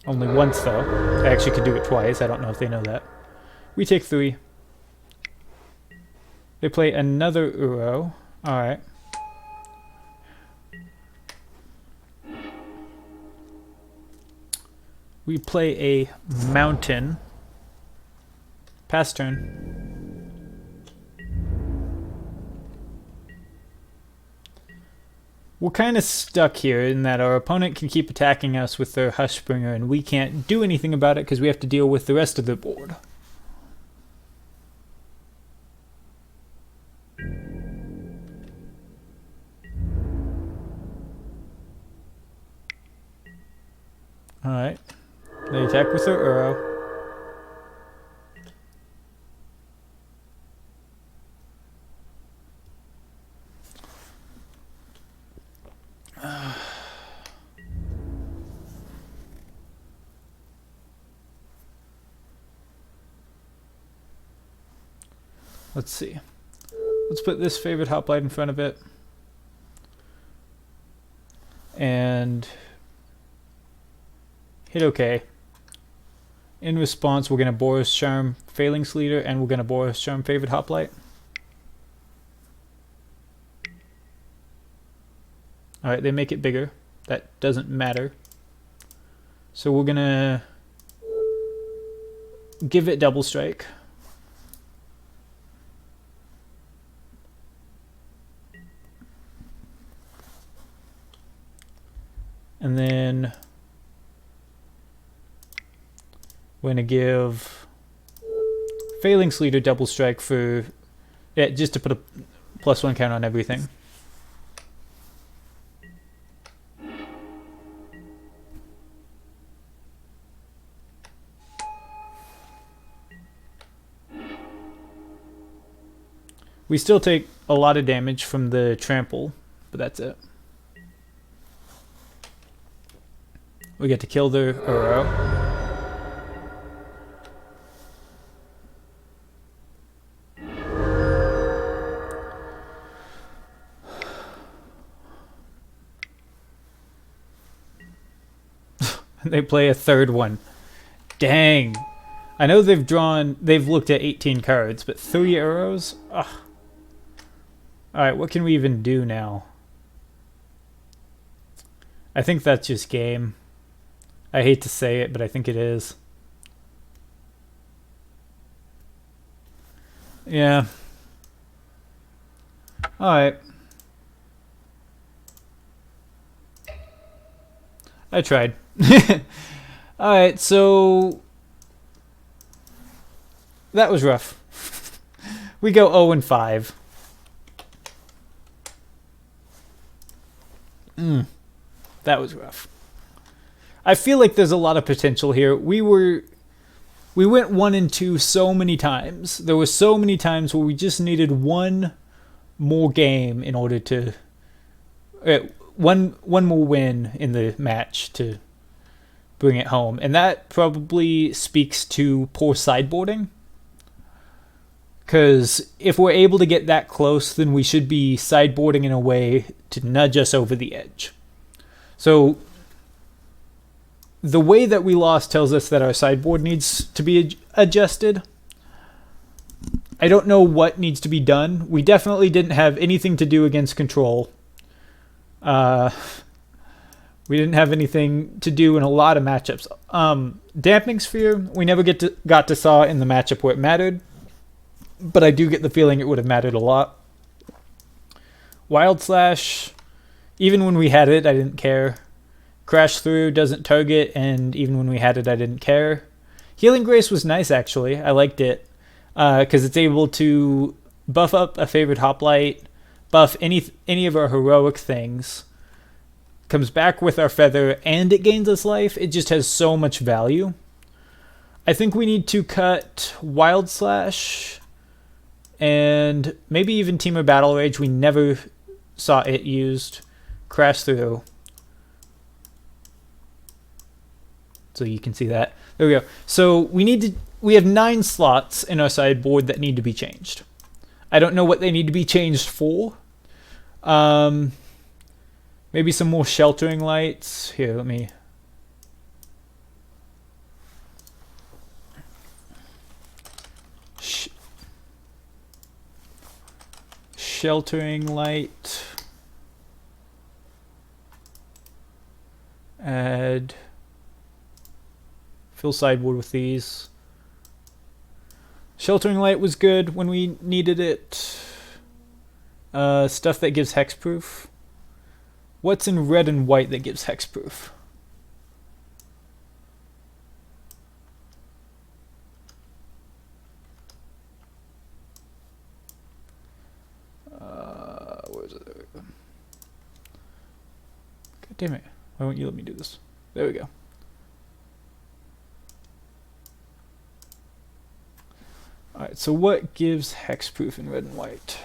Only once, though. I actually could do it twice. I don't know if they know that. We take 3. They play another Uro. Alright. We play a Mountain. Pass turn. We're kind of stuck here in that our opponent can keep attacking us with their Hushbringer and we can't do anything about it because we have to deal with the rest of the board. Alright. They attack with their Uro. Let's see. Let's put this favorite hoplite in front of it. And hit OK. In response, we're going to Boros Charm Failing Leader and we're going to Boros Charm favorite hoplite. Alright, they make it bigger. That doesn't matter. So we're going to give it Double Strike. And then we're going to give Failing Leader Double Strike for, yeah, just to put a +1 count on everything. We still take a lot of damage from the trample, but that's it. We get to kill their Uro. They play a third one. Dang. I know they've looked at 18 cards, but 3 Uros? Ugh. Alright, what can we even do now? I think that's just game. I hate to say it, but I think it is. Yeah. Alright. I tried. Alright, so that was rough. We go 0-5. That was rough. I feel like there's a lot of potential here. We went 1 and 2 so many times. There were so many times where we just needed one more game in order to one more win in the match to bring it home, and that probably speaks to poor sideboarding. Because if we're able to get that close, then we should be sideboarding in a way to nudge us over the edge. So the way that we lost tells us that our sideboard needs to be adjusted. I don't know what needs to be done. We definitely didn't have anything to do against control. We didn't have anything to do in a lot of matchups. Dampening Sphere, we never got to saw in the matchup where it mattered, but I do get the feeling it would have mattered a lot. Wild Slash, even when we had it, I didn't care. Crash Through doesn't target, and even when we had it, I didn't care. Healing Grace was nice, actually. I liked it, because it's able to buff up a favorite hoplite, buff any of our heroic things, comes back with our feather, and it gains us life. It just has so much value. I think we need to cut Wild Slash, and maybe even Teamer Battle Rage. We never saw it used. Crash Through. So you can see that. There we go. So we have 9 slots in our sideboard that need to be changed. I don't know what they need to be changed for. Maybe some more Sheltering Lights. Here, let me... Sheltering Light. Add... Fill sideboard with these. Sheltering Light was good when we needed it. Stuff that gives hexproof. What's in red and white that gives hexproof? Where is it? God damn it. Why won't you let me do this? There we go. Alright, so what gives hexproof in red and white?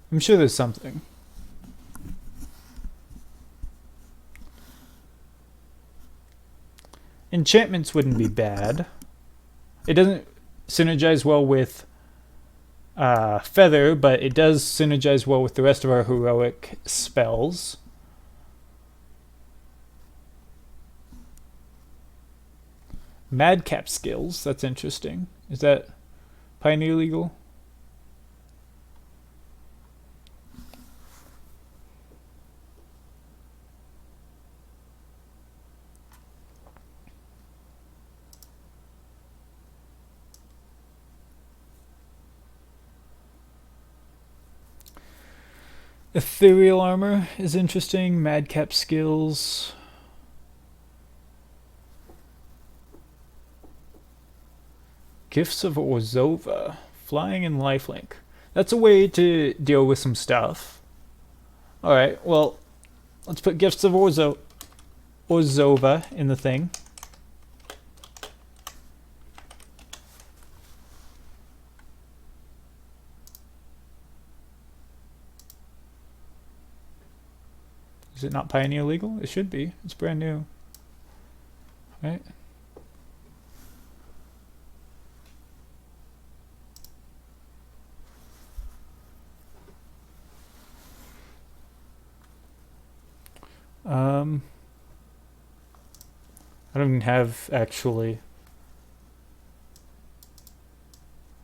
I'm sure there's something. Enchantments wouldn't be bad. It doesn't synergize well with Feather, but it does synergize well with the rest of our heroic spells. Madcap skills, that's interesting. Is that Pioneer legal? Ethereal armor is interesting. Madcap skills. Gifts of Orzova. Flying and lifelink. That's a way to deal with some stuff. Alright, well, let's put Gifts of Orzova in the thing. Is it not Pioneer legal? It should be. It's brand new. Right? I don't even have, actually.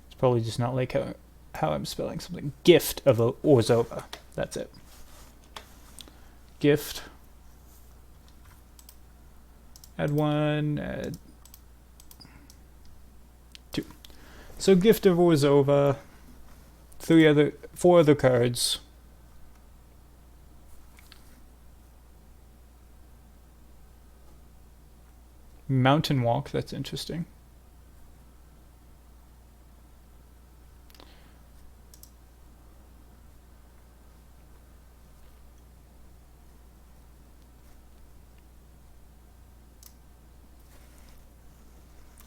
It's probably just not like how I'm spelling something. Gift of Orzova. That's it. Gift. Add 1, add 2. So Gift of Orzova. 4 other cards. Mountain Walk, that's interesting.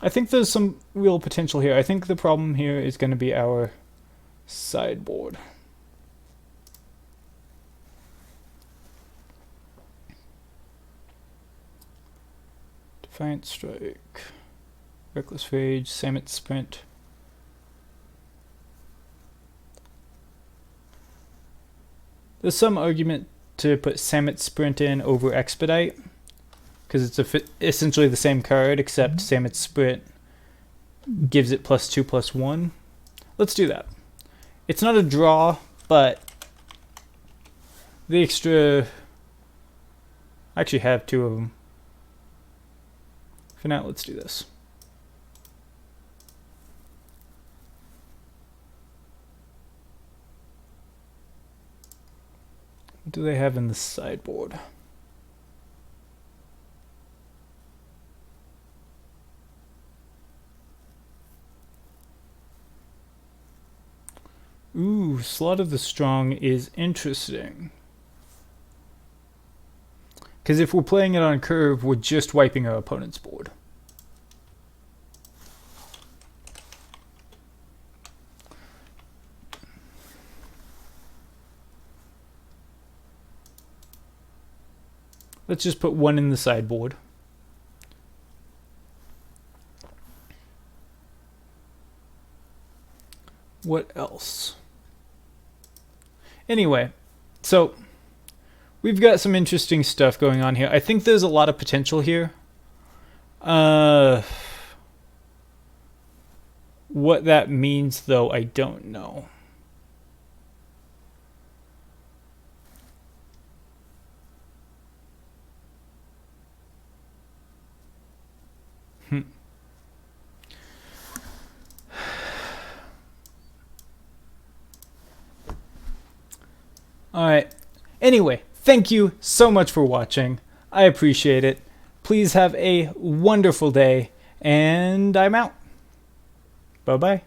I think there's some real potential here. I think the problem here is going to be our sideboard. Defiant Strike, Reckless Rage, Samet Sprint. There's some argument to put Samet Sprint in over Expedite, because it's essentially the same card, except Samet Sprint gives it +2/+1. Let's do that. It's not a draw, but the extra... I actually have two of them. For now, let's do this. What do they have in the sideboard? Ooh, Slaughter the Strong is interesting. Because if we're playing it on curve, we're just wiping our opponent's board. Let's just put one in the sideboard. What else? Anyway, so we've got some interesting stuff going on here. I think there's a lot of potential here. What that means, though, I don't know. Alright. Anyway, thank you so much for watching. I appreciate it. Please have a wonderful day, and I'm out. Bye-bye.